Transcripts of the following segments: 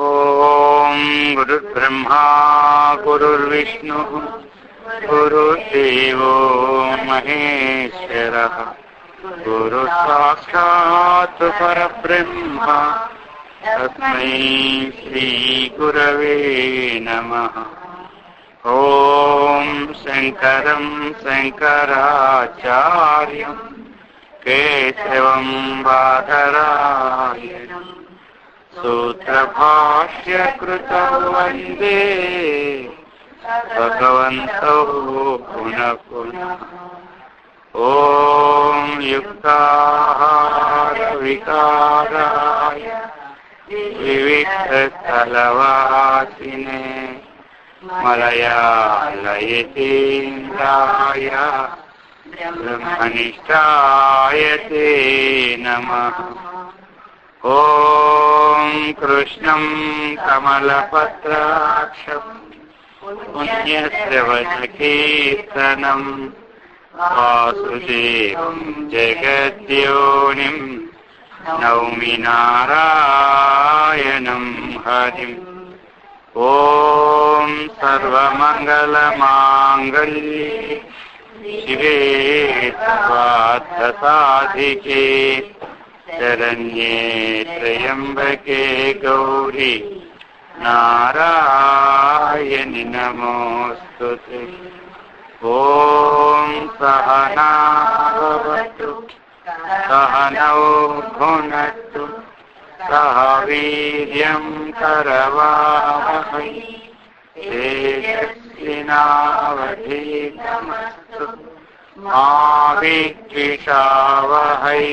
ఓం గురుర్బ్రహ్మా గురుర్విష్ణుః గురుర్దేవో మహేశ్వరః గురు సాక్షాత్ పరబ్రహ్మ తస్మై శ్రీ గురవే నమః. ఓం శంకరం శంకరాచార్యం కేశవం బాదరాయణం సూత్రభాష్యకృతౌ వందే భగవంతౌ పునః పునః. ఓం యుక్తాహార వికారాయ వివిక్తస్థలవాసినే మలయాళయతీంద్రాయ బ్రహ్మనిష్టాయ తే నమః. ఓం కృష్ణం కమలపత్రాక్షం పుణ్యశ్రవణకీర్తనం వాసుదేవం జగద్యోనిం నౌమి నారాయణం హరిం. ఓం సర్వమంగళమాంగళ్యే శివే సర్వార్థసాధికే శరణ్యే త్రయంబకే గౌరీ నారాయణి నమోస్తుతే. ఓం సహనా భవతు సహనౌ భునక్తు సహ వీర్యం కరవావహై తేజస్వినావధీతమస్తు మా విద్విషావహై.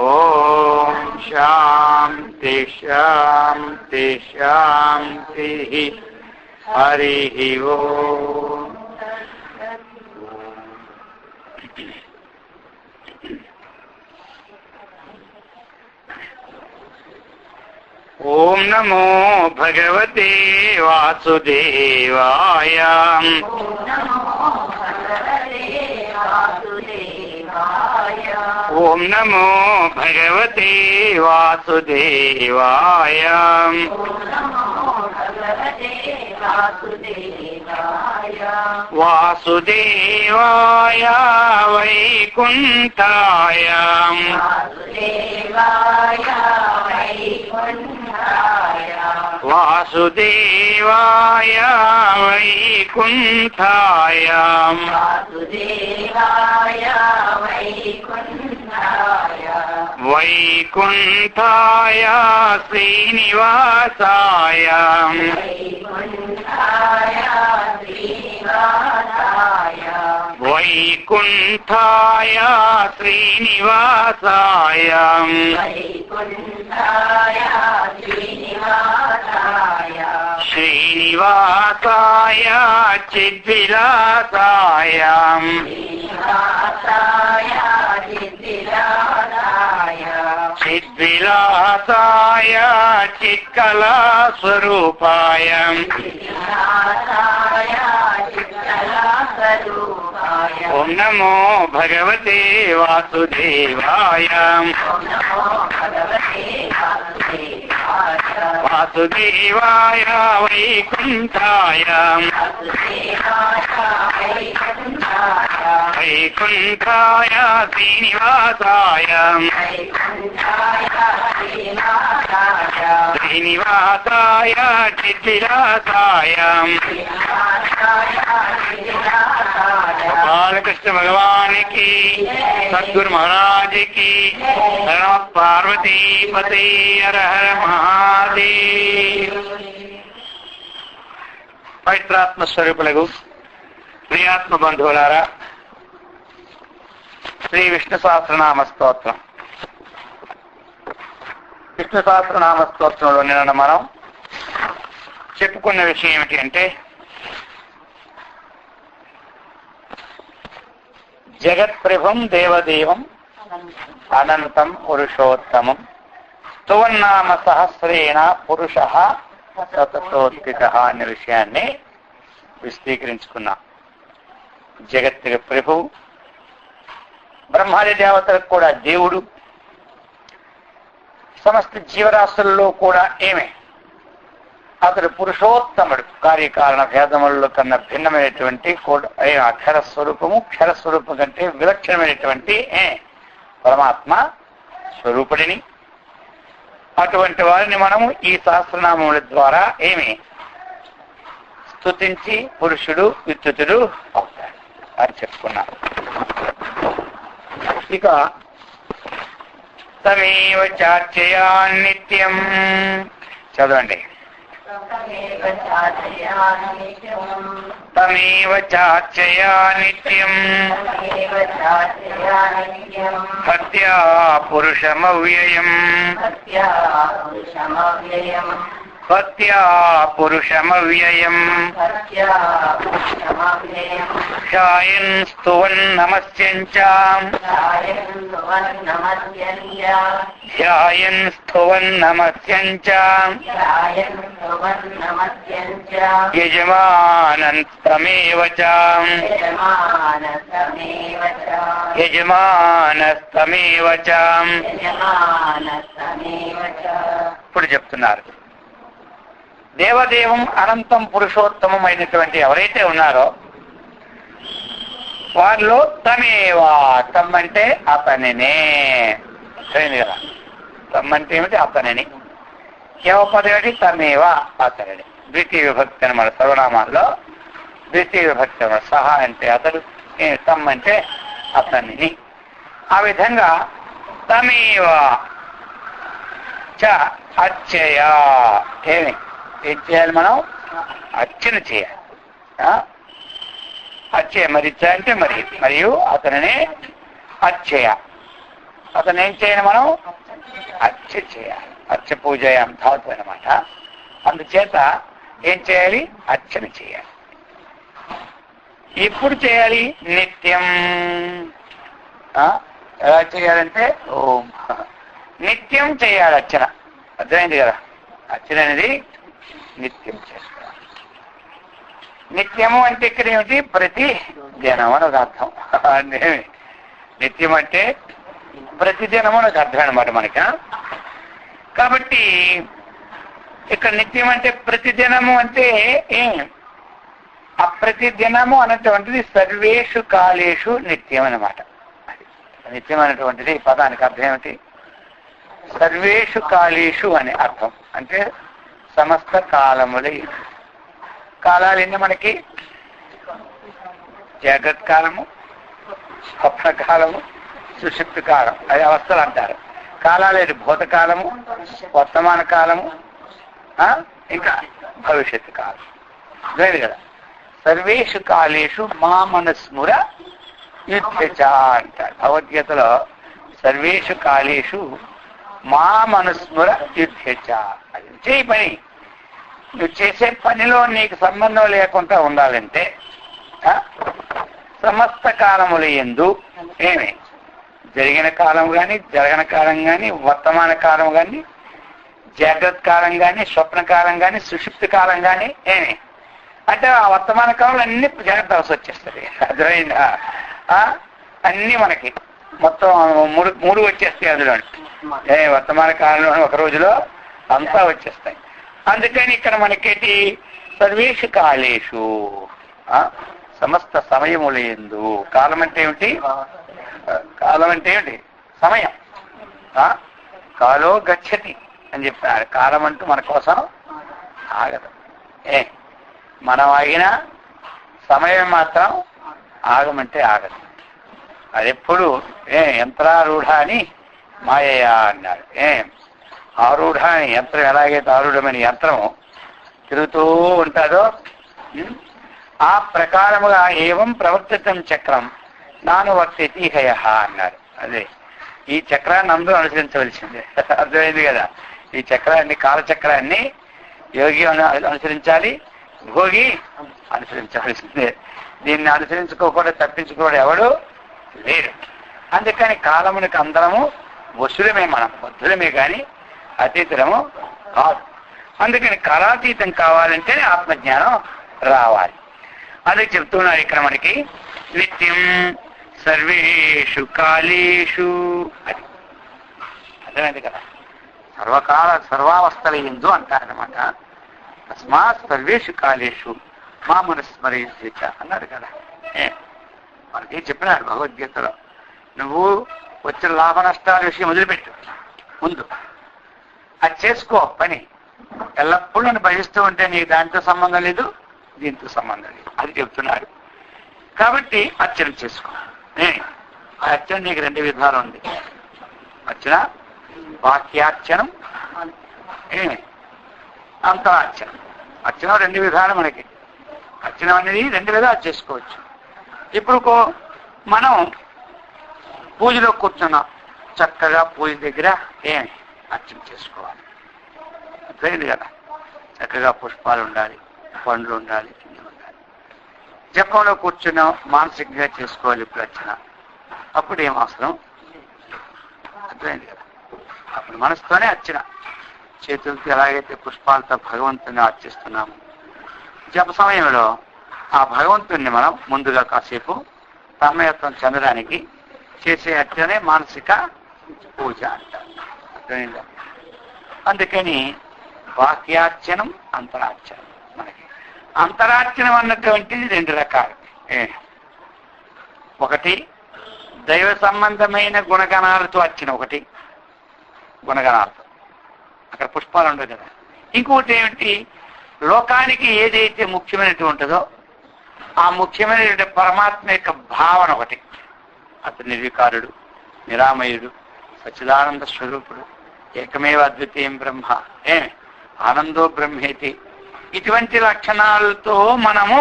ఓం శాంతి శాంతి శాంతి. హరి ఓం. ఓం నమో భగవతే వాసుదేవాయ. ఓం నమో భగవతే వాసుదేవాయ. వాసుదేవాయ వైకుంఠాయ వాసుదేవాయ వైకుంఠాయ వైకుంఠాయ శ్రీనివాసాయ వైకుంఠాయ శ్రీనివాసాయ శ్రీనివాసాయ చిద్విలాసాయ చిద్విలాసాయ చిత్కళాస్వరూపాయ ఓం నమో భగవతే వాసుదేవాయ. వాసుదేవాయ వైకుంఠాయ వైకుంఠాయ శ్రీనివాసాయ శ్రీనివాసాయ చిద్విలాసాయ బాలకృష్ణ భగవానికి సద్గురు మహారాజుకి పార్వతీ పతే హర హర మహాదేవ్. పవిత్రాత్మ స్వరూపులకు ప్రియాత్మ బంధువులారా, శ్రీ విష్ణు సహస్రనామ స్తోత్రం. విష్ణు సహస్రనామ స్తోత్రంలో నిన్న మనం చెప్పుకున్న విషయం ఏమిటి అంటే, జగత్ప్రభం దేవదేవం అనంతం పురుషోత్తమం స్తువన్నామ సహస్రేణ పురుష సతతోత్థిత అనే విషయాన్ని విశదీకరించుకున్నాం. జగత్తుకి ప్రభువు, బ్రహ్మాది దేవతలకు కూడా దేవుడు, సమస్త జీవరాశుల్లో కూడా ఏమే అతడు పురుషోత్తముడు, కార్యకారణ భేదములలో కన్నా భిన్నమైనటువంటి అక్షర స్వరూపము, క్షరస్వరూపం కంటే విలక్షణమైనటువంటి పరమాత్మ స్వరూపుడిని. అటువంటి వారిని మనము ఈ సహస్రనామముల ద్వారా స్తుతించి పురుషుడు విద్యుతుడు అవుతాడు అని చెప్పుకున్నారు. ఇక తమేవ చార్చయా నిత్యం చదవండి. తమేవ చార్చయా నిత్యం హత్యా పురుషమవ్యయం హత్యా పురుషమవ్యయం ధ్యాయన్ స్తువన్ నమస్యంచ ధ్యాయన్ స్తువన్ నమస్యంచ యజమానస్తమేవ చ యజమానస్తమేవ చ. ఇప్పుడు చెప్తున్నారు, దేవదేవం అనంతం పురుషోత్తమం అయినటువంటి ఎవరైతే ఉన్నారో వారిలో తమేవా, తమ్మంటే అతనినే. సరైనది కదా, తమ్మంటే ఏమిటి? అతనిని. కేవపదం ఏమిటి? తమేవా, అతనిని. ద్వితీయ విభక్తి అనమాట. సర్వనామాల్లో ద్వితీయ విభక్తి అనమాట. సహా అంటే అతడు, తమ్మంటే అతనిని. ఆ విధంగా తమేవా చ అర్చయ, ఏం చేయాలి మనం? అర్చన చేయాలి. అర్చయ మరిచ అంటే మరియు అతనినే అర్చయ. అతను ఏం చేయాలి? మనం అర్చ చేయాలి. అర్చ పూజయాం ధాతు అనమాట. అందుచేత ఏం చేయాలి? అర్చన చేయాలి. ఎప్పుడు చేయాలి? నిత్యం. ఎలా చేయాలంటే ఓం నిత్యం చేయాలి అర్చన. అర్థమైంది కదా? అర్చన అనేది నిత్యం చేస్తారు. నిత్యము అంటే ఇక్కడ ఏమిటి? ప్రతి దినం అని ఒక అర్థం. నిత్యం అంటే ప్రతిదినము అని ఒక అర్థం అనమాట మనకి. కాబట్టి ఇక్కడ నిత్యం అంటే ప్రతిదినము అంటే ఆ ప్రతిదినము అన్నటువంటిది సర్వేషు కాలేషు నిత్యం అన్నమాట. నిత్యం అనేటువంటిది పదానికి అర్థం ఏమిటి? సర్వేషు కాలేషు అనే అర్థం. అంటే సమస్త కాలములు. కాలాలు ఎన్ని మనకి? జాగ్రత్త కాలము, స్వప్న కాలము, సుషుప్తి కాలం, అది అవస్థలు అంటారు. కాలాలు భూతకాలము, వర్తమాన కాలము, ఇంకా భవిష్యత్తు కాలం. లేదు కదా? సర్వేషు కాలేషు మా మనస్ముర యుద్ధచ అంటారు భగవద్గీతలో. సర్వేషు కాలేషు మా మనస్ముర యుద్ధచ. అది చేయి పని. నువ్వు చేసే పనిలో నీకు సంబంధం లేకుండా ఉండాలంటే సమస్త కాలముల యందు జరిగిన కాలం కానీ, జరగని కాలం కానీ, వర్తమాన కాలం కానీ, జాగ్రత్త కాలం కానీ, స్వప్న కాలం కానీ, సుషుప్తి కాలం కానీ అంటే ఆ వర్తమాన కాలంలో అన్ని జాగ్రత్త అవసరం వచ్చేస్తుంది. అర్థమైందా? అన్నీ మనకి మొత్తం మూడు వచ్చేస్తాయి అందులో. వర్తమాన కాలంలో ఒక రోజులో అంతా వచ్చేస్తాయి. అందుకని ఇక్కడ మనకేటి? సర్వేషు కాలేషు, సమస్త సమయములందు. కాలం అంటే ఏమిటి? కాలం అంటే ఏమిటి? సమయం. కాలో గచ్చతి అని చెప్పారు. కాలం అంటూ మన కోసం ఆగదు. మనం ఆగినా సమయం మాత్రం ఆగమంటే ఆగదు. అది ఎప్పుడు యంత్రారూఢ అని మాయయా అన్నారు. ఆరూఢ అని యంత్రం ఎలాగైతే ఆరూఢమైన యంత్రం తిరుగుతూ ఉంటుందో ఆ ప్రకారముగా ఏవం ప్రవర్తితం చక్రం నాను వర్తితి హయ అన్నారు. అదే ఈ చక్రాన్ని అందరూ అనుసరించవలసిందే. అర్థమైంది కదా? ఈ చక్రాన్ని, కాలచక్రాన్ని యోగి అనుసరించాలి, భోగి అనుసరించవలసిందే. దీన్ని అనుసరించుకోకుండా తప్పించుకోవడం ఎవడు లేరు. అందుకని కాలమునికి అందరము వశులమే, మనం బద్ధులమే కానీ అతీతులము కాదు. అందుకని కాలాతీతం కావాలంటే ఆత్మజ్ఞానం రావాలి. అదే చెప్తున్నారు ఇక్కడ మనకి. నిత్యం సర్వేషు కాలేషు. అది అర్థమైంది కదా? సర్వావస్థల ఎందు అంటారనమాట. తస్మాత్ సర్వేషు కాలేషు మామను స్మరించ అన్నాడు కదా. మనకి చెప్పినాడు భగవద్గీతలో, నువ్వు వచ్చిన లాభ నష్టాల విషయం వదిలిపెట్టు, ముందు అది చేసుకో పని. ఎల్లప్పుడూ నన్ను భజిస్తూ ఉంటే నీకు దాంతో సంబంధం లేదు, దీంతో సంబంధం లేదు, అది చెప్తున్నాడు. కాబట్టి అర్చన చేసుకో. ఆ అర్చన నీకు 2 విధాలు ఉంది. అర్చన వాక్యార్చనం, అంతరార్చనం. అర్చన 2 విధాలు మనకి. అర్చన అనేది 2 విధాలు చేసుకోవచ్చు. ఇప్పుడు మనం పూజలో కూర్చున్నాం, చక్కగా పూజ దగ్గర అర్చన చేసుకోవాలి. అర్థమైంది కదా. చక్కగా పుష్పాలు ఉండాలి, పండ్లు ఉండాలి, అన్నీ ఉండాలి. జపంలో కూర్చున్నాం, మానసికంగా చేసుకోవాలి ఇప్పుడు అర్చన. అప్పుడు ఏం అవసరం? అర్థమైంది కదా. అప్పుడు మనసుతోనే అర్చన. చేతులతో ఎలాగైతే పుష్పాలతో భగవంతుని అర్చిస్తున్నాము, జప సమయంలో ఆ భగవంతుణ్ణి మనం ముందుగా కాసేపు తన్మయత్వం చెందడానికి చేసే అర్చనే మానసిక పూజ అంటారు. అర్థమైందా? అందుకని వాక్యార్చనం, అంతరార్చనం. మనకి అంతరార్చనం అన్నటువంటిది 2 రకాలు. ఒకటి దైవ సంబంధమైన గుణగణాలతో అర్చన, ఒకటి గుణగణాలతో, అక్కడ పుష్పాలు ఉండవు కదా. ఇంకొకటి ఏమిటి, లోకానికి ఏదైతే ముఖ్యమైనటువంటి ఉంటుందో ఆ ముఖ్యమైన పరమాత్మ యొక్క భావన ఒకటి. అతను నిర్వికారుడు, నిరామయుడు, సచ్చిదానంద స్వరూపుడు, ఏకమేవ అద్వితీయం బ్రహ్మ, ఆనందో బ్రహ్మేతి. ఇటువంటి లక్షణాలతో మనము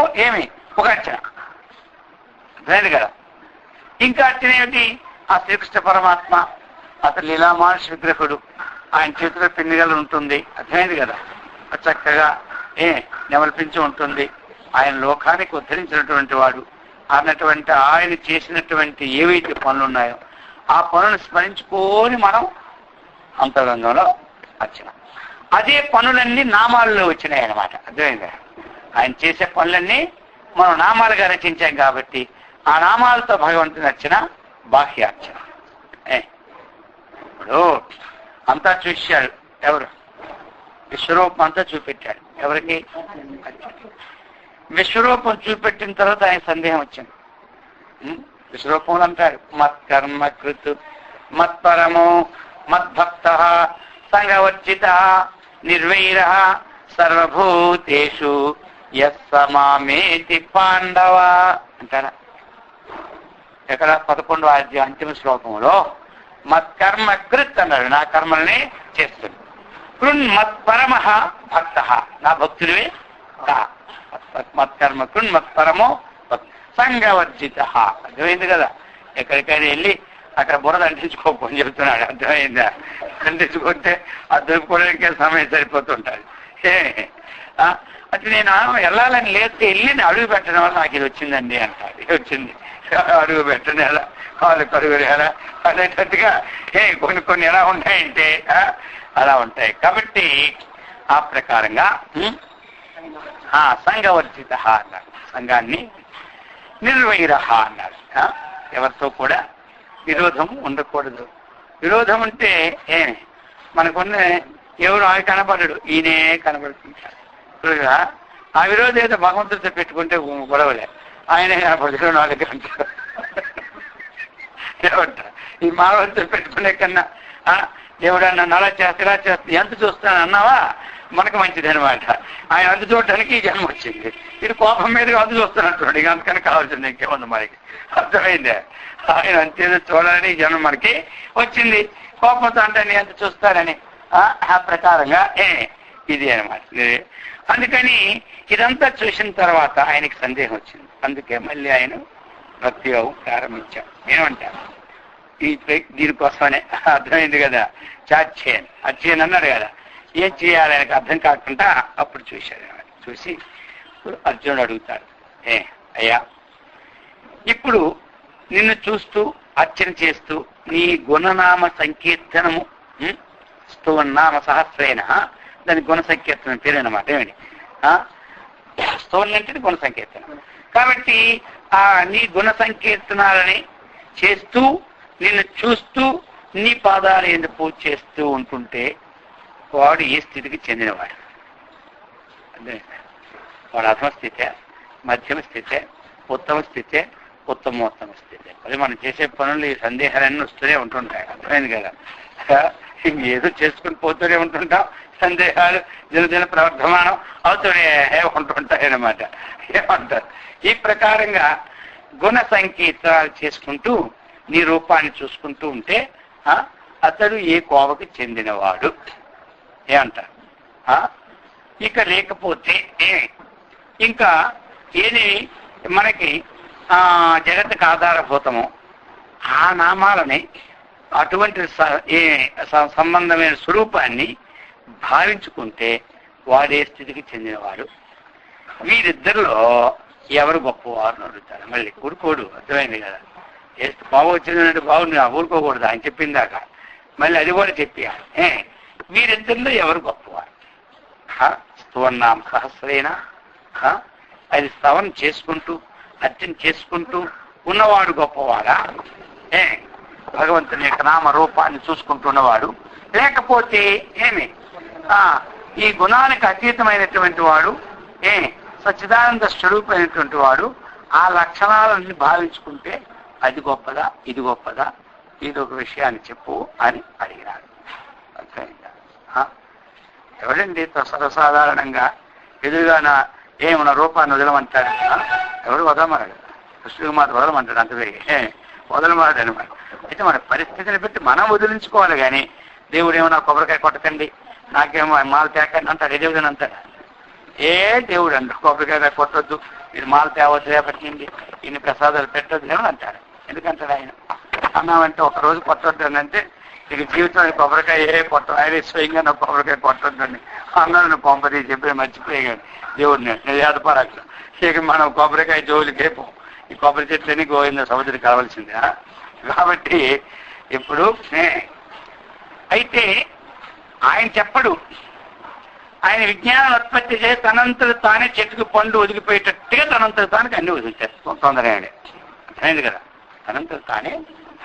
ఒక అర్చన. అర్థమైంది కదా. ఇంకా అర్చన ఏమిటి, ఆ శ్రీకృష్ణ పరమాత్మ, అతను లీలామానుష విగ్రహుడు, ఆయన చేతిలో పిన్నిగలు ఉంటుంది. అర్థమైంది కదా. చక్కగా నెమలిపించి ఉంటుంది. ఆయన లోకానికి ఉద్ధరించినటువంటి వాడు అన్నటువంటి ఆయన చేసినటువంటి ఏవైతే పనులు ఉన్నాయో ఆ పనులను స్మరించుకొని మనం అంతరంగంలో అర్చన. అదే పనులన్నీ నామాల్లో వచ్చినాయి అన్నమాట. అర్థమైందా. ఆయన చేసే పనులన్నీ మనం నామాలుగా రచించాం కాబట్టి ఆ నామాలతో భగవంతుని అర్చన బాహ్యార్చన. ఇప్పుడు అంతా చూశాడు ఎవరు, విశ్వరూపం అంతా చూపెట్టాడు. ఎవరికి? విశ్వరూపం చూపెట్టిన తర్వాత ఆయన సందేహం వచ్చింది. విశ్వరూపంలో అంటాడు, మత్కర్మ కృత్ మత్పరమో మద్భక్త సంగవర్జిత నిర్వైర సర్వభూతేషు యస్సమామేతి పాండవ అంటారా. ఎక్కడ? 11వ అధ్యాయం అంతిమ శ్లోకంలో మత్కర్మ కృత్ అన్నాడు, నా కర్మల్ని చేస్తుంది. కృన్ మత్పరమ భక్త, నా భక్తుడివే కా. మత్కర్మ కృన్ మత్పరమో సంగవర్జిత. అర్థమైంది కదా. ఎక్కడికైనా వెళ్ళి అక్కడ బురద అంటించుకోకపోని చెప్తున్నాడు. అర్థమైందా. అంటించుకుంటే అది దొరుకుకోవడానికి సమయం సరిపోతుంటాడు. అంటే నేను వెళ్ళాలని లేస్తే వెళ్ళి అడుగు పెట్టడం వల్ల నాకు ఇది వచ్చిందండి అంటాడు. ఇది వచ్చింది, అడుగు పెట్టడం ఎలా, కాళ్ళు కడుగులు ఎలా అనేటట్టుగా కొన్ని ఎలా ఉంటాయంటే అలా ఉంటాయి. కాబట్టి ఆ ప్రకారంగా సంఘవర్జిత అన్నారు. సంఘాన్ని నిర్వైర అన్నారు. ఎవరితో కూడా విరోధం ఉండకూడదు. విరోధం అంటే మనకున్న ఎవరు ఆయన కనపడడు, ఈయనే కనపడుతుంటాడు. ఆ విరోధం ఏదో భగవంతుడితో పెట్టుకుంటే గొడవలే, ఆయనే కనపడదు 4 గంటలు. ఏమంటారు, ఈ మానవుడితో పెట్టుకునే కన్నా ఎవడన్నా అలా చేస్తే ఇలా చేస్తే ఎంత చూస్తాను అన్నావా మనకు మంచిది అనమాట. ఆయన అందు చూడటానికి ఈ జన్మ వచ్చింది. ఇది కోపం మీద అందు చూస్తున్నట్టు, ఇక అందుకని కావాల్సింది ఇంకేముంది మనకి. అర్థమైందే. ఆయన అంతేదో చూడాలని ఈ జన్మ మనకి వచ్చింది. కోపంతో అంటే నీ ఎంత చూస్తారని ఆ ప్రకారంగా ఇది అనమాట. అందుకని ఇదంతా చూసిన తర్వాత ఆయనకి సందేహం వచ్చింది. అందుకే మళ్ళీ ఆయన భక్తి యోగం ప్రారంభించాం. ఏమంటారు దీనికోసమనే. అర్థమైంది కదా. చాచ్చేయను అచ్చేయను అన్నాడు కదా. ఏం చేయాలి ఆయనకు అర్థం కాకుండా అప్పుడు చూశాడు. చూసి అర్జునుడు అడుగుతాడు, అయ్యా ఇప్పుడు నిన్ను చూస్తూ అర్చన చేస్తూ నీ గుణనామ సంకీర్తనము స్తోన్నామ సహస్రేణ, దాని గుణ సంకీర్తనం పేరు అనమాట. ఏమండి స్తోన్ అంటే గుణ సంకీర్తనం. కాబట్టి నీ గుణ సంకీర్తనాలని చేస్తూ నిన్ను చూస్తూ నీ పాదాలు ఎందుకు పూజ చేస్తూ ఉంటుంటే వాడు ఏ స్థితికి చెందినవాడు. అదే వాడు అధమ స్థితే, మధ్యమ స్థితే, ఉత్తమ స్థితే, ఉత్తమోత్తమ స్థితే. అది మనం చేసే పనులు ఈ సందేహాలన్నీ వస్తూనే ఉంటుంటాయి. అర్థమైంది కదా. ఏదో చేసుకుని పోతూనే ఉంటుంటాం, సందేహాలు దినదిన ప్రవర్ధమానం అవుతూనే ఉంటుంటాయి అన్నమాట. ఏమంటారు? ఈ ప్రకారంగా గుణ సంకీర్తనాలు చేసుకుంటూ నీ రూపాన్ని చూసుకుంటూ ఉంటే అతడు ఏ కోవకి చెందినవాడు ఏమంటారు. ఇక లేకపోతే ఇంకా ఏది మనకి జగత్తుకు ఆధారభూతమో ఆ నామాలని అటువంటి సంబంధమైన స్వరూపాన్ని భావించుకుంటే వాడే స్థితికి చెందినవాడు. వీరిద్దరిలో ఎవరు గొప్పవారు అడుగుతారు. మళ్ళీ ఊరుకోడు. అర్థమైంది కదా. బాబు వచ్చిందంటే బాగుంది, ఊరుకోకూడదు ఆయన చెప్పిందాక. మళ్ళీ అది కూడా చెప్పారు. వీరిద్దరిలో ఎవరు గొప్పవారు? స్తవన్నాం సహస్రేనా, అది స్తవం చేసుకుంటూ అర్చన చేసుకుంటూ ఉన్నవాడు గొప్పవాడా? భగవంతుని యొక్క నామ రూపాన్ని చూసుకుంటున్నవాడు, లేకపోతే ఏమి ఈ గుణానికి అతీతమైనటువంటి వాడు, సచ్చిదానంద స్వరూపమైనటువంటి వాడు ఆ లక్షణాలన్నీ భావించుకుంటే అది గొప్పదా, ఇది గొప్పదా, ఇది ఒక విషయాన్ని చెప్పు అని అడిగినాడు. ఎవరండి సర్వసాధారణంగా ఎదురుగా ఏమన్నా రూపాన్ని వదలమంటాడు? ఎవరు వదలమన్నాడు? కృష్ణకుమార్ వదలమంటాడు. అంతదే వదలమాడు అనమాట. అయితే మన పరిస్థితిని బట్టి మనం వదిలించుకోవాలి. కానీ దేవుడు ఏమో నాకు కొబ్బరికాయ కొట్టకండి, నాకేమో మాల తేకండి అంటాడు. ఏ దేవుడు అంటాడు? ఏ దేవుడు అంటాడు కొబ్బరికాయ కొట్టొద్దు, ఇది మాల తేవద్దు, రేపటింది ఇన్ని ప్రసాదాలు పెట్టొద్దు ఏమో అంటాడు. ఎందుకంటాడు ఆయన? అన్నామంటే ఒకరోజు కొట్టొద్దు అని అంటే ఇక జీవితానికి కొబ్బరికాయ కొట్టం, ఆయన స్వయంగా నాకు కొబ్బరికాయ కొట్టొద్దండి అన్నాను. కొంపది చెప్పి మర్చిపోయాడు దేవుడిని ఏదపరట్ల. ఇక మనం కొబ్బరికాయ జోలికి అయిపో, ఈ కొబ్బరి చెట్లని గోవింద సముద్రం కావాల్సిందే. కాబట్టి ఇప్పుడు అయితే ఆయన చెప్పడు, ఆయన విజ్ఞానం ఉత్పత్తి చేసి తనంతలు తానే చెట్టుకు పండు వదిలిపోయేటట్టుగా తనంతలు తానికి అన్ని వదిలించారు తొందరగానే. అర్థమైంది కదా. తనంతలు తానే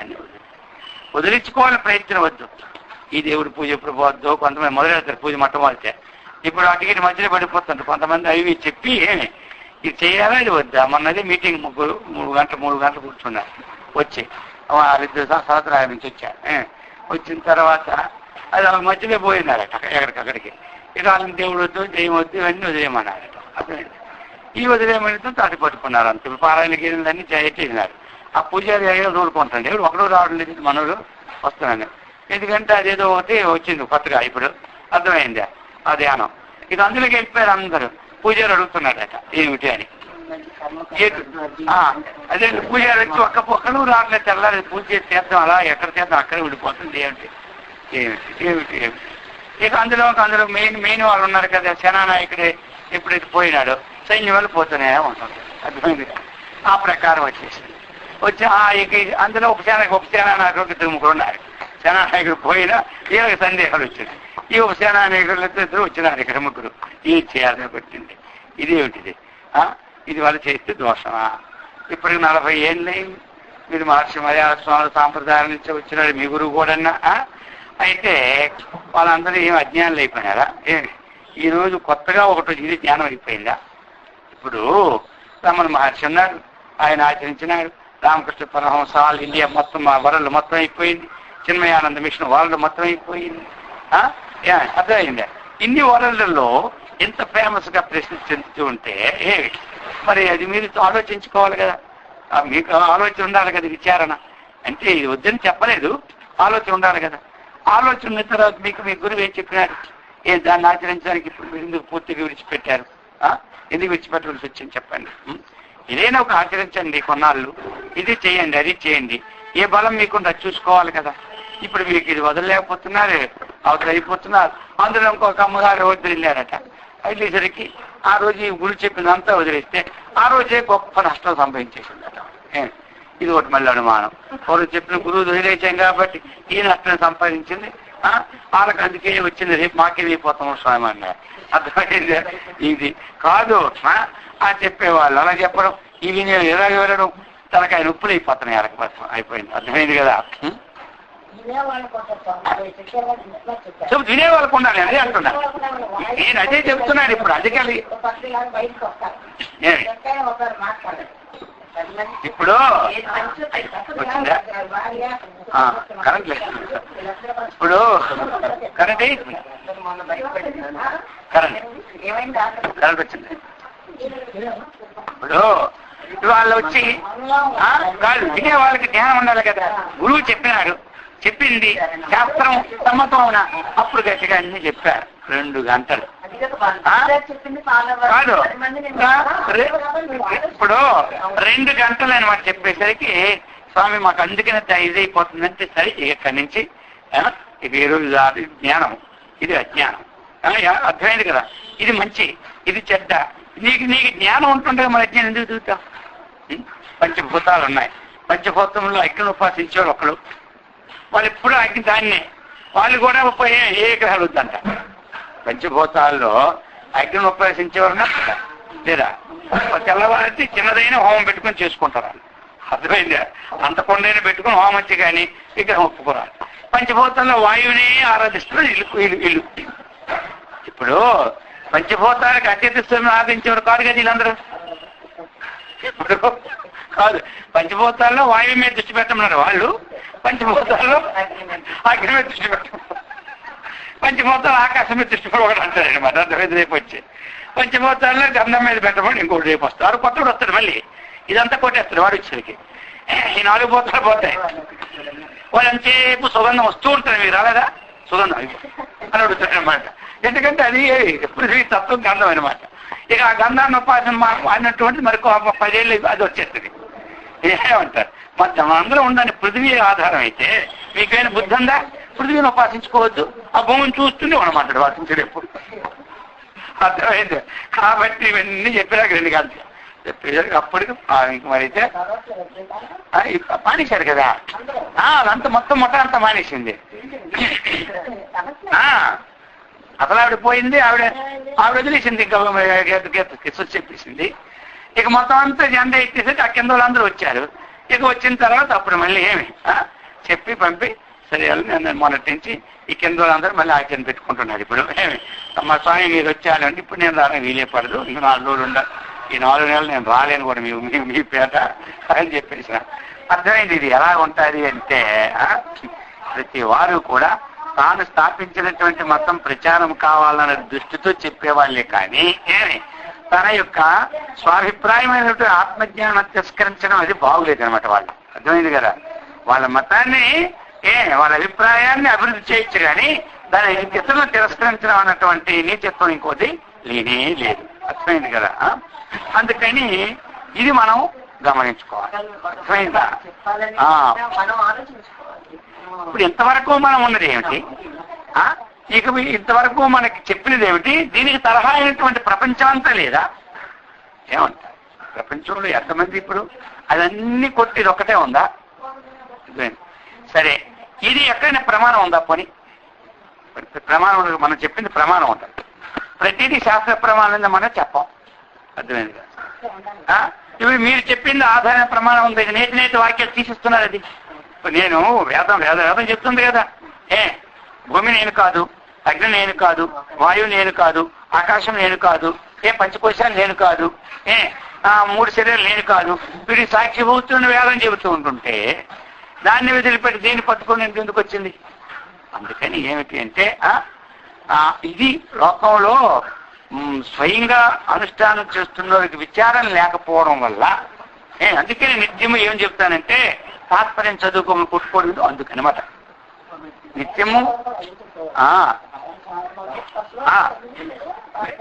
అన్ని వదిలించుకోవాలని ప్రయత్నం వద్దు. ఈ దేవుడి పూజ ఎప్పుడు పోవద్దు. కొంతమంది మొదలెడతారు పూజ మొట్టమొదటి. ఇప్పుడు అటుకి మధ్యలో పడిపోతుంటారు కొంతమంది. అవి చెప్పి ఇది చేయాలా ఇది వద్దా. మొన్నది మీటింగ్ 3 గంటలు కూర్చున్నారు. వచ్చి వాళ్ళిద్దరు సంవత్సరాల నుంచి వచ్చారు. వచ్చిన తర్వాత అది మధ్యలో పోయినారట ఎక్కడికక్కడికి. ఇక వాళ్ళని దేవుడు వద్దు, దెయ్యం వద్దు, ఇవన్నీ వదిలేయమన్నారట. అర్థమైంది. ఈ వదిలేయమని తాటి పట్టుకున్నారు. అంత పారాయణ గీరలన్నీ చేసినారు. ఆ పూజారి అయ్యో తోలుకుంటాడు. ఎవరు ఒకరు రావడం లేదు, మనోడు వస్తున్నాను. ఎందుకంటే అదేదో ఒకటి వచ్చింది కొత్తగా ఇప్పుడు. అర్థమైంది ఆ ధ్యానం. ఇది అందులోకి వెళ్ళిపోయారు అందరూ. పూజారి అడుగుతున్నాడట ఏమిటి అని. అదే పూజారి వచ్చి ఒక్కరు రావట్లేదు. తెల్లారి పూజ చేసి చేద్దాం, అలా ఎక్కడ చేద్దాం అక్కడే ఉండిపోతుంది. ఏమిటి ఏమిటి ఏమిటి ఏమిటి ఇక అందులో మెయిన్ వాళ్ళు ఉన్నారు కదా. సేనానాయకుడే ఎప్పుడైతే పోయినాడో సైన్యం వల్ల పోతూనే ఉంటుంది. అర్థమైంది. ఆ ప్రకారం వచ్చేసింది. వచ్చి ఇక అందులో ఒక సేనానాయకుడు 2 ఉన్నారు. సేనానాయకుడు పోయినా వీళ్ళకి సందేహాలు వచ్చినాయి. ఈ ఒక సేనానాయకులతో 2 వచ్చినారు. ఇక్కడ 3 ఏం చేయాలని పెట్టింది. ఇదేమిటిది? ఇది వాళ్ళు చేస్తే దోషమా? ఇప్పటికి 40 ఏళ్ళు మీరు మహర్షి మర్యాద స్వామి సాంప్రదాయం నుంచి వచ్చినాడు. మీ గురువు కూడా. అయితే వాళ్ళందరూ ఏం అజ్ఞానులు అయిపోయినారా? ఈరోజు కొత్తగా ఒకటి ఇది జ్ఞానం అయిపోయిందా? ఇప్పుడు రమణ మహర్షి ఉన్నారు, ఆయన ఆచరించినాడు. రామకృష్ణ పరమహంస ఆల్ ఇండియా మొత్తం వరల్డ్ మొత్తం అయిపోయింది. చిన్మయానంద మిషన్ వరల్డ్ మొత్తం అయిపోయింది. అర్థమైందా? ఇన్ని వరల్డ్లో ఎంత ఫేమస్ గా ప్రసిద్ధి చెందుతూ ఉంటే మరి అది మీరు ఆలోచించుకోవాలి కదా. మీకు ఆలోచన ఉండాలి కదా. విచారణ అంటే ఇది వద్దని చెప్పలేదు, ఆలోచన ఉండాలి కదా. ఆలోచన ఉన్న తర్వాత మీకు మీ గురువు ఏం చెప్పినారు? దాన్ని ఆచరించడానికి ఇప్పుడు మీరు ఎందుకు పూర్తిగా విడిచిపెట్టారు? ఎందుకు విడిచిపెట్టవలసి వచ్చింది చెప్పండి. ఇదేనా ఒక ఆచరించండి కొన్నాళ్ళు, ఇది చేయండి, అది చేయండి. ఏ బలం మీకుండా చూసుకోవాలి కదా. ఇప్పుడు మీకు ఇది వదలలేకపోతున్నారు, అవతల అయిపోతున్నారు. అందులో ఇంకొక అమ్మగారు వదిలేరట. వెళ్ళేసరికి ఆ రోజు ఈ గురు చెప్పిందంతా వదిలేస్తే ఆ రోజే గొప్ప నష్టం సంభవించేసిందట. ఇది ఒకటి మళ్ళీ అనుమానం. వాళ్ళు చెప్పిన గురువు వదిలేసాం కాబట్టి ఈ నష్టం సంపాదించింది. వాళ్ళకి అందుకే వచ్చింది, రేపు మాకేమైపోతాము స్వామి అన్నారు. అర్థమైంది. ఇది కాదు చెప్పేవాళ్ళు అలా చెప్పడం. ఇవి నేను ఎలాగ వెళ్ళడం తనకు ఆయన ఉప్పులు అయిపోతున్నాయి. వాళ్ళకి అయిపోయింది. అర్థమైంది కదా. వినేవాళ్ళకు ఉండాలి, అదే అంటున్నా. నేను అదే చెప్తున్నాను ఇప్పుడు. అందుకని ఇప్పుడు వచ్చిందా కరెంట్ లేదు, ఇప్పుడు కరెంట్ కరెంట్ వచ్చింది. ఇప్పుడు వాళ్ళు వచ్చి కాదు, వినే వాళ్ళకి జ్ఞానం ఉండాలి కదా. గురువు చెప్పినాడు, చెప్పింది శాస్త్రం సమ్మతం అవునా, అప్పుడు గట్టిగా అన్ని చెప్పారు. 2 గంటలు కాదు, ఇప్పుడు 2 గంటలు అని మాట చెప్పేసరికి స్వామి మాకు అందుకనే ఇదైపోతుందంటే సరే ఇక్కడి నుంచి ఇక ఈరోజు జ్ఞానం, ఇది అజ్ఞానం, అర్థమైంది కదా. ఇది మంచి, ఇది చెడ్డ. నీకు జ్ఞానం ఉంటుంటే మన అజ్ఞానం ఎందుకు చూద్దాం? పంచభూతాలు ఉన్నాయి. పంచభూతంలో అగ్ని ఉపాసించేవాడు ఒకడు, వాళ్ళు ఎప్పుడు అగ్ని దాన్నే, వాళ్ళు కూడా ఏ గ్రహాలు వద్దంట. పంచభూతాల్లో అగ్ని ఉపాసించేవారు లేదా? తెల్లవారి చిన్నదైన హోమం పెట్టుకొని చేసుకుంటారు. అర్థమైందా? అంత కొండైనా పెట్టుకుని హోమం వచ్చి కానీ విగ్రహం ఒప్పుకోరాలి. పంచభూతంలో వాయువుని ఆరాధిస్తున్నారు ఇల్లు. ఇప్పుడు పంచభూతాలకు అత్యధిష్టం ఆరాధించేవారు కాదు కదా వీళ్ళందరూ. ఇప్పుడు కాదు, పంచభూతాల్లో వాయువు మీద దృష్టి పెట్టమన్నారు వాళ్ళు, పంచభూతాల్లో అగ్ని మీద దృష్టి పెట్టమన్నారు, పంచభూతాలు ఆకాశం మీద దృష్టి ఒకటి అంటారండి. మరి అర్థమైంది. రేపు వచ్చి పంచభూతాల్లో గంధం మీద పెట్టమని ఇంకోటి రేపు వస్తారు. కొత్తడు వస్తాడు, మళ్ళీ ఇదంతా కొట్టేస్తాడు వాడు వచ్చేసరికి. ఈ 4 భూతాలు పోతాయి. వాళ్ళు అంతసేపు సుగంధం వస్తూ ఉంటారు. మీరు రాలేదా సుగంధం అని అడుగుతాడు అనమాట. ఎందుకంటే అది పృథ్వీ తత్వం గంధం అనమాట. ఇక ఆ గంధాన్ని ఉపాసన అన్నటువంటి మరి 10 ఏళ్ళు అది వచ్చేస్తుంది. ఏమంటారు? మొత్తం అందరూ ఉండాలి. పృథ్వీ ఆధారం అయితే మీకైనా బుద్ధి ఉందా? పృథ్వీని ఉపాసించుకోవద్దు, ఆ భూమిని చూస్తూనే ఉండమంటాడు వాసించడు ఎప్పుడు. అర్థమైంది. కాబట్టి ఇవన్నీ చెప్పినాక 2 గంటలు చెప్పేసరికి అప్పటికి ఇంక మరైతే మానేశారు కదా. అదంతా మొత్తం అంతా మానేసింది. అసలు ఆవిడ పోయింది, ఆవిడ వదిలేసింది, ఇంకా చెప్పేసింది. ఇక మొత్తం అంతా జెండా ఎత్తేసరికి ఆ కింద వాళ్ళందరూ వచ్చారు. ఇక వచ్చిన తర్వాత అప్పుడు మళ్ళీ ఏమి చెప్పి పంపి సరే నేను మొన్నటి నుంచి ఈ కింద వాళ్ళందరూ మళ్ళీ ఆజ్ఞ పెట్టుకుంటున్నారు. ఇప్పుడు ఏమి మా స్వామి మీరు వచ్చారంటే ఇప్పుడు నేను రావడం వీలే పడదు, ఇంక 4 రోజులు ఉండాలి, ఈ 4 నెలలు నేను రాలేను కూడా మీ పేట అని చెప్పేసిన. అర్థమైంది. ఇది ఎలా ఉంటుంది అంటే ప్రతి వారు కూడా తాను స్థాపించినటువంటి మొత్తం ప్రచారం కావాలన్న దృష్టితో చెప్పేవాళ్ళే కానీ ఏమి తన యొక్క స్వాభిప్రాయమైనటువంటి ఆత్మజ్ఞానం తిరస్కరించడం అది బాగులేదనమాట. వాళ్ళు అర్థమైంది కదా. వాళ్ళ మతాన్ని వాళ్ళ అభిప్రాయాన్ని అభివృద్ధి చేయొచ్చు కానీ దాని ఇతరులను తిరస్కరించడం అన్నటువంటి నీచత్వం ఇంకోటి లేనే లేదు. అర్థమైంది కదా. అందుకని ఇది మనం గమనించుకోవాలి. అర్థమైందా? ఇప్పుడు ఇంతవరకు మనం ఉన్నది ఏమిటి? ఇక ఇంతవరకు మనకి చెప్పినది ఏమిటి? దీనికి తరహా అయినటువంటి ప్రపంచం అంతా లేదా? ఏమంటారు? ప్రపంచంలో ఎంతమంది ఇప్పుడు అదన్నీ కొట్టి ఇది ఒక్కటే ఉందా? సరే, ఇది ఎక్కడైనా ప్రమాణం ఉందా? పోనీ ప్రమాణం మనం చెప్పింది ప్రమాణం ఉంటుంది. ప్రతిదీ శాస్త్ర ప్రమాణం మనం చెప్పాం. అర్థమైంది కదా. ఇప్పుడు మీరు చెప్పింది ఆధార ప్రమాణం ఉంది. నేతి వాక్యాలు తీసిస్తున్నారు. అది నేను వేదం చెప్తుంది కదా. భూమి నేను కాదు, అగ్ని నేను కాదు, వాయువు నేను కాదు, ఆకాశం నేను కాదు, పంచకోశాలు నేను కాదు, 3 శరీరాలు నేను కాదు, వీడి సాక్షిభూతున్న వేదం చెబుతూ ఉంటుంటే దాన్ని వదిలిపెట్టి దీన్ని పట్టుకొని ఎందుకు వచ్చింది? అందుకని ఏమిటి అంటే ఇది లోకంలో స్వయంగా అనుష్ఠానం చేస్తున్న వారికి విచారం లేకపోవడం వల్ల అందుకని నిత్యము ఏం చెప్తానంటే తాత్పర్యం చదువుకోమని కొట్టుకోవడం. అందుకనమాట నిత్యము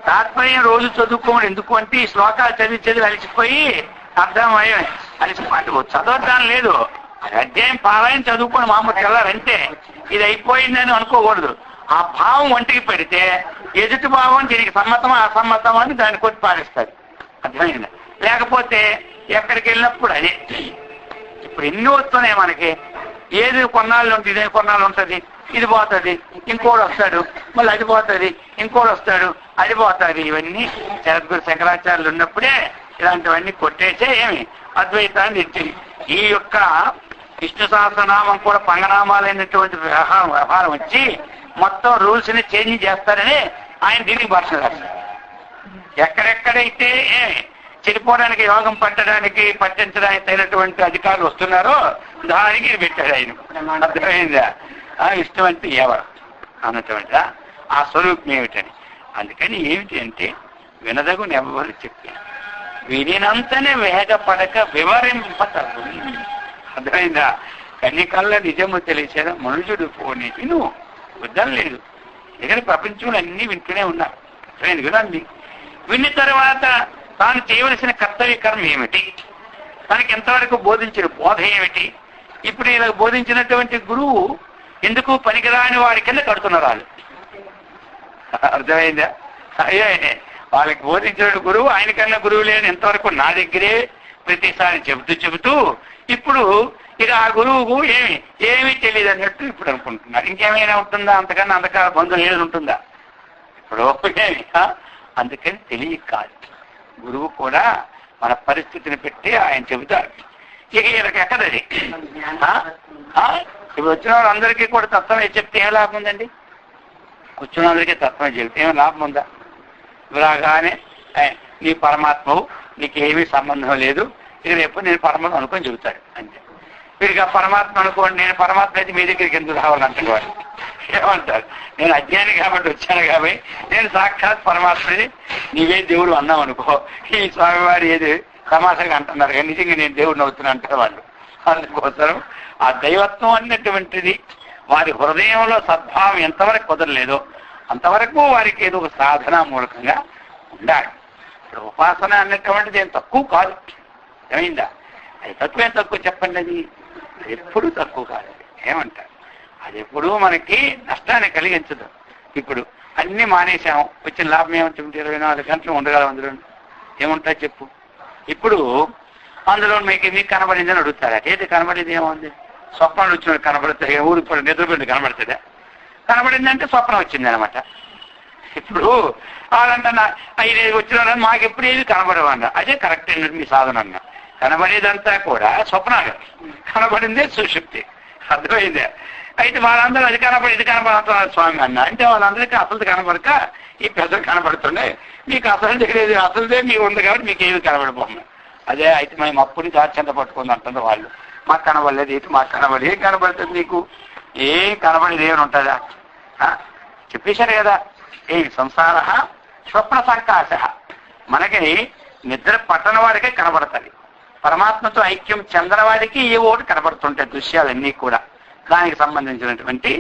తాత్పర్యం రోజు చదువుకోమని. ఎందుకు అంటే ఈ శ్లోకాలు చదివి అలిసిపోయి అర్థమయ్యే అలిసిపోయి చదవద్దాని లేదు. అధ్యాయం పారాయణ చదువుకొని మామూలు తెల్లారంటే ఇది అయిపోయిందని అనుకోకూడదు. ఆ భావం ఒంటికి పెడితే ఎదుటి భావం దీనికి సమ్మతమా అసమ్మతమా అని దాన్ని కొట్టి పారేస్తారు. అర్థమైంది. లేకపోతే ఎక్కడికి వెళ్ళినప్పుడు అదే. ఇప్పుడు ఎన్ని వస్తున్నాయి మనకి. ఏది కొన్నాళ్ళు ఉంటుంది, ఇదే కొన్నాళ్ళు ఉంటుంది, ఇది పోతుంది, ఇంకోడు వస్తాడు, మళ్ళీ అది పోతుంది, ఇంకోడు వస్తాడు, అది పోతుంది. ఇవన్నీ జగద్గురు శంకరాచార్యులు ఉన్నప్పుడే ఇలాంటివన్నీ కొట్టేసే ఏమి అద్వైతాన్ని ఇచ్చింది. ఈ యొక్క విష్ణు సహస్రనామం కూడా పంగనామాలైనటువంటి వ్యవహారం వచ్చి మొత్తం రూల్స్ ని చేంజ్ చేస్తారని ఆయన దీనికి భాష రాశారు. ఎక్కడెక్కడైతే చెడిపోవడానికి యోగం పట్టించడానికి తగినటువంటి అధికారులు వస్తున్నారో దానికి పెట్టాడు ఆయన. అర్థమైందా? ఇష్టం అంటే ఎవరు అన్నటువంటి ఆ స్వరూపం ఏమిటని. అందుకని ఏమిటి అంటే వినదగునెవ్వరు చెప్పి వినినంతనే వేగపడక వివరింపతగు. అర్థమైందా? కన్నికల్లా నిజము తెలిసేదా మనుషుడు పోనీ విను వద్దని లేదు. దగ్గర ప్రపంచంలో అన్నీ వింటూనే ఉన్నారు. అర్థమైంది కదా అండి. విన్న తర్వాత తాను చేయవలసిన కర్తవ్య కర్మ ఏమిటి, తనకి ఎంతవరకు బోధించిన బోధ ఏమిటి, ఇప్పుడు ఇలా బోధించినటువంటి గురువు ఎందుకు పనికిరాని వాడి కింద కడుతున్నారు వాళ్ళు. అర్థమైందా? అయ్యే వాళ్ళకి బోధించిన గురువు ఆయనకన్నా గురువు లేని ఎంతవరకు నా దగ్గరే ప్రతిసారి చెబుతూ ఇప్పుడు ఇక ఆ గురువుకు ఏమీ తెలియదు అన్నట్టు ఇప్పుడు అనుకుంటున్నారు. ఇంకేమైనా ఉంటుందా? అంతకన్నా అంతకాల బంధువులు ఏది ఉంటుందా? ఇప్పుడు అందుకని తెలియ కాదు. గురువు కూడా మన పరిస్థితిని పెట్టి ఆయన చెబుతారు. ఇక వీళ్ళకి ఎక్కడది ఇప్పుడు వచ్చిన వాళ్ళందరికీ కూడా తత్వమే చెప్తే ఏం లాభం ఉందండి? వచ్చిన వాళ్ళందరికీ తత్వమే చెబితే ఏం లాభం ఉందా? రాగానే నీ పరమాత్మవు నీకేమీ సంబంధం లేదు, ఇక రేపు నేను పరమాత్మ అనుకొని చెబుతాడు అంతే. వీరికి ఆ పరమాత్మ అనుకోండి, నేను పరమాత్మ అయితే మీ దగ్గరికి ఎందుకు రావాలంటారు వాడు. ఏమంటారు? నేను అజ్ఞాని కాబట్టి వచ్చాను కాబట్టి నేను సాక్షాత్ పరమాత్మని నీవే దేవుడు అన్నాం అనుకో, ఈ స్వామివారి ఏది తమాషగా అంటున్నారు కానీ నిజంగా నేను దేవుడిని అవుతున్నా అంటారు వాళ్ళు. అందుకోసం ఆ దైవత్వం అన్నటువంటిది వారి హృదయంలో సద్భావం ఎంతవరకు కుదరలేదో అంతవరకు వారికి ఏదో ఒక సాధన మూలకంగా ఉండాలి. ఇప్పుడు ఉపాసన అన్నటువంటిది ఏం తక్కువ కాదు. ఏమైందా? అది తక్కువ చెప్పండి. అది ఎప్పుడు తక్కువ కాదు. ఏమంటారు? అది ఎప్పుడూ మనకి నష్టాన్ని కలిగించదు. ఇప్పుడు అన్ని మానేశాము, వచ్చిన లాభం ఏమంటుంది? 24 గంటలు ఉండగలం అందులో ఏముంటాయి చెప్పు. ఇప్పుడు అందులో మీకు కనబడిందని అడుగుతారా? ఏది కనబడింది? ఏముంది? స్వప్నాలు వచ్చిన కనబడుతుంది. ఊరికి కూడా నిద్రపోయింది కనబడుతుందా? కనబడిందంటే స్వప్నం వచ్చింది అనమాట. ఇప్పుడు వాళ్ళంట 5 వచ్చిన మాకు ఎప్పుడు ఏది కనబడవన్న అదే కరెక్ట్ అయినట్టు మీ సాధన అన్న. కనబడేదంతా కూడా స్వప్నాలు, కనబడిందే సుషుప్తి. అర్థమైందే? అయితే వాళ్ళందరూ అది కనబడి ఇది కనబడుతున్నారు స్వామి అన్న అంటే వాళ్ళందరికీ అసలు కనబడక ఈ పెద్దలు కనబడుతున్నాయి. మీకు అసలు తెలియదు, అసలుదే మీకు ఉంది కాబట్టి మీకు ఏది కనబడిపోతుంది. అదే అయితే మేము అప్పుడు దార్చంత పట్టుకుంది అంటున్నారు వాళ్ళు. మాకు కనబడలేదు, ఇటు మాకు కనబడి ఏం కనబడుతుంది? మీకు ఏం కనబడేది ఏమి ఉంటుందా? చెప్పేశారు కదా, ఏ సంసార స్వప్న సంకాశ. మనకి నిద్ర పట్టణ వాడికే కనబడతాయి. పరమాత్మతో ఐక్యం చెందనవాడికి ఏ ఒకటి కనబడుతుంటాయి దృశ్యాలన్నీ కూడా. దానికి సంబంధించినటువంటి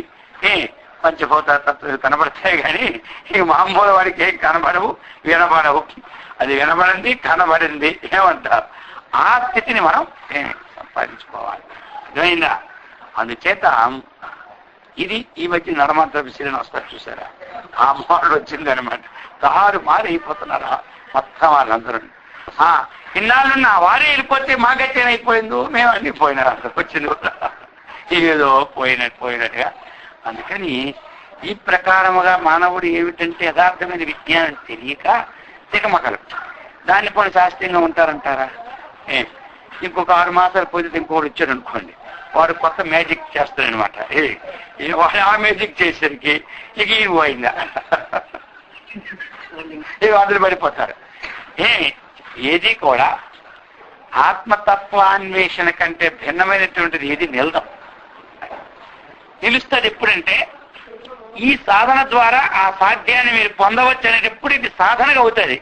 పంచభూత తత్వాలు కనబడతాయి కానీ ఈ మామూలు వాడికి ఏం కనబడవు, వినబడవు. అది వినబడింది, కనబడింది ఏమంటారు? ఆ స్థితిని మనం సంపాదించుకోవాలి. అర్థమైందా? అందుచేత ఇది ఈ మధ్య నడమంత్ర విషయం వస్తారు చూసారా, ఆ మోడల్ వచ్చింది అనమాట. మారి అయిపోతున్నారా మొత్తం వాళ్ళందరూ. ఇన్నాళ్ళున్న వారే వెళ్ళిపోతే మాకైతే అయిపోయిందో మేము అన్ని పోయినా వచ్చింది ఏదో పోయినట్టుగా. అందుకని ఈ ప్రకారముగా మానవుడు ఏమిటంటే యథార్థమైన విజ్ఞానం తెలియక తికమకలు. దాన్ని పోనీ శాస్త్రీయంగా ఉంటారంటారా? ఇంకొక 6 మాసాలు పోతే ఇంకోటి వచ్చాడు అనుకోండి, వాడు కొత్త మ్యాజిక్ చేస్తాడనమాట. వాడు ఆ మ్యాజిక్ చేసేసరికి ఇక ఈ పోయిందా ఇక అందరూ పడిపోతారు. ఏది కూడా ఆత్మతత్వాన్వేషణ కంటే భిన్నమైనటువంటిది ఏది నిలుస్తుంది ఎప్పుడంటే ఈ సాధన ద్వారా ఆ సాధ్యాన్ని మీరు పొందవచ్చు అనేటప్పుడు ఇది సాధనగా అవుతుంది.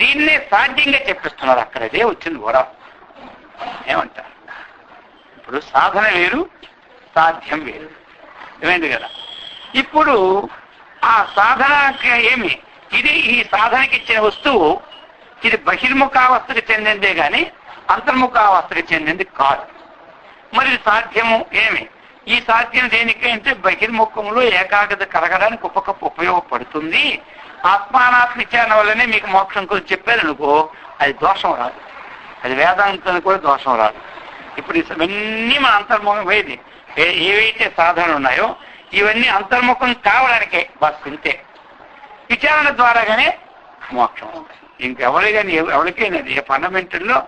దీన్నే సాధ్యంగా చెప్పిస్తున్నారు. అక్కడదే వచ్చింది కూడా. ఏమంటారు? ఇప్పుడు సాధన వేరు, సాధ్యం వేరు. ఏమైంది కదా? ఇప్పుడు ఆ సాధన ఏమి ఇది? ఈ సాధనకి ఇచ్చిన వస్తువు ఇది బహిర్ముఖావస్థకి చెందిందే కానీ అంతర్ముఖావస్థకి చెందింది కాదు. మరి సాధ్యము ఏమి? ఈ సాధ్యం దేనికి అంటే బహిర్ముఖంలో ఏకాగ్రత కలగడానికి ఉపయోగపడుతుంది. ఆత్మానాత్మ విచారణ వల్లనే మీకు మోక్షం గురించి చెప్పారనుకో, అది దోషం రాదు. అది వేదాంతానికి కూడా దోషం రాదు. ఇప్పుడు ఇవన్నీ మన అంతర్ముఖం ఏది ఏవైతే సాధనలు ఉన్నాయో ఇవన్నీ అంతర్ముఖం కావడానికే బస్ ఇంతే. విచారణ ద్వారాగానే మోక్షం వస్తాయి. ఎవరికైనా ఏ ఫండమెంటల్లో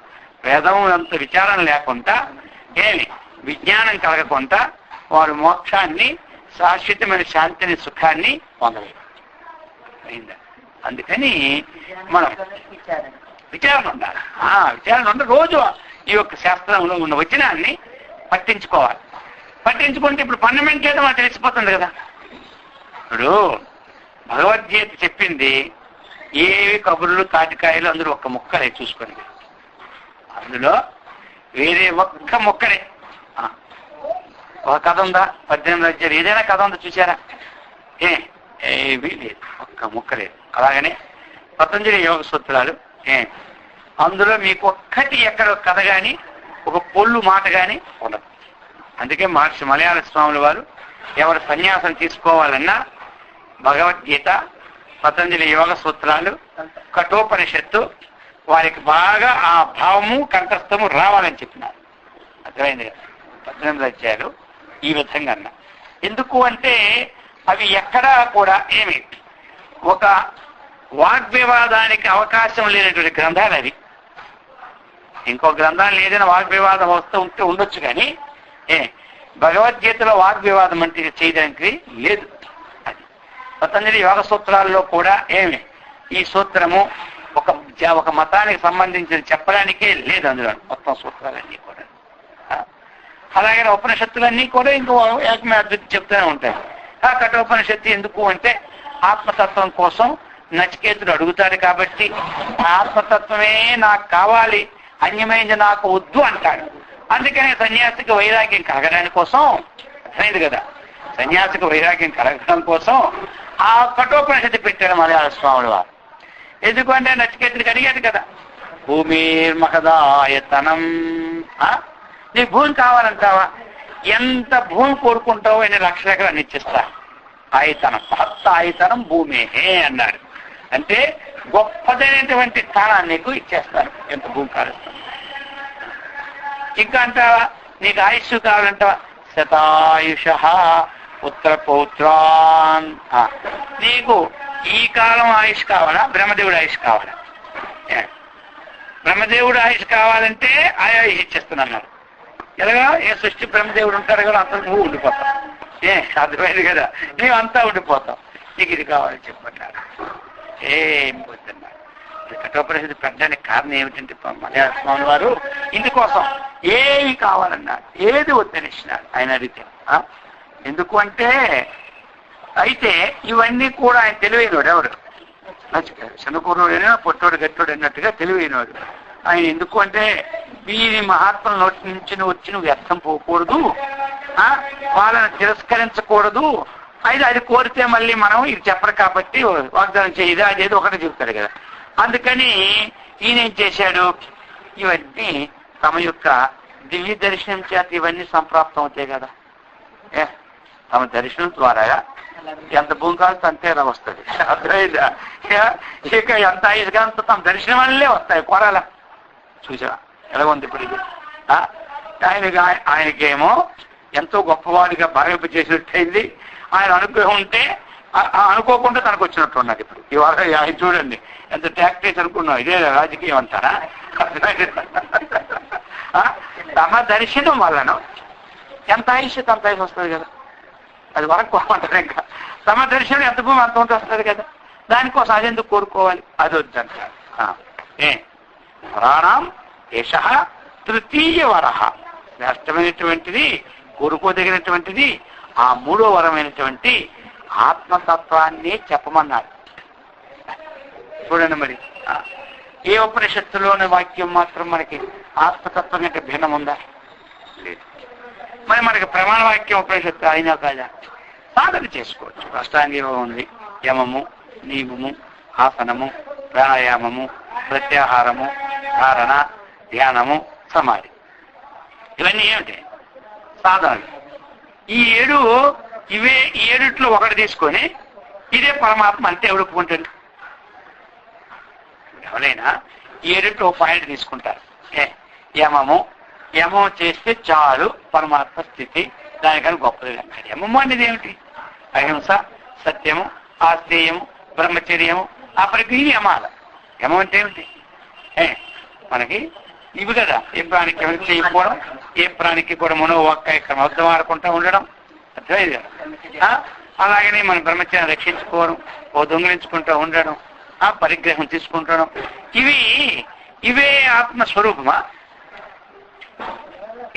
వేదం అంత విచారణ లేకుండా విజ్ఞానం కలగకుండా వారు మోక్షాన్ని, శాశ్వతమైన శాంతిని, సుఖాన్ని పొందలేరు. అయిందా? అందుకని మనం విచారణ ఉండాలి. విచారణ ఉండాలి. రోజు ఈ యొక్క శాస్త్రంలో ఉన్న వచనాన్ని పట్టించుకోవాలి. పట్టించుకుంటే ఇప్పుడు ఫండమెంట్ ఏదో మనకు తెలిసిపోతుంది కదా. ఇప్పుడు భగవద్గీత చెప్పింది ఏవి కబుర్లు, తాటికాయలు, అందులో ఒక్క ముక్కలే చూసుకోండి. అందులో వేరే ఒక్క ముక్కలే. ఒక కథ ఉందా? 18 అధ్యాయులు ఏదైనా కథ ఉందా చూసారా? ఏవి లేదు, ఒక్క ముక్క లేదు. అలాగనే పతంజలి యోగ సూత్రాలు అందులో మీకు ఒక్కటి ఎక్కడ కథ కానీ ఒక పొల్లు మాట కానీ ఉండదు. అందుకే మహర్షి మలయాళ స్వాముల వారు ఎవరు సన్యాసం తీసుకోవాలన్నా భగవద్గీత, పతంజలి యోగ సూత్రాలు, కఠోపనిషత్తు వారికి బాగా ఆ భావము, కంఠస్థము రావాలని చెప్పినారు. అర్థమైంది కదా? 18 అధ్యాయులు ఈ విధంగా అన్నా. ఎందుకు అంటే అవి ఎక్కడా కూడా ఏమి ఒక వాగ్వివాదానికి అవకాశం లేనటువంటి గ్రంథాలు అవి. ఇంకో గ్రంథాలు ఏదైనా వాగ్వివాదం ఉంటే ఉండొచ్చు, కానీ భగవద్గీతలో వాగ్వివాదం అంటే చేయడానికి లేదు. అది పతంజలి యోగ సూత్రాల్లో కూడా ఈ సూత్రము ఒక మతానికి సంబంధించిన చెప్పడానికే లేదు. అందులో మొత్తం సూత్రాలన్నీ కూడా. అలాగే ఉపనిషత్తులన్నీ కూడా ఇంకో ఏకమే అద్భుతం చెప్తూనే ఉంటాయి. ఆ కఠోపనిషత్తు ఎందుకు అంటే ఆత్మతత్వం కోసం నచికేతుడు అడుగుతాడు కాబట్టి ఆత్మతత్వమే నాకు కావాలి, అన్యమైంది నాకు వద్దు అంటాడు. అందుకనే సన్యాసికి వైరాగ్యం కలగడానికి కోసం, అర్థమైంది కదా, సన్యాసికి వైరాగ్యం కలగడం కోసం ఆ కఠోపనిషత్తు పెట్టాడు మలయాళ స్వాములు వారు. ఎందుకంటే నచికేతుడికి అడిగాడు కదా, భూమిర్మహదాయతనం, నీకు భూమి కావాలంటావా? ఎంత భూమి కోరుకుంటావో ఎన్ని లక్షల ఎకరాలు ఇచ్చిస్తా. ఆయతనం, భక్త ఆయతనం భూమే అన్నాడు. అంటే గొప్పదైనటువంటి స్థానాన్ని నీకు ఇచ్చేస్తాను, ఎంత భూమి కాలుస్తాను. ఇంకా అంటావా, నీకు ఆయుష్ కావాలంటావా? శతాయుష పుత్ర పౌత్రాన్. నీకు ఈ కాలం ఆయుష్ కావాలా, బ్రహ్మదేవుడు ఆయుష్ కావాలా? బ్రహ్మదేవుడు ఆయుష్ కావాలంటే ఆయుష్ ఇచ్చేస్తున్నాను. ఎలాగా? ఏ సృష్టి బ్రహ్మదేవుడు ఉంటాడు కదా, అంత నువ్వు ఉండిపోతావు. అర్థమైంది కదా, నీవు అంతా ఉండిపోతావు. నీకు ఇది కావాలని చెప్పన్నారు. ఏం వద్దన్నారు. కఠోపనిషత్తు పెట్టడానికి కారణం ఏమిటంటే మలయాళ స్వామి వారు ఇందుకోసం ఏమి కావాలన్నారు, ఏది వద్దనిచ్చినారు ఆయన అడిగితే. ఎందుకు అంటే అయితే ఇవన్నీ కూడా ఆయన తెలివైనవాడు. ఎవరు? చిన్నకూరుడైనా పొట్టోడు గట్టోడు అన్నట్టుగా తెలివైనవాడు ఆయన. ఎందుకు అంటే వీరి మహాత్ముల నోటి నుంచి వచ్చి నువ్వు వ్యర్థం పోకూడదు, వాళ్ళని తిరస్కరించకూడదు. అయితే అది కోరితే మళ్ళీ మనం ఇది చెప్పరు కాబట్టి వాగ్దానం చేయదు, అదేదో ఒకటి చెప్తాడు కదా. అందుకని ఈయన ఏం చేశాడు, ఇవన్నీ తమ యొక్క దివ్య దర్శనం చేత ఇవన్నీ సంప్రాప్తం అవుతాయి కదా. తమ దర్శనం ద్వారా ఎంత భూమి కాదు అంతే వస్తుంది. అర్థమైందా? ఇక ఎంత ఆయుష్గా అంత తమ దర్శనం వల్లే వస్తాయి కోరాల. చూసా ఎలా ఉంది ఇప్పుడు ఇది. ఆయనకేమో ఎంతో గొప్పవాడిగా భావింపు చేసినట్టయింది. ఆయన అనుగ్రహం ఉంటే అనుకోకుండా తనకు వచ్చినట్టు ఉన్నది. ఇప్పుడు ఇవాళ ఆయన చూడండి ఎంత టాక్టీస్ అనుకున్నావు, ఇదే రాజకీయం అంటారా? తమ దర్శనం వల్లను ఎంత ఆయుష్ అంత ఆయుష్ వస్తుంది కదా. అది వరకు అంటారు. ఇంకా తమ దర్శనం ఎంత భూమి అంత ఉంటే వస్తుంది కదా. దానికోసం అదెందుకు కోరుకోవాలి, అది వద్దంటారు. ప్రాణం యశ తృతీయ వరహ, శ్రేష్టమైనటువంటిది, కోరుకోదగినటువంటిది ఆ మూడో వరమైనటువంటి ఆత్మతత్వాన్ని చెప్పమన్నారు. చూడండి మరి ఏ ఉపనిషత్తులోని వాక్యం మాత్రం మనకి ఆత్మతత్వం కంటే భిన్నం ఉందా? లేదు. మరి మనకి ప్రమాణ వాక్యం ఉపనిషత్తు అయినా కాదా? సాధన చేసుకోవచ్చు. అష్టాంగయోగం ఉంది, యమము, నియమము, ఆసనము, ప్రాణాయామము, ప్రత్యాహారము, ధారణ, ధ్యానము, సమాధి, ఇవన్నీ ఏమిటి? సాధనలు. ఈ ఏడుట్లో ఒకటి తీసుకొని ఇదే పరమాత్మ అంటే ఎవడు ఒప్పుకుంటాడు? ఎవరైనా ఏడుట్లో పాయింట్ తీసుకుంటారు. యమం చేస్తే చాలు పరమాత్మ స్థితి, దానికన్నా గొప్పది అంటాడు. యమము అనేది ఏమిటి? అహింస, సత్యము, ఆస్తేయము, బ్రహ్మచర్యము, ఆ ప్రక్రియ యమాల. యమం అంటే ఏమిటి? మనకి ఇవి కదా ఏ ప్రాణికి చేయకపోవడం, ఏ ప్రాణికి కూడా మనోవాక్య ఇక్కడ అర్థం ఆడుకుంటూ ఉండడం, అర్థమైంది కదా. అలాగనే మన బ్రహ్మచర్యాన్ని రక్షించుకోవడం, ఓ దొంగిలించుకుంటూ ఉండడం, పరిగ్రహం తీసుకుంటడం, ఇవే ఆత్మస్వరూపమా?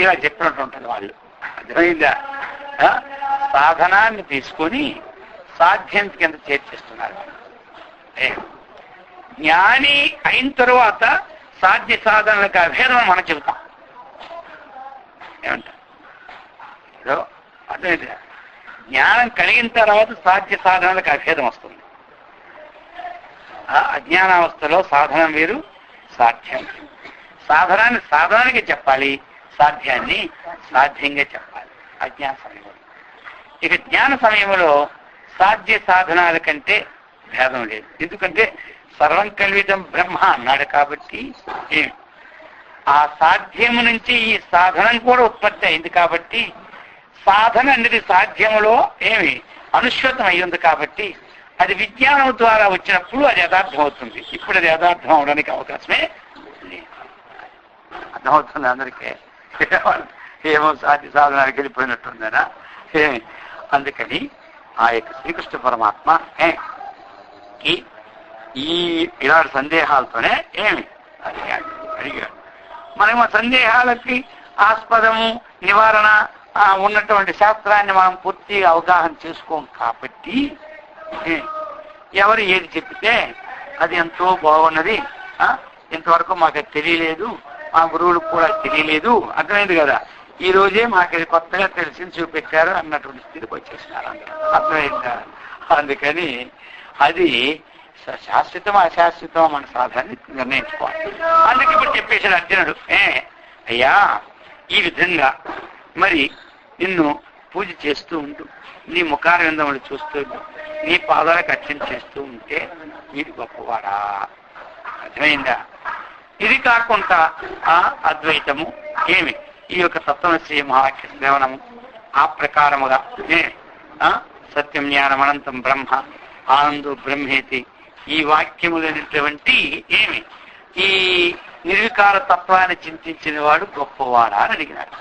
ఇలా చెప్పినట్టు ఉంటుంది వాళ్ళు. అర్థమైందా? సాధనాన్ని తీసుకొని సాధ్యం కింద చేర్చేస్తున్నారు. జ్ఞాని అయిన తరువాత సాధ్య సాధనలకు అభేదం మనం చెబుతాం. ఏమంటారు? అర్థమైందా? జ్ఞానం కలిగిన తర్వాత సాధ్య సాధనలకు అభేదం వస్తుంది. అజ్ఞానావస్థలో సాధనం వేరు, సాధ్యం. సాధనాన్ని సాధనానికి చెప్పాలి, సాధ్యాన్ని సాధ్యంగా చెప్పాలి అజ్ఞాన సమయంలో. ఇక జ్ఞాన సమయంలో సాధ్య సాధనాల కంటే భేదం లేదు. ఎందుకంటే సర్వం కల్విదం బ్రహ్మ అన్నాడు కాబట్టి ఆ సాధ్యము నుంచి ఈ సాధనం కూడా ఉత్పత్తి అయింది కాబట్టి సాధన అనేది సాధ్యములో అనుశ్వతం అయ్యింది కాబట్టి అది విజ్ఞానం ద్వారా వచ్చినప్పుడు అది యథార్థం అవుతుంది. ఇప్పుడు అది యథార్థం అవడానికి అవకాశమే లేదు. అర్థమవుతుంది అందరికీ? ఏమో సాధ్య సాధనానికి వెళ్ళిపోయినట్టుందనా? అందుకని ఆ యొక్క శ్రీకృష్ణ పరమాత్మ ఇలాంటి సందేహాలతోనే అడిగాడు. మనం సందేహాలకి ఆస్పదము నివారణ ఉన్నటువంటి శాస్త్రాన్ని మనం పూర్తిగా అవగాహన చేసుకోం కాబట్టి ఎవరు ఏది చెప్తే అది ఎంతో బాగున్నది, ఇంతవరకు మాకు తెలియలేదు, మా గురువులకు కూడా తెలియలేదు, అర్థమైంది కదా, ఈ రోజే మాకు ఇది కొత్తగా తెలిసింది చూపెట్టారు అన్నటువంటి స్థితికి వచ్చేసినారు అందరూ. అర్థమైందా? అందుకని అది శాశ్వతం అశాశ్వతం మన సాధనాన్ని నిర్ణయించుకోవాలి. అందుకే ఇప్పుడు చెప్పేశాడు అర్జునుడు, అయ్యా ఈ విధంగా మరి నిన్ను పూజ చేస్తూ ఉంటూ నీ ముఖారవిందములు చూస్తూ నీ పాదాలకు అర్చన చేస్తూ ఉంటే మీరు గొప్పవాడా? అర్థమైందా? ఇది కాకుండా అద్వైతము ఈ యొక్క తత్వశ్రీ మహావాక్య శ్రవణము ఆ ప్రకారముగా సత్యం జ్ఞానం అనంతం బ్రహ్మ ఆనందో బ్రహ్మేతి ఈ వాక్యములైనటువంటి ఈ నిర్వికార తత్వాన్ని చింతించిన వాడు గొప్పవాడా అని అడిగినాడు.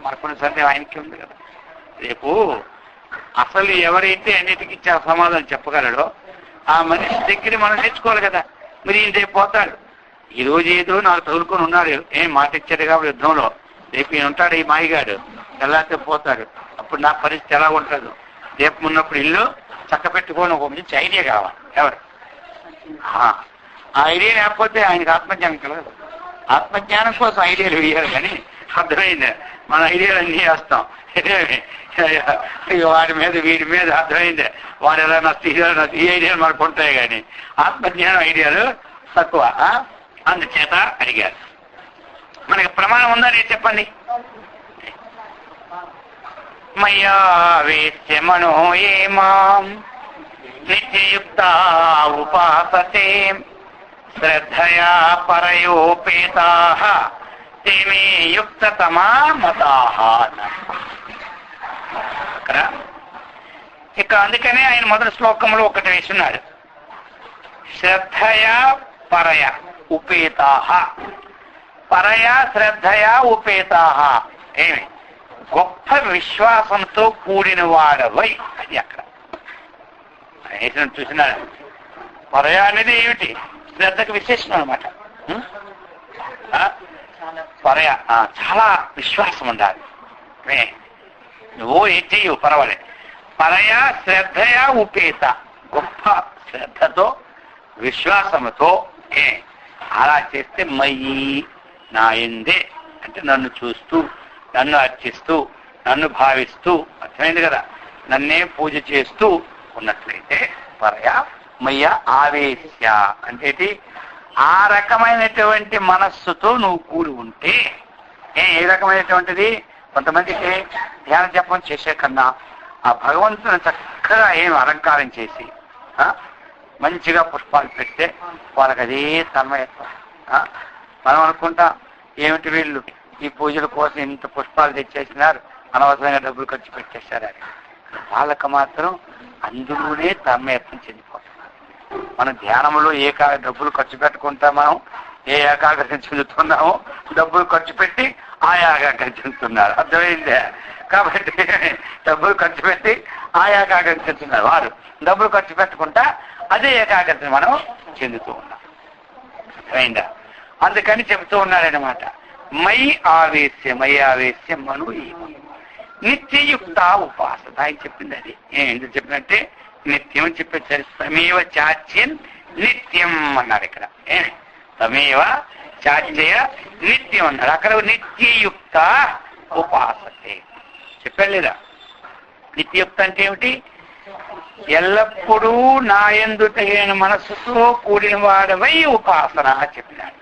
మరొకటి సందేహం ఆయనకి ఉంది కదా. రేపు అసలు ఎవరైతే అన్నిటికీ సమాధానం చెప్పగలడో ఆ మనిషి దగ్గర మనం నేర్చుకోవాలి కదా. మరి ఈయన రేపు పోతాడు, ఈ రోజు ఏదో నాకు తగులుకొని ఉన్నాడు, మాట ఇచ్చాడు కాబట్టి యుద్ధంలో, రేపు ఈయన ఉంటాడు ఈ మాయిగాడు, ఎలాతే పోతాడు, అప్పుడు నా పరిస్థితి ఎలా ఉంటుందో. రేపు ఉన్నప్పుడు ఇల్లు చక్క పెట్టుకొని ఒక మంచి ఐడియా కావాలి. ఎవరు ఆ ఐడియా లేకపోతే ఆయనకు ఆత్మజ్ఞానం కలగదు. ఆత్మజ్ఞానం కోసం ఐడియాలు వేయాలి కానీ అర్థమైంది మన ఐడియాలు అన్నీ వేస్తాం. వాడి మీద వీడి మీద అర్థమైంది వాడు ఎలా నచ్చి ఈ ఐడియాలు మనకు ఉంటాయి కానీ ఆత్మజ్ఞానం ఐడియాలు తక్కువ. అందుచేత అడిగారు. మనకి ప్రమాణం ఉందా లేదు చెప్పండి. మయ్యా వేశ్య మనో ఏ మాం నిత్యయుక్త ఉపాసతే శ్రద్ధయా పరయోపేతా తేమే యుక్తతమా మతాః. అక్కడ ఇక అందుకనే ఆయన మొదటి శ్లోకంలో ఒకటి వేస్తున్నాడు, శ్రద్ధయా పరయ ఉపేతాః. పరయ శ్రద్ధయా ఉపేతాః గొప్ప విశ్వాసంతో కూడిన వాడవై. అది అక్కడ చూసినాడు. పరయ అనేది ఏమిటి? శ్రద్ధకు విశేషణం అనమాట. పరయ చాలా విశ్వాసం ఉండాలి. నువ్వు ఏం చెయ్యవు పర్వాలేదు. పరయ శ్రద్ధయా ఉపేత గొప్ప శ్రద్ధతో విశ్వాసముతో అలా చేస్తే మయ్యి నాయందే అంటే నన్ను చూస్తూ నన్ను అర్చిస్తూ నన్ను భావిస్తూ, అర్థమైంది కదా, నన్నే పూజ చేస్తూ ఉన్నట్లయితే పరయ మయ్య ఆవేశ్య అంటే ఆ రకమైనటువంటి మనస్సుతో నువ్వు కూడి ఉంటే ఏ రకమైనటువంటిది? కొంతమందికి ధ్యాన జపం చేసే కన్నా ఆ భగవంతుని చక్కగా అలంకారం చేసి మంచిగా పుష్పాలు పెడితే వాళ్ళకి అదే తన్మయత్వం. మనం అనుకుంటాం ఏమిటి వీళ్ళు ఈ పూజల కోసం ఇంత పుష్పాలు తెచ్చేసినారు, అనవసరంగా డబ్బులు ఖర్చు పెట్టేశారని. వాళ్ళకి మాత్రం అందులోనే తన్మయత్వం చెందిపోతున్నారు. మన ధ్యానంలో డబ్బులు ఖర్చు పెట్టుకుంటా మనం ఏ ఏకాగ్రత చెందుతున్నామో డబ్బులు ఖర్చు పెట్టి ఆ ఏకాగ్రత చెందుతున్నారు. అర్థమైందే? కాబట్టి డబ్బులు ఖర్చు పెట్టి ఆ ఏకాగ్రత చెందుతున్నారు. వారు డబ్బులు ఖర్చు పెట్టకుండా అదే ఏకాగ్రతను మనం చెందుతూ ఉన్నాం. అర్థమైందా? అందుకని చెబుతూ ఉన్నారనమాట. మై ఆవేశ్యం మను నిత్యయుక్త ఉపాసన. ఆయన చెప్పింది అది. ఎందుకు చెప్పినట్టే నిత్యం అని చెప్పేసరి తమేవ చాచ్యం నిత్యం అన్నారు. ఇక్కడ తమేవ చాచ్య నిత్యం అన్నారు. అక్కడ నిత్యయుక్త ఉపాసతే చెప్పారు లేదా? నిత్యయుక్త అంటే ఏమిటి? ఎల్లప్పుడూ నా యందుటైన మనస్సుతో కూడిన వాడవై ఉపాసన చెప్పినాడు.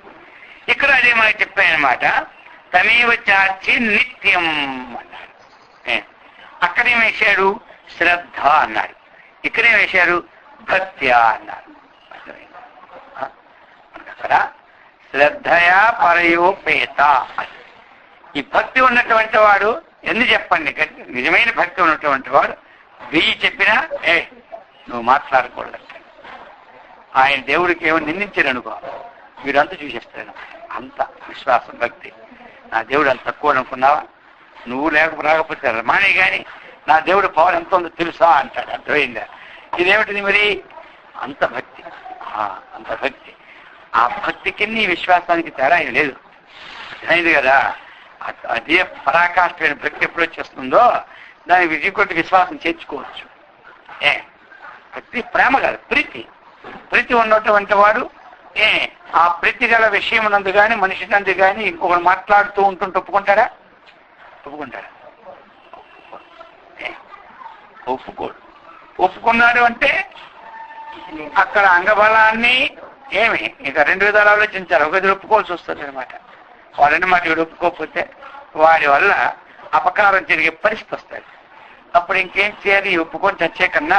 ఇక్కడ అదే మనకి చెప్పాయనమాట. తమేవ చాచ్య నిత్యం అన్నారు. అక్కడేం వేశాడు? శ్రద్ధ అన్నాడు. ఇక్కడేం వేశారు? భక్త్యా అన్నారు. అక్కడ శ్రద్ధయా పరయోపేత. ఈ భక్తి ఉన్నటువంటి వాడు ఎందుకు చెప్పండి, నిజమైన భక్తి ఉన్నటువంటి వాడు వెయ్యి చెప్పినా నువ్వు మాట్లాడకూడదు. ఆయన దేవుడికి ఏమో నిందించారు అనుకో, వీరంతా చూసేస్తాను. అంత విశ్వాసం, భక్తి. నా దేవుడు అంత తక్కువ అనుకున్నావా? నువ్వు రాకపోతే మానే కానీ నా దేవుడు పవర్ ఎంత ఉందో తెలుసా అంటాడు. అర్థమైందా? ఇదేమిటిది మరి? అంత భక్తి, అంత భక్తి. ఆ భక్తికి నీ విశ్వాసానికి తేడా ఏం లేదు. అర్థమైంది కదా? అదే పరాకాష్ఠమైన భక్తి ఎప్పుడు వచ్చేస్తుందో దానికి విజయకొట్టి విశ్వాసం చేర్చుకోవచ్చు. భక్తి ప్రేమ కాదు, ప్రీతి ఉన్నటువంటి వాడు ఆ ప్రీతి గల విషయం నందు కానీ మనిషి నందు కానీ ఇంకొకరు మాట్లాడుతూ ఉంటుంటే ఒప్పుకుంటాడా? ఒప్పుకోడు. ఒప్పుకున్నాడు అంటే అక్కడ అంగబలాన్ని ఇంకా రెండు విధాలు ఆలోచించారు. ఒక ఒప్పుకోవాల్సి వస్తుంది అనమాట. వాడని మాట వీడు ఒప్పుకోకపోతే వాడి వల్ల అపకారం జరిగే పరిస్థితి వస్తుంది. అప్పుడు ఇంకేం చేయాలి? ఒప్పుకొని చచ్చే కన్నా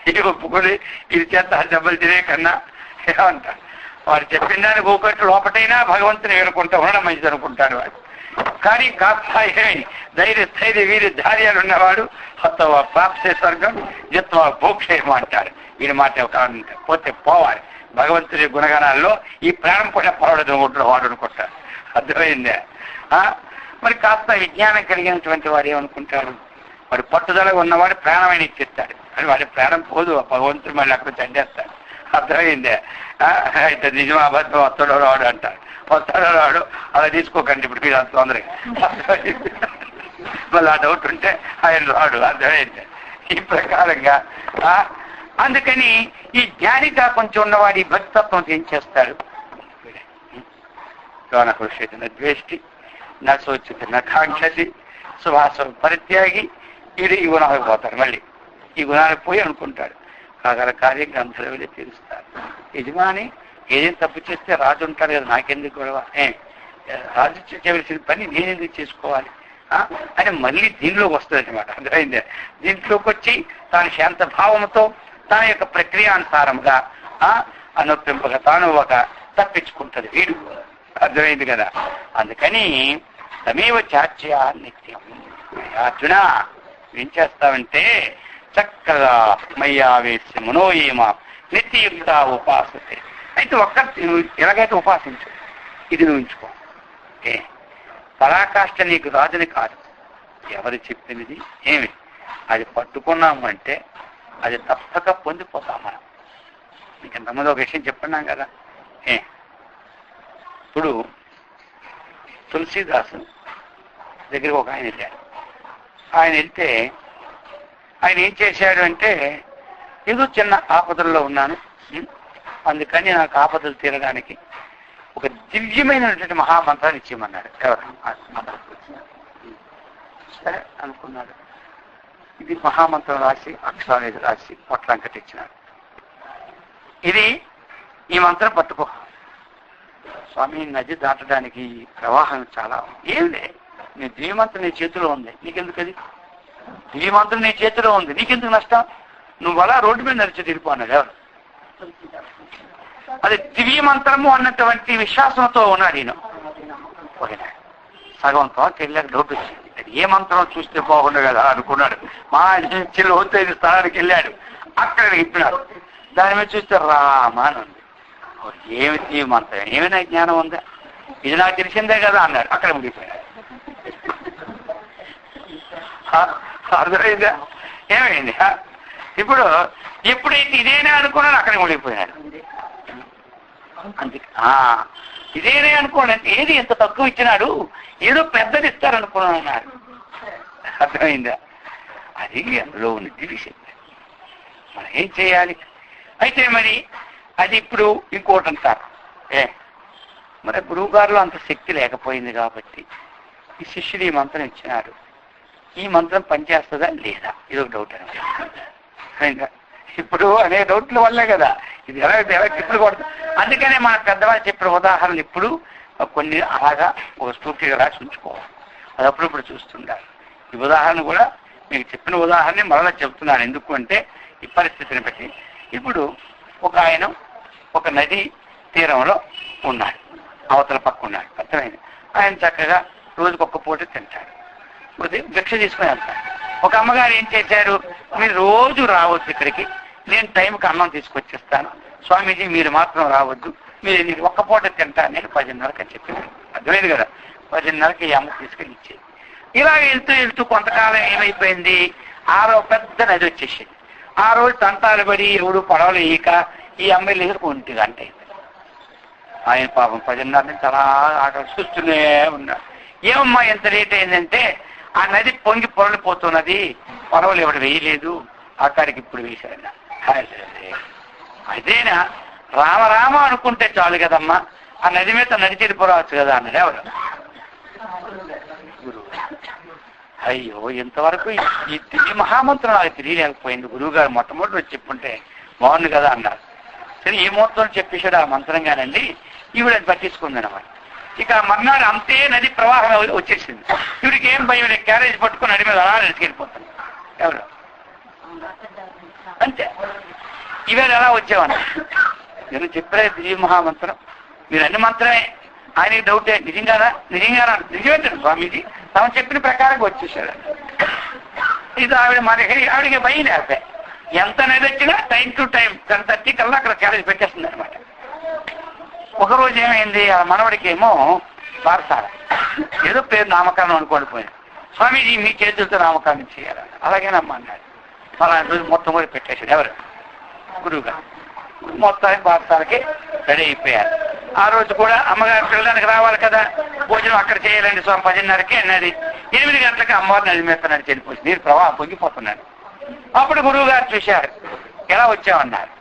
ఇది ఒప్పుకొని ఇది చేత దెబ్బలు తినే కన్నా ఏమంటారు? వాడు చెప్పిన దానికి ఒకటి లోపటైనా భగవంతుని వేడుకుంటా ఉండడం మంచిది అనుకుంటాడు వాడు. కానీ కాస్త ధైర్య వీరి ధార్యాలు ఉన్నవాడు హత్తవ ప్రాప్సే స్వర్గం జిత్వ భోక్షేమ అంటారు. వీడి మాట పోతే పోవాలి. భగవంతుడి గుణగణాల్లో ఈ ప్రాణం కూడా పడవడం వాడు అనుకుంటారు. అర్థమైందే? మరి కాస్త విజ్ఞానం కలిగినటువంటి వాడు ఏమనుకుంటారు? వాడు పట్టుదల ఉన్నవాడు ప్రాణమైన ఇచ్చేస్తాడు. అని వాడి ప్రాణం పోదు, భగవంతుడు మళ్ళీ అక్కడ చండేస్తాడు. అర్థమైందే? అయితే నిజం అబద్ధం వస్తాడో రాడు అంటారు. వస్తాడో రాడు అలా తీసుకోకండి ఇప్పుడు మీరు అంత తొందరగా. మళ్ళీ ఆ డౌట్ ఉంటే ఆయన రాడు. అర్థమైందే? ఈ ప్రకారంగా అందుకని ఈ జ్ఞానిగా కొంచెం ఉన్నవాడు ఈ భక్తత్వం ఏం చేస్తాడు? ద్వేష్టి నా సోచిత నా కాంక్షతి సుభాస పరిత్యాగి ఇది ఈ గుణాలకు పోతాడు. మళ్ళీ ఈ గుణాలకు పోయి అనుకుంటాడు కాగల కార్యం గ్రంథాలు వెళ్ళి తీరుస్తారు. యజమాని ఏదేం తప్పు చేస్తే రాజు ఉంటాడు కదా, నాకెందుకు గొడవ, రాజు చేయవలసిన పని నేనెందుకు చేసుకోవాలి అని మళ్ళీ దీనిలోకి వస్తుంది అనమాట. అర్థమైందే? దీంట్లోకి వచ్చి తాను శాంత భావంతో తన యొక్క ప్రక్రియానుసారంగా అనొప్పింపగా తాను ఒక తప్పించుకుంటుంది వీడు. అర్థమైంది కదా? అందుకని తమేవ చాచ్య నిత్యం. అర్జున ఏం చేస్తావంటే చక్కగా మయ్యావేశ్య మనోయేమ నిత్యయుక్త ఉపాసతే. అయితే ఎలాగైతే ఉపాసించు, ఇది నువ్వు ఉంచుకో. పరాకాష్ఠ నీకు రాజుని కాదు, ఎవరు చెప్పినది ఏమి అది పట్టుకున్నామంటే అది తప్పక పొందిపోతాం మనం. ఇంకా తమలో ఒక విషయం చెప్పన్నాం కదా. ఇప్పుడు తులసీదాసు దగ్గరికి ఒక ఆయన వెళ్ళాడు. ఆయన వెళ్తే ఆయన ఏం చేశాడు అంటే, ఏదో చిన్న ఆపదల్లో ఉన్నాను, అందుకని నాకు ఆపదలు తీరడానికి ఒక దివ్యమైనటువంటి మహామంత్రాన్ని ఇచ్చేయమన్నాడు. ఎవరు? సరే అనుకున్నాడు. ఇది మహామంత్రం రాసి అక్షరాలు రాసి పొట్లంకటి ఇచ్చినాడు. ఇది ఈ మంత్రం పట్టుకో స్వామి, నది దాటడానికి ప్రవాహం చాలా ఏంది, నీ దివ్యమంత్రం నీ చేతిలో ఉంది, నీకెందుకు? అది దివ్యమంత్రం నీ చేతిలో ఉంది, నీకెందుకు నష్టం? నువ్వు అలా రోడ్డు మీద నడిచి తిరిగిపోన్నాడు. ఎవరు? అది దివ్యమంత్రము అన్నటువంటి విశ్వాసంతో ఉన్నాడు ఈయన. పోయినాడు సగంతో వెళ్ళాక డౌట్ వచ్చింది, అది ఏ మంత్రం చూస్తే బాగుండు కదా అనుకున్నాడు. మా లోతైన స్థలానికి వెళ్ళాడు. అక్కడ ఇప్పినాడు. దాని మీద చూస్తే రామ అని ఉంది. ఏమి మంత్రం, ఏమైనా జ్ఞానం ఉందా? ఇది నాకు తెలిసిందే కదా అన్నాడు, అక్కడ ముగిపోయాడు. అర్థమైందా? ఏమైంది? ఇప్పుడు ఎప్పుడైతే ఇదేనే అనుకున్నాడు అక్కడ ముగిపోయాడు. అందుకే ఇదేనే అనుకోండి అంటే ఏది ఎంత తక్కువ ఇచ్చినాడు, ఏదో పెద్దది ఇస్తారనుకున్నాను అన్నాడు. అర్థమైందా? అది అందులో ఉన్నది విషయం. మనం ఏం చేయాలి? అయితే మరి అది ఇప్పుడు ఇంకోటి అంటారు, మరి గురువు గారిలో అంత శక్తి లేకపోయింది కాబట్టి ఈ శిష్యుడు ఈ మంత్రం ఇచ్చినాడు, ఈ మంత్రం పనిచేస్తుందా లేదా, ఇది ఒక డౌట్ అనమాట. ఇప్పుడు అనే డౌట్ల వల్లే కదా ఇది ఎలా ఇప్పుడు కూడా. అందుకనే మన పెద్దవాళ్ళు చెప్పిన ఉదాహరణలు ఇప్పుడు కొన్ని అలాగా ఒక స్ఫూర్తిగా రాసి ఉంచుకోవాలి. అది అప్పుడప్పుడు చూస్తుండాలి. ఈ ఉదాహరణ కూడా మీకు చెప్పిన ఉదాహరణ మరలా చెప్తున్నాను. ఎందుకు అంటే ఈ పరిస్థితిని బట్టి. ఇప్పుడు ఒక ఆయన ఒక నది తీరంలో ఉన్నాడు, అవతల పక్క ఉన్నాడు. అర్థమైంది? ఆయన చక్కగా రోజుకొక పూట తింటాడు, భిక్ష తీసుకుని వెళ్తాడు. ఒక అమ్మగారు ఏం చేశారు, మీరు రోజు రావద్దు ఇక్కడికి, నేను టైంకి అన్నం తీసుకొచ్చిస్తాను, స్వామీజీ మీరు మాత్రం రావద్దు, మీరు ఒక్క పూట తింటాను నేను 10:30కి అని చెప్పాను. అర్థమైంది కదా? 10:30కి ఈ అమ్మ తీసుకెళ్ళి ఇచ్చేది. ఇలా వెళ్తూ కొంతకాలం ఏమైపోయింది, పెద్ద నది వచ్చేసింది. ఆ రోజు తంటాలు పడి ఎవడు పడవలు ఈక ఈ అమ్మాయి లేదు 1 గంట అయింది. ఆయన పాపం 10:30 నుంచి అలా ఆకలి చూస్తూనే ఉన్నాడు. ఏమమ్మా ఎంత లేట్ అయిందంటే, ఆ నది పొంగి పొరలిపోతున్నది, పడవలు ఎవడు వేయలేదు, అక్కడికి ఇప్పుడు వేశాడు. అదేనా రామ అనుకుంటే చాలు కదమ్మా, ఆ నది మీద నడిచెడిపోరావచ్చు కదా అన్నది ఎవరు? గురువు. అయ్యో ఇంతవరకు ఈ మహామంత్రం నాకు తెలియలేకపోయింది, గురువు గారు మొట్టమొదటి వచ్చి చెప్పుంటే బాగుంది కదా అన్నారు. సరే ఏ మొత్తం చెప్పేశాడు ఆ మంత్రంగానండి, ఈవిడ పట్టించుకుంది అనమాట. ఇక మర్నాడు అంతే నది ప్రవాహం వచ్చేసింది. ఈవిడికి ఏం భయం లేదు, క్యారేజ్ పట్టుకుని నడి మీద అలా నడిచికెళ్ళిపోతాను. ఎవరు అంతే. ఈవేళ ఎలా వచ్చేవాడు? నేను చెప్పలే దివ్య మహామంత్రం, మీరు అన్ని మంత్రమే, ఆయనకి డౌటే. నిజంగానా నిజమేంటండి స్వామీజీ, తమ చెప్పిన ప్రకారంగా వచ్చేసాడు. ఇది ఆవిడకి భయం లేకపోతే ఎంత నడిచినా టైం టు టైం 10:30 కల్లా అక్కడ క్యారేజ్ పెట్టేస్తుంది అనమాట. ఒకరోజు ఏమైంది, ఆ మనవడికి ఏమో పాఠశాల ఏదో పేరు నామకరణం అనుకోని పోయింది. స్వామీజీ మీ చేతులతో నామకరణం చేయాలి. అలాగేనమ్మా అన్నాడు. మళ్ళా రోజు మొత్తం కూడా పెట్టేశాడు. ఎవరు? గురువుగా. మొత్తానికి పాఠశాలకి రెడీ అయిపోయారు. ఆ రోజు కూడా అమ్మగారు పిల్లడానికి రావాలి కదా, భోజనం అక్కడ చేయాలండి స్వామి 10:30కి అన్నది. 8 గంటలకి అమ్మవారు నది మీద నడిచి వెళ్ళిపోయింది, నీరు ప్రవాహం పొంగిపోతున్నాడు. అప్పుడు గురువు గారు చూశారు, ఎలా వచ్చామన్నారు.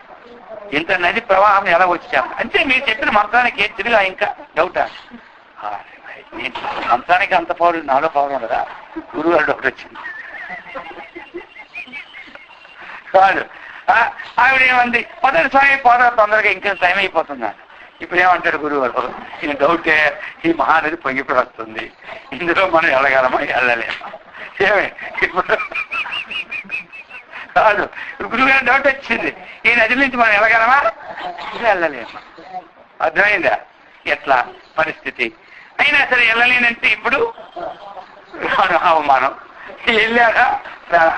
ఇంత నది ప్రవాహం ఎలా వచ్చాము అంటే మీరు చెప్పిన మంత్రానికి ఏం తిరిగా ఇంకా డౌటా? మంత్రానికి అంత పౌరులు నాలో పౌరులు ఉండదా? గురువు గారు డౌట్ వచ్చింది కాదు. ఆవిడ ఏమంది, పదండి స్వామి పోదా తొందరగా ఇంకా టైం అయిపోతున్నాను. ఇప్పుడు ఏమంటాడు గురువు గారు, ఈ డౌటే, ఈ మహానది పొంగిపోయి వస్తుంది, ఇందులో మనం వెళ్ళగలమా వెళ్ళలేమా? ఏమే ఇప్పుడు కాదు, గురువు గారు డౌట్ వచ్చింది, ఈ నది నుంచి మనం వెళ్ళగలమా వెళ్ళలేమా? అర్థమైందా ఎట్లా పరిస్థితి? అయినా సరే వెళ్ళలేనంటే ఇప్పుడు అవమానం, వెళ్ళాక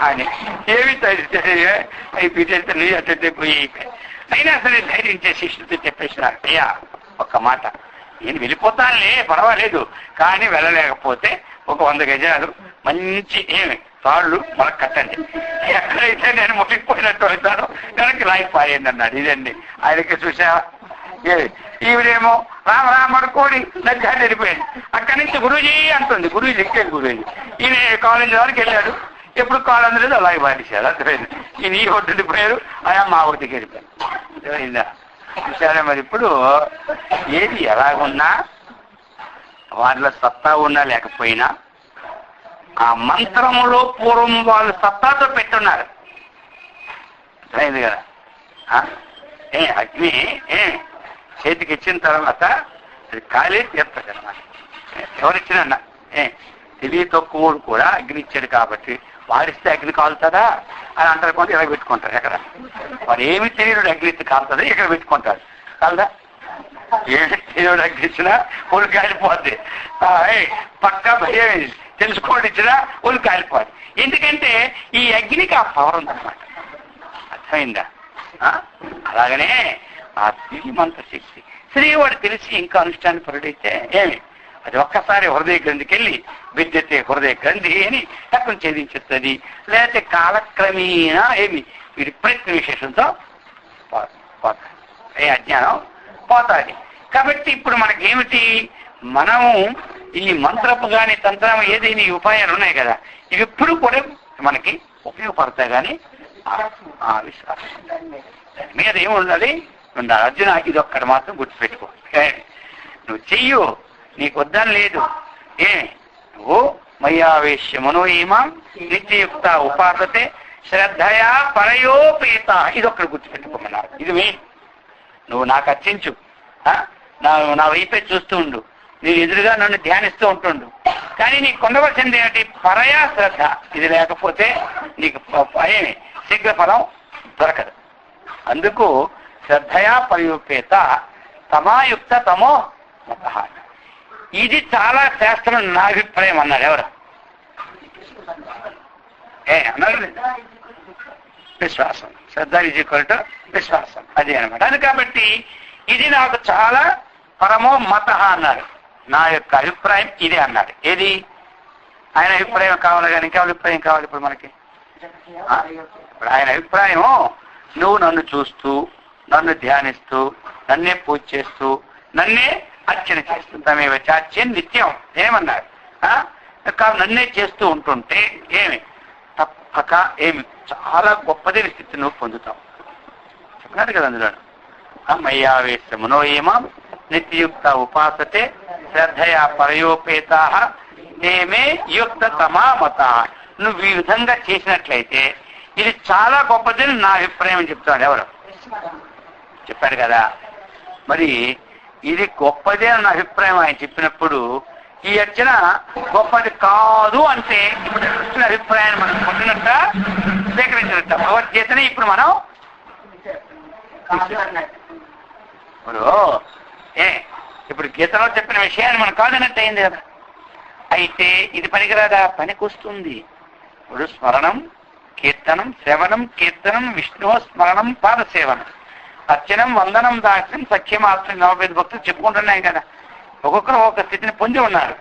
అని ఏమి అయిపోతే నీ అట్టే పోయి. అయినా సరే ధైర్యం చేసి శిష్యుడితో చెప్పేసినారు, అయ్యా ఒక్క మాట, నేను వెళ్ళిపోతానులే పర్వాలేదు, కానీ వెళ్ళలేకపోతే ఒక 100 గజాలు మంచి తాళ్ళు మనకు కట్టండి, ఎక్కడైతే నేను ముట్టిపోయినట్టు అవుతానో వెనక్కి లాగి పారేయండి అన్నాడు. ఇదండి ఆయనకి చూసా. ఈవిడేమో రామ అనుకోని నచ్చాన్ని వెళ్ళిపోయింది. అక్కడి నుంచి గురూజీ అంటుంది, గురూజీ ఎక్కేది గురూజీ. ఈయన కాలేజీ వరకు వెళ్ళాడు, ఎప్పుడు కాలు అందలేదు అలాగే పాటించాడు. అర్థమైంది. ఈయన ఈ ఒడ్డు వెళ్ళిపోయారు, ఆయా మా ఒడ్డుకి వెళ్ళిపోయారు. అర్థమైందా? చూసారా? మరి ఇప్పుడు ఏది ఎలాగున్నా వాళ్ళ సత్తా ఉన్నా లేకపోయినా ఆ మంత్రములో పూర్వం వాళ్ళు సత్తాతో పెట్టున్నారు. అర్థమైంది కదా? అగ్ని చేతికి ఇచ్చిన తర్వాత అది కాలే తీరుతుంది అన్నమాట. ఎవరిచ్చినా తెలివి తక్కువడు కూడా అగ్ని ఇచ్చాడు కాబట్టి వాడిస్తే అగ్ని కాలుతుందా అని అంటారు. కొంత ఇలా పెట్టుకుంటారు. ఎక్కడ వాడు ఏమి తెలియడు అగ్ని ఇచ్చి కాలుతుంది, ఇక్కడ పెట్టుకుంటాడు. కాలదా? ఏమి తెలియడు అగ్ని ఇచ్చినా ఒళ్ళు కాలిపోద్ది. పక్కా భయం తెలుసుకోండి ఇచ్చినా ఒళ్ళు కాలిపోద్ది. ఎందుకంటే ఈ అగ్నికి ఆ పవర్ ఉందన్నమాట. అర్థమైందా? అలాగనే ఆ శ్రీమంత శక్తి శ్రీవాడు తెలిసి ఇంకా అనుష్ఠాన పరుడైతే ఏమి అది ఒక్కసారి హృదయ గ్రంథికి వెళ్ళి విద్యతే హృదయ గ్రంథి అని తక్కువ ఛేదించుతుంది. లేకపోతే కాలక్రమేణా ఏమి వీడి ప్రయత్న విశేషంతో పోతాది, ఏ అజ్ఞానం పోతాది. కాబట్టి ఇప్పుడు మనకేమిటి, మనము ఈ మంత్రపు కానీ తంత్రం ఏదైనా ఈ ఉపాయాలు ఉన్నాయి కదా, ఇవి ఎప్పుడు కూడా మనకి ఉపయోగపడతాయి. కానీ ఆ విశ్వాసం దాని మీద ఏముండాలి ఉండాలి. అర్జున ఇది ఒక్కటి మాత్రం గుర్తుపెట్టుకో, నువ్వు చెయ్యు, నీకు వద్దని లేదు. నువ్వు మయ్యావేశ్య మనోయమం నిత్యయుక్త ఉపాసతే శ్రద్ధయా పరయోపేత, ఇది ఒక్కటి గుర్తుపెట్టుకోమన్నారు. ఇది మెయిన్. నువ్వు నాకు అర్చించు, నా వైపే చూస్తూ ఉండు, నేను ఎదురుగా నన్ను ధ్యానిస్తూ ఉంటుండు. కానీ నీకు పొందవలసింది ఏమిటి, పరయా శ్రద్ధ. ఇది లేకపోతే నీకు ఏమి శీఘ్ర ఫలం దొరకదు. అందుకు శ్రద్ధయా పరయోపేత తమాయుక్త తమో మత. ఇది చాలా శాస్త్రం నా అభిప్రాయం అన్నాడు. ఎవరు అన్నారు? విశ్వాసం. శ్రద్ధ ఈజ్ ఈక్వల్ టు విశ్వాసం, అదే అనమాట. అది కాబట్టి ఇది నాకు చాలా పరమో మత అన్నారు. నా యొక్క అభిప్రాయం ఇదే అన్నాడు. ఏది ఆయన అభిప్రాయం కావాలి కానీ ఇంకా అభిప్రాయం కావాలి ఇప్పుడు మనకి. ఇప్పుడు ఆయన అభిప్రాయం, నువ్వు నన్ను చూస్తూ, నన్ను ధ్యానిస్తూ, నన్నే పూజ చేస్తూ, నన్నే అర్చన చేస్తుంటామేవ చాచ్యం నిత్యం ఏమన్నారు. నన్నే చేస్తూ ఉంటుంటే ఏమి తప్పక ఏమి చాలా గొప్పది స్థితి నువ్వు పొందుతావు చెప్పినారు కదా అందులో. మయ్యావేశ మనోయమం నిత్యయుక్త ఉపాసతే శ్రద్ధయా పరయోపేత నేమే యుక్త తమా మత. నువ్వు ఈ విధంగా చేసినట్లయితే ఇది చాలా గొప్పదని నా అభిప్రాయం అని చెప్తాడు. ఎవరు చెప్పారు కదా. మరి ఇది గొప్పదే అని నా అభిప్రాయం ఆయన చెప్పినప్పుడు ఈ అర్చన గొప్పది కాదు అంటే ఇప్పుడు కృష్ణుని అభిప్రాయాన్ని మనం పొందినట్ట స్వీకరించినట్ట. భగవద్గీతని ఇప్పుడు మనం ఇప్పుడు గీతలో చెప్పిన విషయాన్ని మనం కాదన్నట్టు అయింది కదా. అయితే ఇది పనికిరాదా? పనికొస్తుంది. ఇప్పుడు స్మరణం, కీర్తనం, శ్రవణం, కీర్తనం, విష్ణు స్మరణం, పాద సేవనం, అర్చనం, వందనం, దాస్యం, సఖ్యం, ఆత్మ, నవవేద భక్తులు చెప్పుకుంటున్నాయి కదా. ఒక్కొక్కరు ఒక స్థితిని పొంది ఉన్నారు.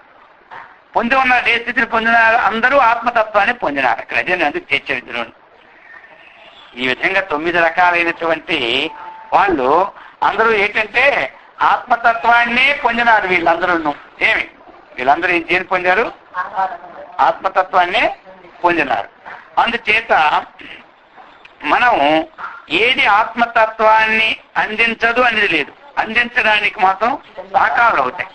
ఏ స్థితిని పొందినారు? అందరూ ఆత్మతత్వాన్ని పొందినారు. అక్కడ అదే అందుకు చేర్చే విధులు. ఈ విధంగా 9 రకాలైనటువంటి వాళ్ళు అందరూ ఏంటంటే ఆత్మతత్వాన్నే పొందినారు. వీళ్ళందరూ వీళ్ళందరూ ఏం పొందారు? ఆత్మతత్వాన్నే పొందినారు. అందుచేత మనం ఏది ఆత్మతత్వాన్ని అందించదు అనేది లేదు, అందించడానికి మాత్రం సహకారాలు అవుతాయి.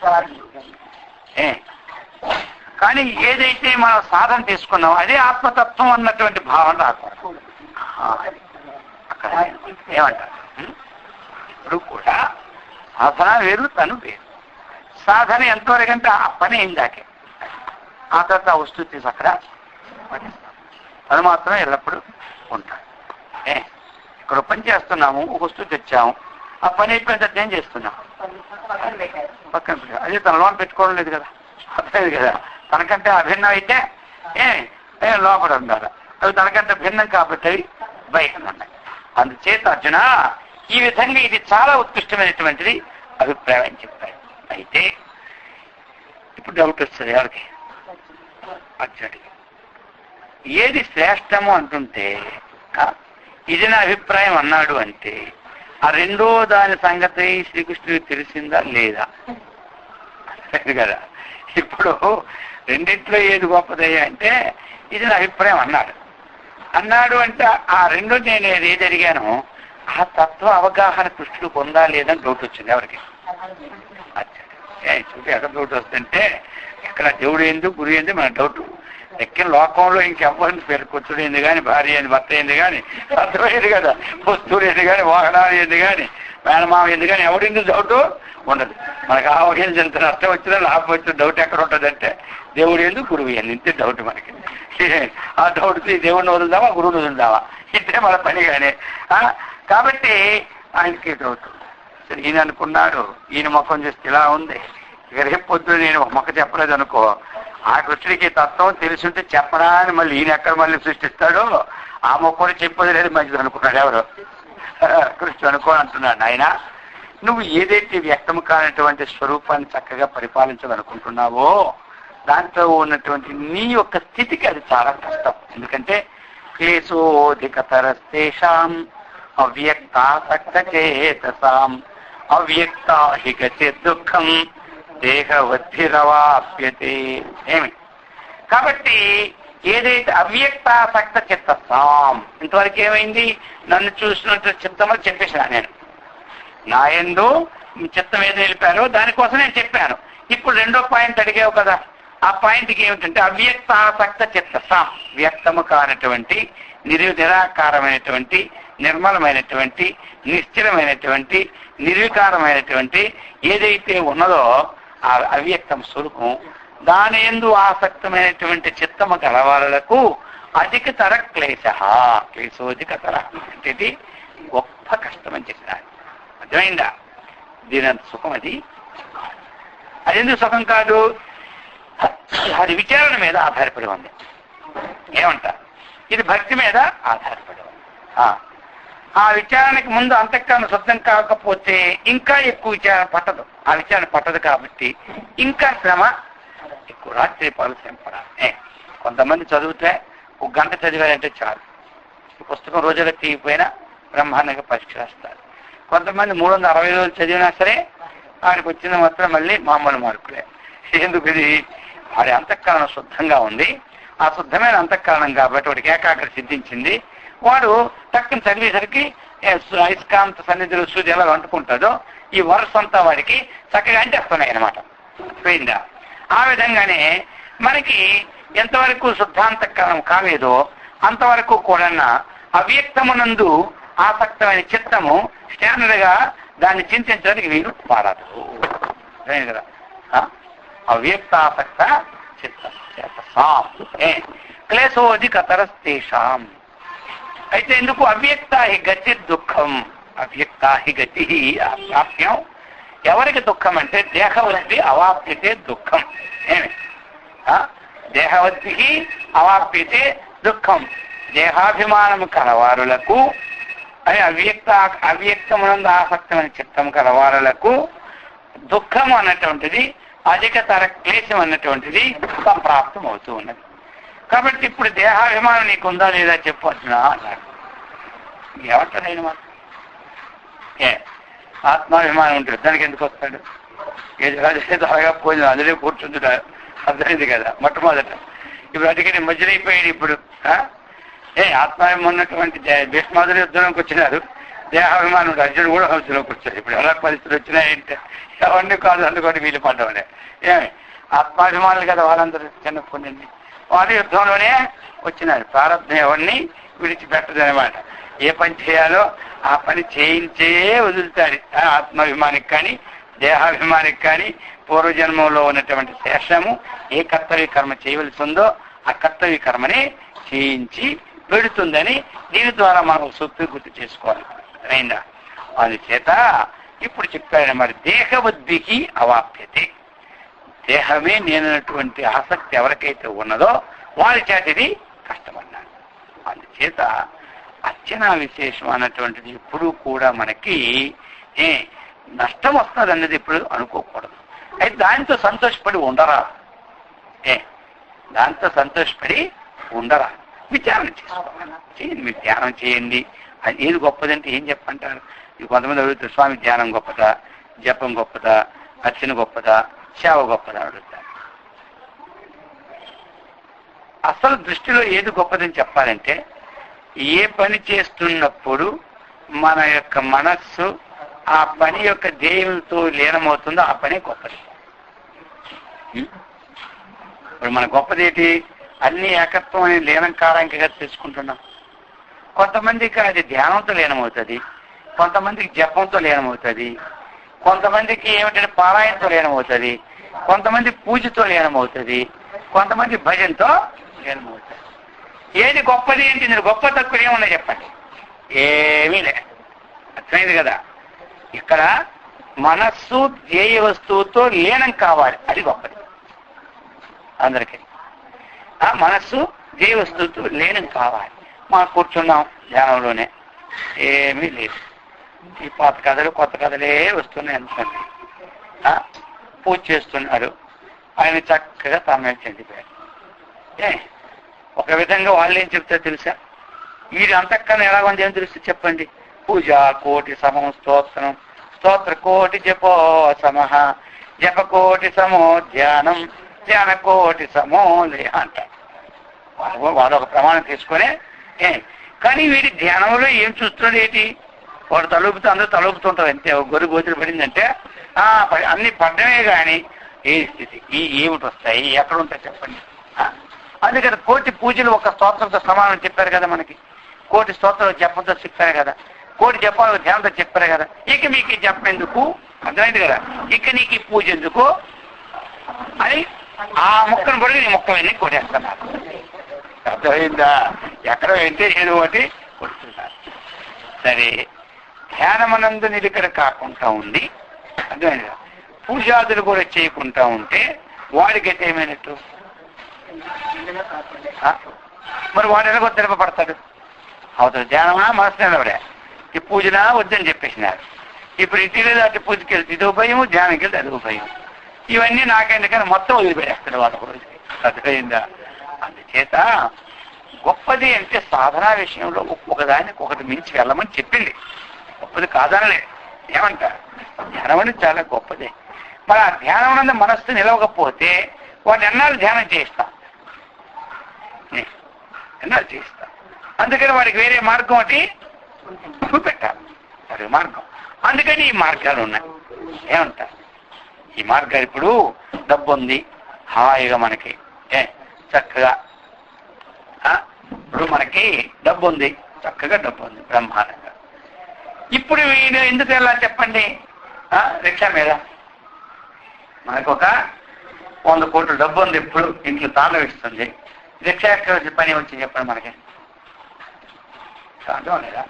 కానీ ఏదైతే మనం సాధన తీసుకున్నామో అదే ఆత్మతత్వం అన్నటువంటి భావన రాకూడదు. అక్కడ ఏమంటారు? ఇప్పుడు కూడా సాధన వేరు, తను వేరు. సాధన ఎంతవరకంటే ఆ పని అయిందాకే, ఆ తర్వాత ఆ వస్తువు తీసి అక్కడ తను మాత్రం ఎల్లప్పుడూ ఉంటాడు. ఇక్కడ పని చేస్తున్నాము, ఒక వస్తువు తెచ్చాము, ఆ పని అయిపోయిన తర్వాత ఏం చేస్తున్నాం? పక్కన అదే తన లోన్ పెట్టుకోవడం లేదు కదా, అర్థమైంది కదా. తనకంటే అభిన్నం అయితే లోపల ఉండాలి, అవి తనకంటే భిన్నం కాబట్టి అవి బయట ఉన్నాయి. అందుచేత అర్జున ఈ విధంగా ఇది చాలా ఉత్కృష్టమైనటువంటిది అభిప్రాయం అని చెప్పారు. అయితే ఇప్పుడు డౌట్ వస్తుంది ఎవరికి? అర్జునుడికి. ఏది శ్రేష్టము అంటుంటే ఇది నా అభిప్రాయం అన్నాడు అంటే ఆ రెండో దాని సంగతి శ్రీకృష్ణుడికి తెలిసిందా లేదా కదా. ఇప్పుడు రెండింటిలో ఏది గొప్పదయ్యా అంటే ఇది నా అభిప్రాయం అన్నాడు అంటే ఆ రెండు నేను ఏది అడిగానో ఆ తత్వ అవగాహన కృష్ణుడు పొందా లేదని డౌట్ వచ్చింది ఎవరికి? చూసి ఎక్కడ డౌట్ వస్తుంటే ఇక్కడ దేవుడు ఏంది, గురు ఏంది మన డౌట్. ఎక్కిన లోకంలో ఇంకెవ్వరిని పేర్కొచ్చుడు ఏంది కానీ, భార్య ఏంది, భర్త ఏంది కానీ అర్థమైంది కదా, వస్తువులు ఏంది కానీ, వాహనాలు ఏంది కానీ, మేనమామ ఏంది కానీ ఎవరింది డౌట్ ఉండదు. మనకు ఆవగించి ఎంత నష్టం వచ్చినా లాభం వచ్చిన డౌట్ ఎక్కడ ఉంటుందంటే దేవుడు ఏంది, గురువు ఏంది, ఇంతే డౌట్ మనకి. ఆ డౌట్కి దేవుడిని వదులుదామా, గురువుని వదులుదామా, ఇంతే మన పని. కానీ కాబట్టి ఆయనకి డౌట్. సరే ఈయన అనుకున్నాడు, ఈయన ముఖం చూస్తే ఇలా ఉంది, ఇక రేపు పొద్దున నేను మొక్క చెప్పలేదు అనుకో, ఆ కృష్ణుడికి తత్వం తెలిసింటే చెప్పడానికి మళ్ళీ ఈయన ఎక్కడ మళ్ళీ సృష్టిస్తాడో ఆ మొక్క కూడా చెప్పేది లేదు మంచిది అనుకున్నాడు ఎవరు కృష్ణుడు అనుకో అంటున్నాడు. ఆయన నువ్వు ఏదైతే వ్యక్తం కానటువంటి స్వరూపాన్ని చక్కగా పరిపాలించాలనుకుంటున్నావో దాంట్లో ఉన్నటువంటి నీ యొక్క స్థితికి అది చాలా కష్టం. ఎందుకంటే క్లేశోధికతరస్తేషాం అవ్యక్తాసక్తచేతసాం అవ్యక్తాహిగతే దుఃఖం దేహవద్ధిరవాప్యతే. ఏమి కాబట్టి ఏదైతే అవ్యక్తాసక్త చిత్తసాం, ఇంతవరకు ఏమైంది? నన్ను చూసినట్టు చిత్తమో చెప్పేసిన నేను, నా యందు చిత్తం ఏదో నిలిపారో దానికోసం నేను చెప్పాను. ఇప్పుడు రెండో పాయింట్ అడిగావు కదా, ఆ పాయింట్కి ఏమిటంటే అవ్యక్తాసక్త చిత్తసాం, వ్యక్తము కానటువంటి నిరాకారమైనటువంటి నిర్మలమైనటువంటి నిశ్చలమైనటువంటి నిర్వికారమైనటువంటి ఏదైతే ఉన్నదో ఆ అవ్యక్తం స్వరూపం, దాని యందు ఆసక్తమైనటువంటి చిత్తము గలవాళ్ళకు అధికతర క్లేశోధికతర అంటే గొప్ప కష్టం అని చెప్పినారు. అర్థమైందా? దీని సుఖం అది ఎందుకు సుఖం కాదు? అది విచారణ మీద ఆధారపడి ఉంది. ఏమంటారు? ఇది భక్తి మీద ఆధారపడి ఉంది. ఆ విచారణకి ముందు అంతఃకరణ శుద్ధం కాకపోతే ఇంకా ఎక్కువ విచారణ పట్టదు. ఆ విచారణ పట్టదు కాబట్టి ఇంకా శ్రమ ఎక్కువ, రాత్రి పగలు శ్రమ పడాలి. కొంతమంది చదివితే 1 గంట చదివారంటే చాలు, పుస్తకం రోజుగా తీగిపోయినా బ్రహ్మాండంగా పరీక్ష రాస్తారు. కొంతమంది 360 రోజులు చదివినా సరే వాడికి వచ్చిన మాత్రం మళ్ళీ మామూలు మార్కులే. ఎందుకు? ఇది వాడి అంతఃకరణ శుద్ధంగా ఉంది. ఆ శుద్ధమైన అంతఃకరణం కాబట్టి వాడికి ఏకాగ్రత సిద్ధించింది. వాడు తక్కువ చదివేసరికి అయస్కాంత సన్నిధిలో సూది ఎలా అంటుకుంటుందో ఈ వరుస అంతా వాడికి చక్కగా అంటేస్తున్నాయి అన్నమాట. పోయిందా? ఆ విధంగానే మనకి ఎంతవరకు శుద్ధాంతఃకరణం కాలేదో అంతవరకు కూడా అవ్యక్తమునందు ఆసక్తమైన చిత్తము స్టాండర్డ్ గా దాన్ని చింతించడానికి వీలు పాడదు కదా. అవ్యక్తాసక్త చిత్తం క్లేశోధికతరస్తేషాం. అయితే ఎందుకు అవ్యక్త హి గతి దుఃఖం, అవ్యక్త హి గతి అప్రాప్యం. ఎవరికి దుఃఖం అంటే దేహవద్ది అవాప్యతే దుఃఖం. ఏమి దేహవద్ది అవాప్యతే దుఃఖం, దేహాభిమానం కలవారులకు అని అవ్యక్తమునందు ఆసక్తమైన చిత్తం కలవారులకు దుఃఖం అన్నటువంటిది అధికతర క్లేశం అన్నటువంటిది సంప్రాప్తం అవుతూ ఉన్నది. కాబట్టి ఇప్పుడు దేహాభిమానం నీకు ఉందా లేదా చెప్పు అర్జున అన్నాడు. ఏమంటాడు మాత్రం ఆత్మాభిమానం ఉంటుంది, దానికి ఎందుకు వస్తాడు? ఏది రాజేది అలాగా పోయింది, అందులో కూర్చుంటున్నాడు. అర్థమైంది కదా మొట్టమొదట. ఇప్పుడు అందుకని మధ్యనైపోయాడు. ఇప్పుడు ఆత్మాభిమానం ఉన్నటువంటి భీష్మాదులు యుద్ధంలోకి వచ్చినారు, దేహాభిమానం అర్జునుడు కూడా హంసలోకి వచ్చాడు. ఇప్పుడు ఎలా పరిస్థితులు వచ్చినాయంటే ఎవరిని కాదు అందుకొని వీలు పడ్డవనే. ఆత్మాభిమానులు కదా వాళ్ళందరూ చిన్నప్పటి నుండి వాళ్ళు యుద్ధంలోనే వచ్చినారు. ప్రారంభం ఎవరిని విడిచిపెట్టదనమాట. ఏ పని చేయాలో ఆ పని చేయించే వదులుతాడు. ఆత్మాభిమానికి కానీ దేహాభిమానికి కానీ పూర్వజన్మంలో ఉన్నటువంటి శేషము ఏ కర్తవ్య కర్మ చేయవలసి ఉందో ఆ కర్తవ్య కర్మని చేయించి పెడుతుందని దీని ద్వారా మనం సూక్తి గుర్తు చేసుకోవాలి. అయిందా? అందుచేత ఇప్పుడు చెప్పాడు మరి దేహవద్భికి అవాప్యతే, దేహమే నేనటువంటి ఆసక్తి ఎవరికైతే ఉన్నదో వారి చేత ఇది కష్టమన్నాడు. అందుచేత అర్చనా విశేషం అన్నటువంటిది ఎప్పుడూ కూడా మనకి నష్టం వస్తుంది అన్నది ఎప్పుడు అనుకోకూడదు. అయితే దాంతో సంతోషపడి ఉండరా, దాంతో సంతోషపడి ఉండరా, విచారణ చేసుకోవాలి. చేయండి, మీరు ధ్యానం చేయండి. అది ఏది గొప్పదంటే ఏం చెప్పంటారు? కొంతమంది అడుగుతారు, స్వామి ధ్యానం గొప్పదా, జపం గొప్పదా, అర్చన గొప్పదా, సేవ గొప్పదా అడుగుతారు. అసలు దృష్టిలో ఏది గొప్పదని చెప్పాలంటే ఏ పని చేస్తున్నప్పుడు మన యొక్క మనస్సు ఆ పని యొక్క ధ్యేయంతో లీనమవుతుందో ఆ పనే గొప్పది. ఇప్పుడు మన గొప్పది ఏంటి? అన్ని ఏకత్వం అని లీనంకారంగా తెలుసుకుంటున్నాం. కొంతమందికి అది ధ్యానంతో లీనమవుతుంది, కొంతమందికి జపంతో లీనమవుతుంది, కొంతమందికి ఏమిటంటే పారాయణతో లీనమవుతుంది, కొంతమంది పూజతో లీనమవుతుంది, కొంతమంది భజనతో లీనమవుతుంది. ఏది గొప్పది ఏంటి? నేను గొప్ప తక్కువ ఏమన్నా చెప్పండి, ఏమీ లే. అర్థమైంది కదా? ఇక్కడ మనస్సు ధ్యేయ వస్తువుతో లీనం కావాలి, అది గొప్పది అందరికీ. ఆ మనస్సు ధ్యేయ వస్తువుతో లీనం కావాలి. మనం కూర్చున్నాం ధ్యానంలోనే, ఏమీ లేదు. ఈ పాత కథలు కొత్త కథలే వస్తున్నాయి అనుకోండి. పూజ చేస్తున్నారు, ఆయన చక్కగా తమ చెందిపోయారు. ఒక విధంగా వాళ్ళు ఏం చెప్తారు తెలుసా? వీరి అంతఃకరణ ఎలా ఉంది ఏం తెలుసు చెప్పండి. పూజ కోటి సమం స్తోత్రం, స్తోత్ర కోటి జపో సమః, జప కోటి సమో ధ్యానం, ధ్యాన కోటి సమో లయ అంటారు. వాడు ఒక ప్రమాణం తీసుకొని కానీ వీడి ధ్యానంలో ఏం చూస్తున్నాడు ఏంటి? వాడు తలుపుతూ అందరూ తలుపుతుంటారు అంతే. గొర్రె గోతులు పడిందంటే అన్ని పడ్డమే కానీ ఏ స్థితి ఏమిటి వస్తాయి, ఎక్కడ ఉంటాయి చెప్పండి. అందుకని కోటి పూజలు ఒక స్తోత్రంతో సమానం చెప్పారు కదా మనకి. కోటి స్తోత్రాలు జపంతో చెప్పారు కదా, కోటి జపాలు ధ్యానంతో చెప్పారు కదా. ఇక మీకు ఈ జపం ఎందుకు? అర్థమైంది కదా. ఇక నీకు ఈ పూజ ఎందుకు అని ఆ మొక్కను పడి నీ మొక్కలన్నీ కొట్టేస్తున్నారు. అర్థమైందా? ఎక్కడ వెంటే ఏదో ఒకటి కొడుతున్నారు. సరే, ధ్యానమనందు నిలికడ కాకుండా ఉండి అర్థమైంది కదా, పూజాదులు కూడా చేయకుండా ఉంటే వాడికైతే ఏమైనట్టు? మరి వాడు ఎలాగో తిరపడతాడు? అవుతుంది. ధ్యానమా మనసు నిలబడే, ఈ పూజనా వద్దని చెప్పేసినారు. ఇప్పుడు ఇంటికి దాటి పూజకి వెళ్తే ఇదో భయం, ధ్యానంకి వెళ్తే అదో భయం. ఇవన్నీ నాకెందుకని మొత్తం వదిలిపెట్టేస్తాడు వాళ్ళ రోజు. అర్థమైందా? అందుచేత గొప్పది అంటే సాధనా విషయంలో ఒకదానికి ఒకటి మించి వెళ్ళమని చెప్పింది. గొప్పది కాదనలే. ఏమంట? ధ్యానం అనేది చాలా గొప్పదే. మరి ఆ ధ్యానం అనేది మనస్సు నిలవకపోతే వాడిని ఎన్నాళ్ళు ధ్యానం చేయిస్తాం, ఎన్నాళ్ళు చేయిస్తాం. అందుకని వాడికి వేరే మార్గం ఒకటి చూపెట్టాలి, అదే మార్గం. అందుకని ఈ మార్గాలు ఉన్నాయి. ఏమంటారు? ఈ మార్గాలు ఇప్పుడు డబ్బు ఉంది, హాయిగా మనకి చక్కగా ఇప్పుడు మనకి డబ్బు ఉంది, చక్కగా డబ్బు ఉంది బ్రహ్మాండంగా. ఇప్పుడు వీడు ఎందుకు వెళ్ళాలి చెప్పండి? రిక్షా మీద మనకు ఒక 100 కోట్ల డబ్బు ఉంది, ఇప్పుడు ఇంట్లో తాళం ఇస్తుంది. రిక్షా ఎక్కడ పని వచ్చి చెప్పండి మనకి? సాధ్యం లేదా?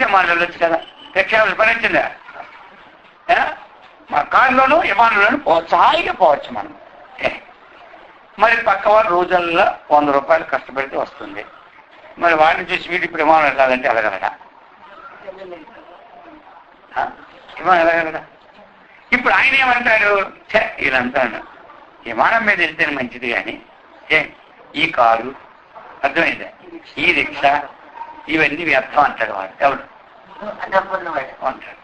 విమానంలో వచ్చి కదా రిక్షా పని వచ్చిందా? మన కారులోను విమానంలోనూ పోవచ్చు, హాయిగా పోవచ్చు మనం. మరి పక్క వారు రోజుల్లో 100 రూపాయలు కష్టపడితే వస్తుంది. మరి వాడిని చూసి వీటి ఇప్పుడు విమానం వెళ్ళాలంటే వెళ్ళగలడా? విమానం వెళ్ళగలడా? ఇప్పుడు ఆయన ఏమంటాడు? వీళ్ళంటాడు విమానం మీద వెళ్తేనే మంచిది కానీ ఈ కారు అర్థమైందా, ఈ రిక్షా ఇవన్నీ వ్యర్థం అంటాడు వాడు. ఎవడు అంటాడు?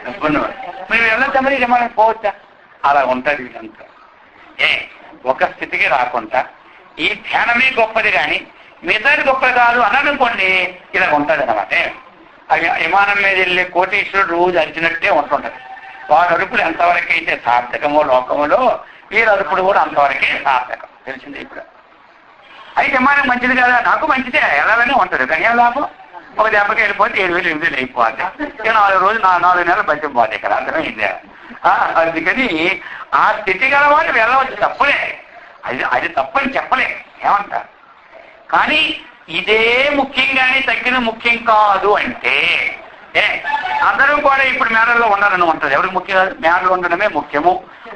డబ్బున్నవాడు. మేము వెళ్ళొద్దా మరి విమానం పోవచ్చా? అలా ఉంటుంది వీళ్ళంతా. ఒక స్థితికి రాకుండా ఈ ధ్యానమే గొప్పది కానీ మిగతాది గొప్పది కాదు అన్ననుకోండి, ఇలా ఉంటుంది అనమాట. అవి విమానం మీద వెళ్ళే కోటీశ్వరుడు రోజు అరిచినట్టే ఉంటుంటది. వాడు అరుపులు ఎంతవరకు అయితే సార్థకమో లోకములో వీరు అరుపుడు కూడా అంతవరకే సార్థకం. తెలిసింది ఇప్పుడు. అయితే విమానం మంచిది కదా, నాకు మంచిదే వెళ్ళాలని ఉంటుంది కానీ ఏం లాభం? ఒక దెబ్బకి వెళ్ళిపోతే 7,000 8,000 అయిపోతే 4 రోజులు 4 నెలలు బయటకు పోతే ఇక్కడ. అర్థమైందే? అందుకని ఆ స్థితి గల వాడు వెళ్ళవచ్చు, తప్పులే. అది తప్పని చెప్పలే. ఏమంటారు? కానీ ఇదే ముఖ్యంగానే తగ్గిన ముఖ్యం కాదు అంటే అందరూ కూడా ఇప్పుడు మేడల్లో ఉండాలని ఉంటుంది. ఎవరికి ముఖ్యం కాదు? మేడలో ఉండడమే ముఖ్యము.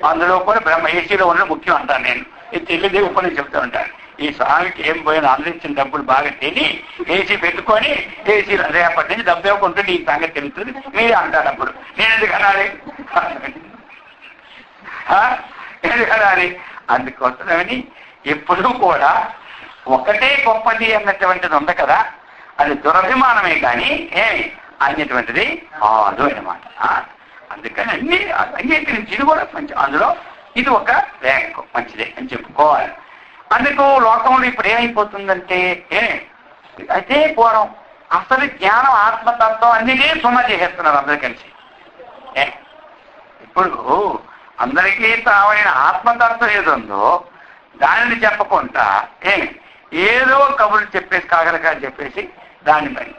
అందులో కూడా బ్రహ్మ ఏసీలో ఉండడం ముఖ్యం అంటాను నేను. ఇది తెలియదే ఉపని చెప్తూ ఉంటాను. ఈ స్వామికి ఏం పోయినా అందించిన డబ్బులు బాగా తిని ఏసీ పెట్టుకొని ఏసీ రేపటి నుంచి డబ్బు ఇవ్వకుంటుంది ఈ సంగతి తెలుస్తుంది. మీరే అంటారు. అప్పుడు నేను ఎందుకు అనాలి? ఎందుకు అనాలి? అందుకోసమని ఎప్పుడూ కూడా ఒకటే గొప్పది అన్నటువంటిది ఉంది కదా, అది దురభిమానమే కానీ అనేటువంటిది కాదు అన్నమాట. అందుకని అన్నింటిని ఇది కూడా మంచి, అందులో ఇది ఒక ర్యాంక్ మంచిదే అని చెప్పుకోవాలి. అందుకు లోకంలో ఇప్పుడు ఏమైపోతుందంటే అయితే పూర్వం అసలు జ్ఞానం ఆత్మతత్వం అన్నినే సున్నా చేసేస్తున్నారు అందరూ కలిసి. ఇప్పుడు అందరికీ తావైన ఆత్మతత్వం ఏదుందో దానిని చెప్పకుండా ఏదో కబుర్లు చెప్పేసి కాగలగా చెప్పేసి దాన్ని మరి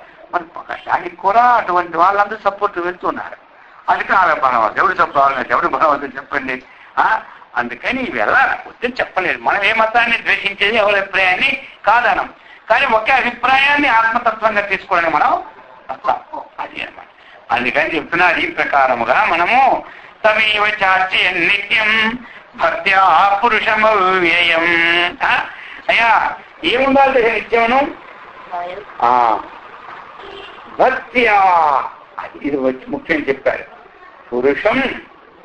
దానికి కూడా అటువంటి వాళ్ళందరూ సపోర్ట్ వెళ్తున్నారు. అందుకే ఆమె బలవద్దు, ఎవడు చెప్పాలి, ఎవడు బలవద్దు చెప్పండి. అందుకని వెళ్ళాలి, వద్దని చెప్పలేదు. మనం ఏ మతాన్ని ద్వేషించేది ఎవరి అభిప్రాయాన్ని కాదనం, కానీ ఒకే అభిప్రాయాన్ని ఆత్మతత్వంగా తీసుకోవడానికి మనం అది అన్నమాట. అందుకని చెప్తున్నారు ఈ ప్రకారముగా మనము తమేవ చార్చి నిత్యం భక్త్యా పురుషమవ్యయం. అయ్యా ఏముండాలి నిత్యమును? భక్త్యా, ఇది వచ్చి ముఖ్యం చెప్పారు. పురుషం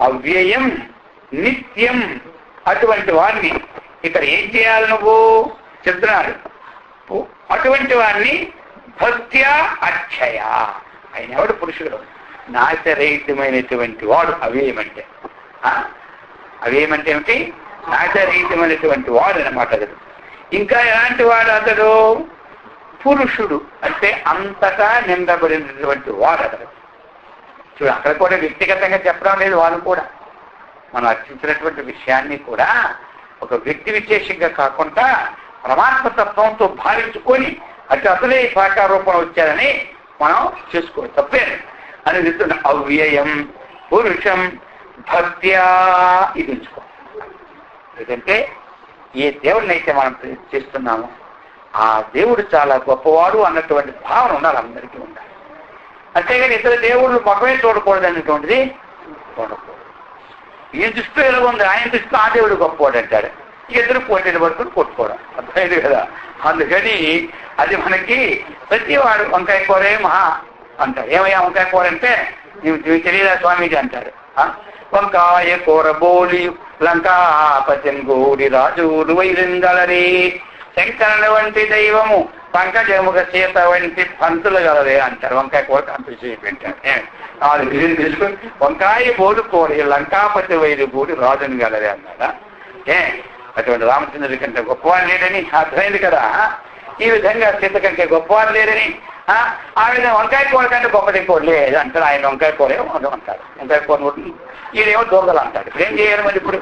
అవ్యయం నిత్యం, అటువంటి వారిని ఇక్కడ ఏం చేయాలి నువ్వు చెప్తున్నాడు. అటువంటి వారిని భక్త్యా అక్షయ, ఆయన ఎవడు పురుషుడు, నాశరహితమైనటువంటి వాడు. అవ్యయమంటే అవ్యయమంటే ఏమిటి? నాశరహితమైనటువంటి వాడు అన్నమాట అతడు. ఇంకా ఎలాంటి వాడు అతడు? పురుషుడు అంటే అంతటా నిండబడినటువంటి వాడు అతడు. చూడు, అక్కడ కూడా వ్యక్తిగతంగా చెప్పడం లేదు. వాళ్ళు కూడా మనం అర్చించినటువంటి విషయాన్ని కూడా ఒక వ్యక్తి విశేషంగా కాకుండా పరమాత్మ తత్వంతో భావించుకొని అటు అసలే సాకార రూపం వచ్చారని మనం చేసుకోవాలి, తప్పే అని చెప్తున్నా. అవ్యయం పురుషం భక్త్యా, ఇది ఉంచుకో. ఎందుకంటే ఏ దేవుడిని అయితే మనం చేస్తున్నామో ఆ దేవుడు చాలా గొప్పవాడు అన్నటువంటి భావన ఉండాలి, అందరికీ ఉండాలి. అంతేగాని ఇతర దేవుళ్ళు మొక్కమే చూడకూడదు అనేటువంటిది చూడకూడదు. ఈ దృష్టిలో ఎలా ఉంది, ఆయన దృష్టిలో ఆ దేవుడు గొప్పవాడు అంటాడు. ఇద్దరు పోటీలు పడుకుని కొట్టుకోవడం అర్థమైంది కదా. అందుకని అది మనకి ప్రతివాడు వంకాయ కూరే మహా అంటారు. ఏమయ్యా వంకాయ కూర అంటే నీవు తెలియదా స్వామీజీ అంటారు. వంకాయ కూర బోలి లంకాపతిని గోడి రాజులు వైరింగలరే, శంకరుల వంటి దైవము పంకజముఖ సీత వంటి పంతులు గలరే అంటారు. వంకాయ కూర కంపెనీ పెట్టారు. 4 గిన్నెలు తీసుకుని వంకాయ బోడు కోరి లంకాపతి వైరు బోడి రాజుని గలరే అన్నాడా. అటువంటి రామచంద్రుడి కంటే గొప్పవాడు లేడని అర్థమైంది కదా. ఈ విధంగా సీత కంటే గొప్పవాడు లేడని, ఆ విధంగా వంకాయ కూర కంటే గొప్పది కూర లేదు అంటారు. ఆయన వంకాయ కూర అంటారు, వంకాయ కూర ఈయనేమో దొంగలు అంటాడు. ఏం చేయాలి మరి ఇప్పుడు?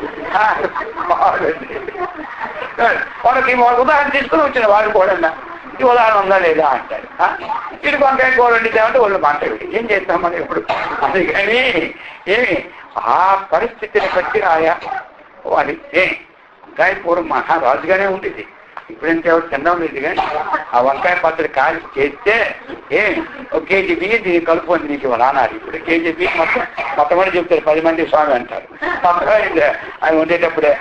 వాళ్ళకి ఉదాహరణ తీసుకుని వచ్చిన వాళ్ళు కూడా ఈ ఉదాహరణ ఉందా లేదా అంటాడు. వీడికి వంకాయ కూర వండిద్దామంటే వాళ్ళు మాట్లాడి ఏం చేస్తాం మనం ఇప్పుడు? అందుకని ఏమి ఆ పరిస్థితిని బట్టి ఆయా వాడి వంకాయ కూర మహారాజుగానే ఉండేది. ఇప్పుడంటే ఎవరు తినడం లేదు. కానీ ఆ వంకాయ పచ్చడి కాల్చి చేస్తే 1 కేజీ బియ్యం దీనికి కలుపుకొని నీకు ఇవ్వాలి అన్నారు. ఇప్పుడు కేజీ బియ్యం మొత్తం కూడా చెప్తారు 10 మంది స్వామి అంటారు. అవి ఉండేటప్పుడే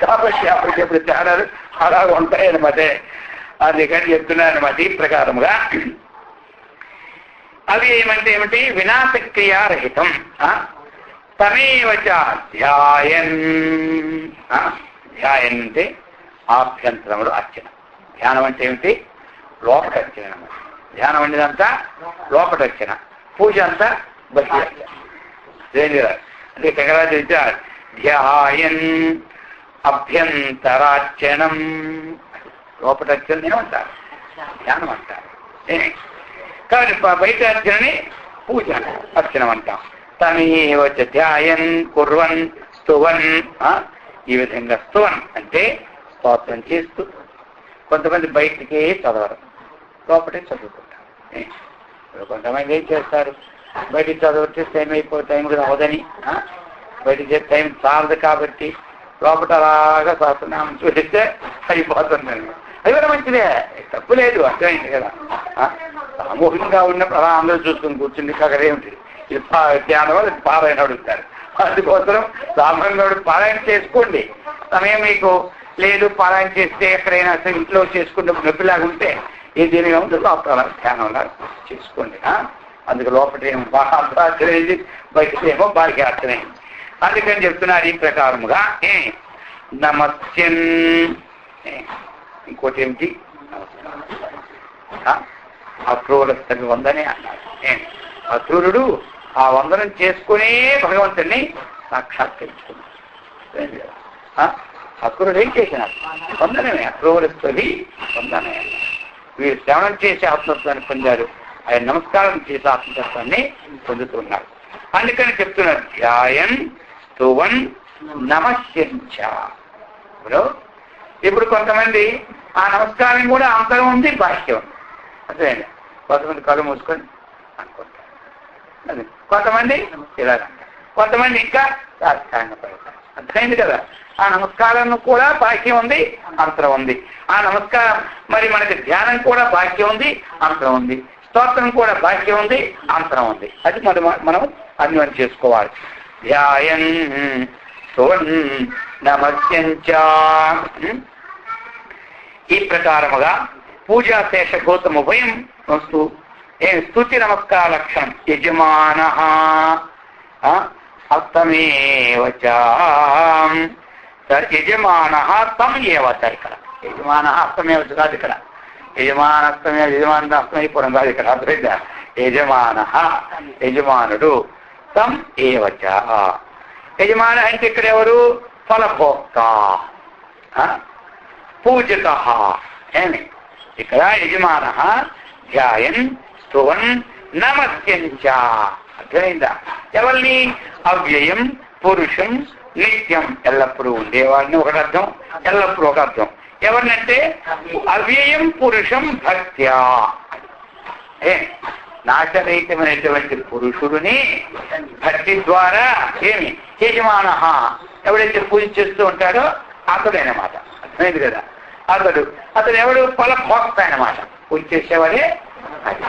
కాబట్టి అప్పటికెప్పుడు తేడాలు అలా ఉంటాయన్నమాట. అందుకని చెప్తున్నారన్నమాట. ఈ ప్రకారముగా అవి ఏమంటే వినాశక్రియారహితం. తమేవచ ధ్యాయన్, ధ్యాయన్ అంటే ఆభ్యంతరములు అర్చన. ధ్యానం అంటే ఏమిటి? లోపట అర్చన. ధ్యానం అనేదంతా లోపట అర్చన, పూజ అంతా బయట అర్చన. అంటే కంగరాజు ధ్యాయన్ అభ్యంతరార్చనం. లోపట అర్చన ఏమంటారు? ధ్యానం అంటారు. కాబట్టి బయట అర్చనని పూజ అర్చనం అంటాం. తమేవచ ధ్యాయన్ కుర్వన్ స్తువన్. ఈ విధంగా స్తువన్ అంటే స్తోత్రం చేస్తూ. కొంతమంది బయటికే చదవరు, లోపటే చదువుకుంటారు. కొంతమంది ఏం చేస్తారు, బయటికి చదవచ్చే టైం కూడా అవదని, బయటికి చేసే టైం చాలదు కాబట్టి లోపల అలాగా సహస్రనామం చూస్తే అయిపోతుందండి. అది కూడా మంచిదే, తప్పు లేదు, అర్థమైంది కదా. సామూహికంగా ఉన్నప్పుడు అలా అందరూ చూసుకుని కూర్చుంది అక్కడేమిటి ఇది ధ్యానం వల్ల పారాయణ అడుగుతారు. అందుకోసం సామాన్యుడు పారాయణ చేసుకోండి. సమయం మీకు లేదు, పారాయణ చేస్తే ఎక్కడైనా ఇంట్లో చేసుకున్నప్పుడు నొప్పిలాగా ఉంటే ఏ దీనిగా ఉంటుందో అప్పుడు ధ్యానంలా చేసుకోండి. అందుకు లోపల ఏమో బాగా అర్థమైంది, బయటేమో బాగా అర్థమైంది. అందుకని చెప్తున్నారు ఈ ప్రకారముగా నమస్యన్. ఇంకోటి ఏమిటి? అక్రూరస్థని వందనే అన్నారు. అక్రూరుడు ఆ వందనం చేసుకునే భగవంతుడిని సాక్షాత్కరించుకున్నాడు. అక్రూరుడు ఏం చేసినాడు? వందనమే. అక్రూరస్థలి వందనే. వీరు శ్రవణం చేసి ఆత్మతత్వాన్ని పొందారు, ఆయన నమస్కారం చేసి ఆత్మతత్వాన్ని పొందుతున్నారు. అందుకని చెప్తున్నారు ధ్యాయన్ స్తువన్ నమస్యంచ. ఇప్పుడు కొంతమంది ఆ నమస్కారం కూడా అంతరం ఉంది, బాహ్యం ఉంది. అదేండి, కొంతమంది కళ్ళు మూసుకొని అనుకుంటారు, కొంతమంది ఇలాగంటారు, కొంతమంది ఇంకా సాష్టాంగ పడతారు. అర్థమైంది కదా. ఆ నమస్కారం కూడా బాహ్యం ఉంది, అంతరం ఉంది. ఆ నమస్కారం మరి మనకి ధ్యానం కూడా బాహ్యం ఉంది, అంతరం ఉంది. స్తోత్రం కూడా బాహ్యం ఉంది, అంతరం ఉంది. అది మనం అన్వయం చేసుకోవాలి. ధ్యాయన్ స్తువన్ నమస్యంచ. ఈ ప్రకారముగా పూజాశేష గౌతముభయం వస్తు స్తుతి నమస్కార లక్షణం యజమాన అర్థమేవ యజమాన తం ఏవచ ఇక్కడ యజమాన అర్థమేవ కాదు ఇక్కడ యజమానస్తమే యజమాన అర్థమైపోవడం కాదు ఇక్కడ అర్థమైందా యజమాన యజమానుడు తం ఏవచ యజమాన అంటే ఇక్కడ ఎవరు ఫలభోక్త పూజక ఏమి ఇక్కడ యజమాన ధ్యాయన్ స్తువన్ నమస్యంచ అర్థమైందా ఎవరిని అవ్యయం పురుషం నిత్యం ఎల్లప్పుడూ ఉండేవాడిని ఒకటి అర్థం ఎల్లప్పుడూ ఒక అర్థం ఎవరినంటే అవ్యయం పురుషం భక్త్యా నాశరహితమైనటువంటి పురుషుడిని భక్తి ద్వారా ఏమి యజమాన ఎవడైతే పూజ చేస్తూ ఉంటాడో అతడైనమాట అర్థమైంది కదా అతడు ఎవడు ఫలభోక్త అనమాట పూజ చేసేవాడే అది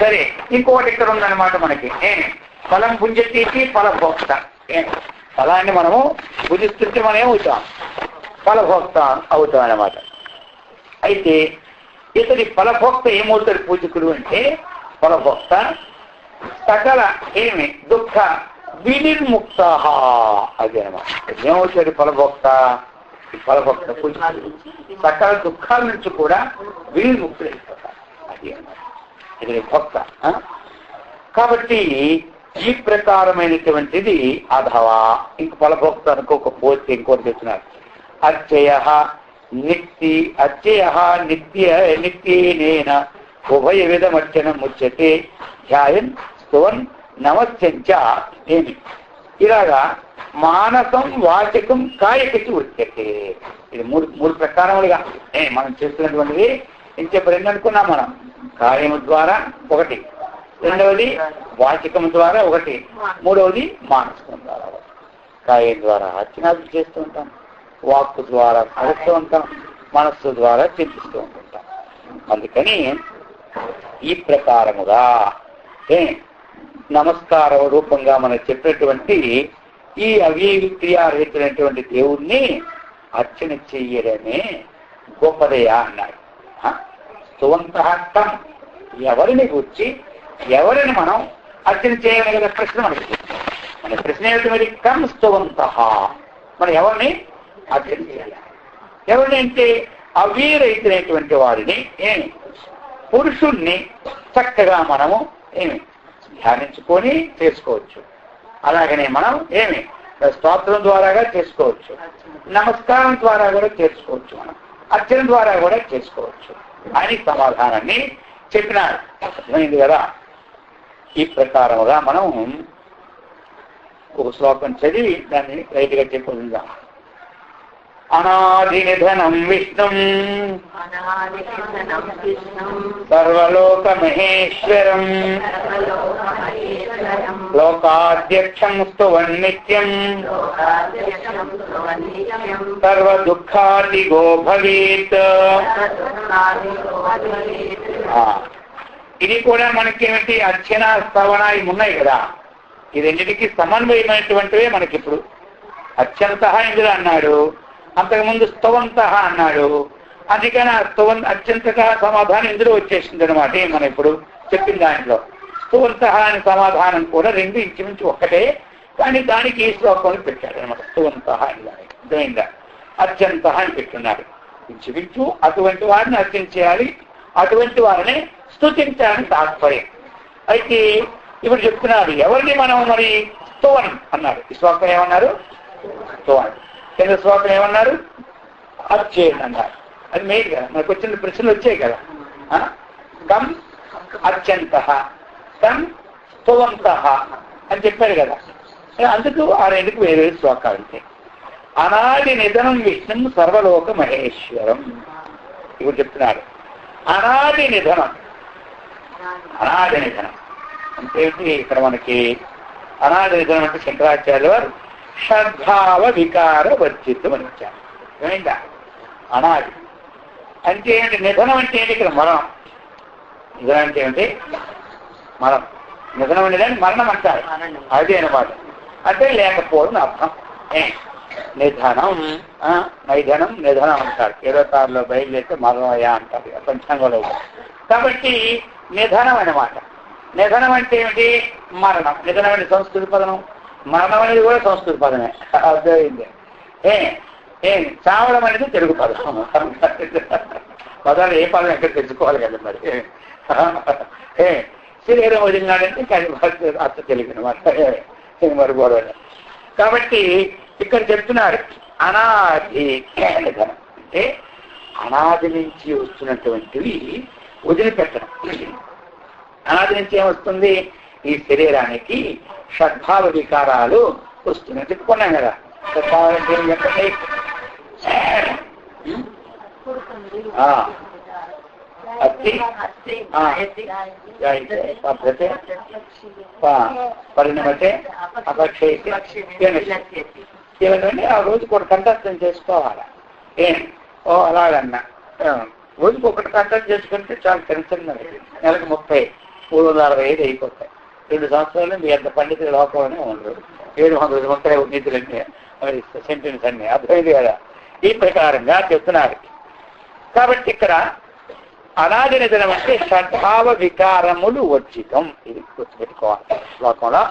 సరే ఇంకొకటి ఇక్కడ ఉందన్నమాట మనకి ఫలం పుంజతీసి ఫలభోక్త ఫలాన్ని మనము పూజిస్తుంటే మనం ఏమవుతాం ఫలభోక్త అవుతాం అన్నమాట అయితే ఇతడి ఫలభోక్త ఏమవుతాడు పూజకుడు అంటే ఫలభోక్త సకల దుఃఖ వినిర్ముక్త అది అనమాట ఏమవుతాడు ఫలభోక్త పూజకుడు సకల దుఃఖాల నుంచి కూడా వినిర్ముక్తులైపోతారు అది అనమాట ఇది భక్త కాబట్టి ఈ ప్రకారమైనటువంటిది అధవా ఇంక ఫలభోక్త అనుకోకపోతే ఇంకోటి చెప్తున్నారు నిత్యేన ఉభయ విధమర్చనం ముచ్యతే ధ్యాయన్ స్తువన్ నమస్యంచ ఏమి ఇలాగా మానసం వాచకం కాయకచి ఉచ్యతే ఇది మూడు ప్రకారములుగా మనం చేస్తున్నటువంటిది ఇంకెప్పుడు ఏంటనుకున్నాం మనం కాయము ద్వారా ఒకటి రెండవది వాచకం ద్వారా ఒకటి మూడవది మానసికం ద్వారా కాయం ద్వారా అర్చనాలు చేస్తూ ఉంటాం వాక్కు ద్వారా పడుతూ ఉంటాం మనస్సు ద్వారా చింతిస్తూ ఉంటుంటాం అందుకని ఈ ప్రకారముగా నమస్కార రూపంగా మనం చెప్పినటువంటి ఈ అవ్యక్రియారహితమైనటువంటి దేవుణ్ణి అర్చన చెయ్యడమే గొప్పదయా అన్నాడు స్తువంతం ఎవరిని గురించి ఎవరిని మనం అర్చన చేయాలి కదా ప్రశ్న మనకి మన ప్రశ్న ఏమిటి మరి కం స్తువంత మనం ఎవరిని అర్చన చేయాలి ఎవరిని అంటే అవ్యరహితమైనటువంటి వారిని పురుషుణ్ణి చక్కగా మనము ధ్యానించుకొని చేసుకోవచ్చు అలాగనే మనం స్తోత్రం ద్వారా చేసుకోవచ్చు నమస్కారం ద్వారా కూడా చేసుకోవచ్చు మనం అర్చన ద్వారా కూడా చేసుకోవచ్చు అని సమాధానాన్ని చెప్పినారు అర్థమైంది కదా ఈ ప్రకారముగా మనం ఒక శ్లోకం చదివి దాన్ని రైట్గా చెప్పుకుందాం అనాది నిధనం విష్ణుం సర్వలోక మహేశ్వరం లోకాధ్యక్షం స్తువన్ నిత్యం సర్వదుఃఖాదిగో భవేత్ ఇది కూడా మనకేమిటి అర్చన శ్రవణ ఇవి ఉన్నాయి కదా ఈ రెండింటికి సమన్వయమైనటువంటివే మనకి ఇప్పుడు అత్యంత ఇందులో అన్నాడు అంతకుముందు స్తవంత అన్నాడు అందుకని అత్యంతగా సమాధానం ఇందులో వచ్చేసింది అనమాట మనం ఇప్పుడు చెప్పిన దాంట్లో స్తవంత అని సమాధానం కూడా రెండు ఇంచుమించు ఒక్కటే కానీ దానికి ఈ శ్లోకంలో పెట్టాడు అనమాట స్తవంత అని దానికి అత్యంత అని పెట్టున్నాడు ఇంచుమించు అటువంటి వారిని అర్చించేయాలి అటువంటి వారిని స్తుతించాలని తాత్పర్యం అయితే ఇప్పుడు చెప్తున్నారు ఎవరిని మనం మరి స్తువన్ అన్నారు ఈ శ్లోకం ఏమన్నారు స్తువన్ కింద శ్లోకం ఏమన్నారు అర్చేన్ అన్నారు అది మెయిన్ కదా మనకు వచ్చిన ప్రశ్నలు వచ్చాయి కదా కం అత్యంత కం స్తువంత అని చెప్పారు కదా అందుకు ఆ రెండుకు వేరే శ్లోకాలు ఉంటాయి అనాది నిధనం విష్ణుం సర్వలోక మహేశ్వరం ఇప్పుడు చెప్తున్నారు అనాది నిధనం అంటే ఇక్కడ మనకి అనాది నిధనం అంటే శంకరాచార్య వారు షద్భావ వికార వర్జితం అని ఇచ్చారు ఏమైందా అనాది అంటే ఏంటి నిధనం అంటే ఏంటి ఇక్కడ మరణం నిధనం అంటే ఏంటి మరణం నిధనం అనేది మరణం అంటారు అదే అనమాట అంటే లేకపోవడం అర్థం నిధనం, నైధనం నిధనం అంటారు. 26లో బయలుదేరితే మరణమయ అంటారు పంచాంగంలో. కాబట్టి నిధనం అన్నమాట. నిధనం అంటే ఏమిటి? మరణం. నిధనం అంటే సంస్కృత పదం, మరణం అనేది కూడా సంస్కృత పదమే. అర్థమైంది. చావడం అనేది తెలుగు పదం. పదాలు ఏ పదం ఎక్కడ తెచ్చుకోవాలి కదా మరి. శరీరం వదిలినాడంటే అర్థ తెలుగు అనమాట మరి గొడవ. కాబట్టి ఇక్కడ చెప్తున్నారు అనాది నిధనం అంటే అనాది నుంచి వస్తున్నటువంటివి వదిలిపెట్టడం. అనాది నుంచి ఏమొస్తుంది? ఈ శరీరానికి షడ్భావ వికారాలు వస్తున్నాయి. చెప్పుకున్నాం కదా. షడ్భావం అంటే ఏం చెప్పండి? అస్థి, పద్ధతి, పరిణమతే, అపక్షేతి, ఇవన్నీ ఆ రోజుకి ఒకటి కంఠస్థం చేసుకోవాలి. అలాగన్నా రోజుకి ఒకటి కంఠం చేసుకుంటే చాలా టెన్షన్. నెలకు 30, 365 అయిపోతాయి. 2 సంవత్సరాలు మీ అంత పండితుల లోకంలోనే ఉండరు. 700 ఉంటాయి నిధులన్నీ, సెంటెన్స్ అన్ని. అర్థమైంది కదా? ఈ ప్రకారంగా చెప్తున్నారు. కాబట్టి ఇక్కడ అనాది నిధనం అంటే షడ్భావ వికారములు వర్జితం. ఇది గుర్తుపెట్టుకోవాలి శ్లోకంలో.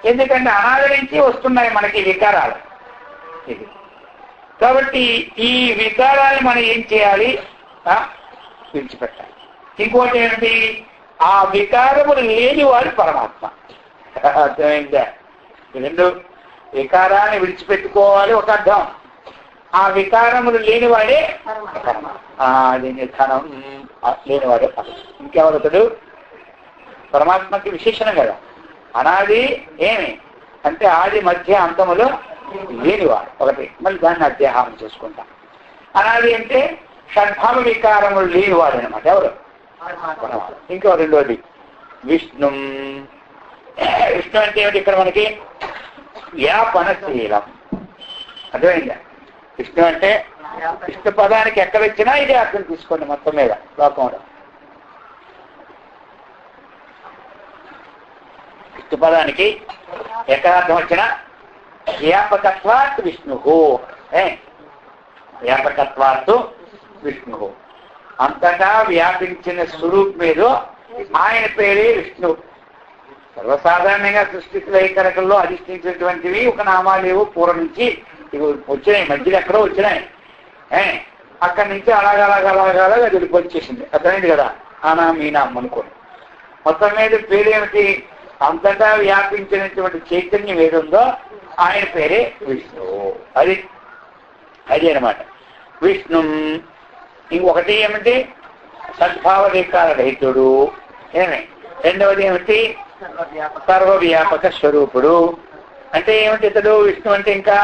ఎందుకంటే అనాది నుంచి వస్తున్నాయి మనకి వికారాలు. ఇది కాబట్టి ఈ వికారాన్ని మనం ఏం చేయాలి? విడిచిపెట్టాలి. ఇంకోటి ఏమిటి? ఆ వికారములు లేని వాడు పరమాత్మ. అర్థమైందా? రెండు వికారాన్ని విడిచిపెట్టుకోవాలి ఒక అర్థం. ఆ వికారములు లేనివాడే అది నిధనం. లేనివాడే ఇంకెవరతడు? పరమాత్మకి విశేషణం కదా. అనాది ఏమి అంటే ఆది మధ్య అంతములు లేనివాడు ఒకటి. మళ్ళీ దాన్ని అధ్యాహారం చేసుకుంటాం. అనాది అంటే షడ్భావ వికారములు లేనివాడు అనమాట. ఎవరు? ఇంకో రెండోది విష్ణు. విష్ణు అంటే ఏమిటి? ఇక్కడ మనకి వ్యాపనశీలం. అర్థమైందా? విష్ణు అంటే విష్ణు పదానికి ఎక్కడ వచ్చినా ఇదే అర్థం తీసుకోండి మొత్తం మీద లోకంలో. విష్ణు పదానికి ఎక్కడ అర్థం వచ్చినా వ్యాపకత్వాత్ విష్ణు. వ్యాపకత్వాత్ విష్ణు. అంతటా వ్యాపించిన స్వరూప్ మీద ఆయన పేరే విష్ణు. సర్వసాధారణంగా సృష్టి వైకరకంలో అధిష్ఠించినటువంటివి ఒక నామాలేవో పూర్వం నుంచి ఇవి వచ్చినాయి. మధ్యలో ఎక్కడో వచ్చినాయి. అక్కడి నుంచి అలాగలాగలాగా అది వచ్చేసింది. అర్థమైంది కదా? ఆనా మీనా అనుకోండి. మొత్తం మీద పేరేమిటి? అంతటా వ్యాపించినటువంటి చైతన్యం ఏదుందో ఆయన పేరే విష్ణువు. అది అనమాట విష్ణు. ఇంకొకటి ఏమిటి? సద్భావ వికార రహితుడు. రెండవది ఏమిటి? సర్వవ్యాపక స్వరూపుడు. అంటే ఏమిటి ఇతడు? విష్ణు అంటే ఇంకా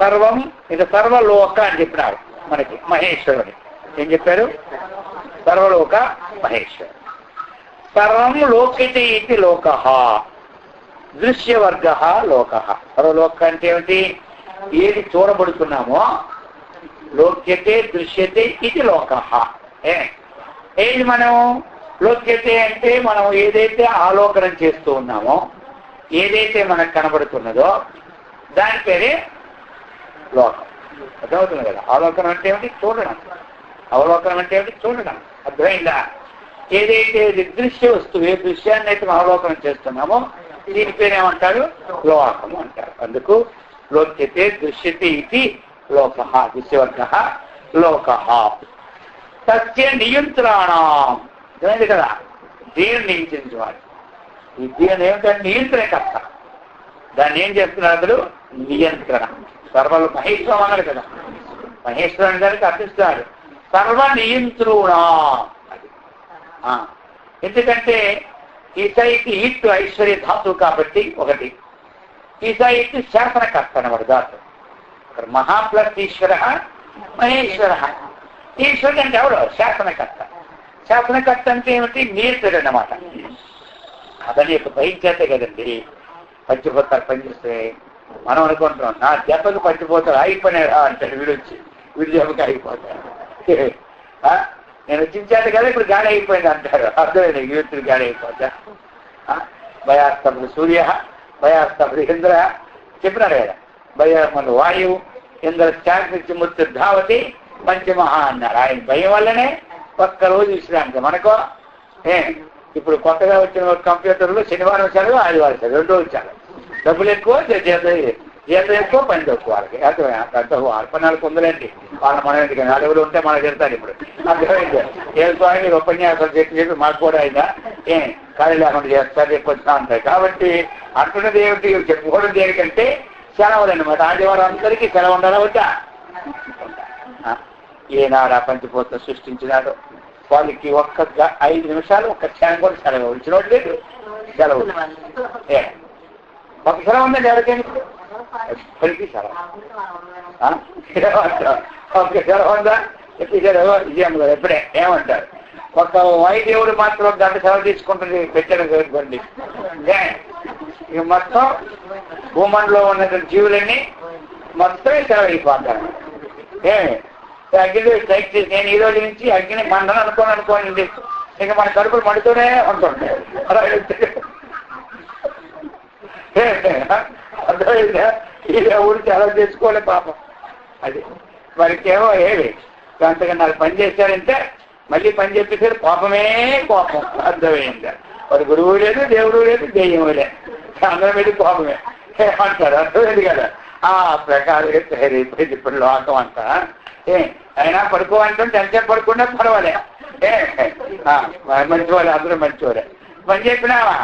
సర్వం, ఇది సర్వలోక అని చెప్పినారు మనకి. మహేశ్వరుడు ఏం చెప్పారు? సర్వలోక మహేశ్వరుడు. సర్వం లోక్యతే ఇది లోక, దృశ్యవర్గ లోక. సర్వలోక అంటే ఏమిటి? ఏది చూడబడుతున్నామో లోక్యతే దృశ్యతే ఇది లోక. ఏది మనం లోక్యతే అంటే మనం ఏదైతే ఆలోకనం చేస్తూ ఉన్నామో, ఏదైతే మనకు కనబడుతున్నదో దాని పేరే లోకం. అర్థమవుతుంది కదా? ఆలోకనం అంటే ఏమిటి? చూడడం. అవలోకనం అంటే ఏమిటి? చూడడం. అర్థమైందా? ఏదైతే దృశ్య వస్తువు, ఏ దృశ్యాన్ని అయితే మనం అవలోకనం చేస్తున్నామో దీని పేరేమంటారు? లోకము అంటారు. అందుకు లోక్యతే దృశ్యతే ఇది లోక, దృశ్యవర్గ లోక. సత్య నియంత్రణం. అర్థమైంది కదా? దీన్ని నియంత్రించేవాడు. ఈ దీని ఏమిటంటే నియంత్రణకర్త. దాన్ని ఏం చేస్తున్నారు? అతడు నియంత్రణ. సర్వ మహేశ్వరం అన్నాడు కదా. మహేశ్వరుని దానికి అర్థిస్తున్నాడు సర్వ నియంత్రణ. ఎందుకంటే ఈసాయికి ఈట్ ఐశ్వర్య ధాతువు కాబట్టి ఒకటి. ఈసాయికి శాసనకర్త అన్నమాట ధాతు. ఇక్కడ మహా ప్లస్ ఈశ్వర మహేశ్వర. ఈశ్వరుడు అంటే ఎవరు? శాసనకర్త. శాసనకర్త అంటే ఏమిటి? నియంత్రుడు అన్నమాట. అతని యొక్క భయించేతే కదండి పంచిపోతారు పనిచేస్తే. మనం అనుకుంటున్నాం నా దెబ్బకు పంచిపోతారు అయిపోయినా అంటాడు. వీడి దెబ్బకి అయిపోతారు. నేను వచ్చించేత కదా ఇప్పుడు గాడి అయిపోయింది అంటారు. అర్థమైంది? యూతులు గాడి అయిపోతా. భయాస్తపుడు సూర్య, భయాస్తపుడు ఇంద్ర చెప్పినారు కదా. భయములు వాయువు ఇంద్రశ్చాగ్నిత్య మృత్యు ధావతి పంచమహా అన్నారు. ఆయన భయం వల్లనే ఒక్కరోజు విశ్రాంతి. మనకో ఇప్పుడు కొత్తగా వచ్చిన కంప్యూటర్లు శనివారం సెలవు, ఆదివారం సెలవు, 2 రోజులు సెలవు. డబ్బులు ఎక్కువ, జీతం ఎక్కువ, పని తక్కువ. వాళ్ళకి పెద్ద అర్పణాలకు ఉందండి. వాళ్ళ మన ఇంటికి నలుగురు ఉంటే మనకు తిడతారు. ఇప్పుడు అర్థమైంది. మీరు ఉపన్యాసాలు చెప్పి మాకు కూడా అయినా ఖాళీ లేకుండా చేస్తారు, ఎక్కువ ఉంటాయి. కాబట్టి అంటున్నది ఏమిటి, చెప్పుకోవడం దేనికంటే సెలవులు అనమాట. ఆదివారం అందరికీ సెలవు ఉండాలా వద్దా? ఏనాడు ఆ పంచభూతం సృష్టించినాడు వాళ్ళకి ఒక్క 5 నిమిషాలు ఒక్క క్షణం కూడా సెలవు ఇచ్చినోడు లేదు. సెలవు ఒక సెలవు ఉందండి ఎవరికైనా? ఎప్పటికీ సెలవు. ఒక్క సెలవు ఉందా? సెలవు విజయం కదా. ఎప్పుడే ఏమంటారు? ఒక వాయుదేవుడు మాత్రం 1 గంట సెలవు తీసుకుంటుంది పెట్టారు బండి. ఇక మొత్తం భూమండలో ఉన్నటువంటి జీవులన్నీ మొత్తమే సెలవు అయిపోతారు. అగ్ని స్ట్రైక్ చేసి నేను ఈ రోజు నుంచి అగ్ని మండలం అనుకోండి. ఇక మన కడుపులు మండుతూనే ఉంటుంటాయి. అర్థమైందా? ఈ ఊరు సెలవు చేసుకోలే పాపం. అది మరికేమో అంతగా నాకు పని చేశారంటే మళ్ళీ పని చెప్పేసారు. పాపమే కోపం. అర్థమైందా? మరి గురువు లేదు, దేవుడు లేదు, దెయ్యము లేదు, అందరం మీద కోపమే అంటారు. అర్థమైంది కదా? ఆ ప్రకారంగా తయారైపోయింది ఇప్పుడు లోకం అంతా. అయినా పడుకోవాలంటే టెన్షన్ పడుకున్నా పర్వాలే. మంచివాళ్ళే, అందరూ మంచివాళ్ళే. పని చెప్పినావా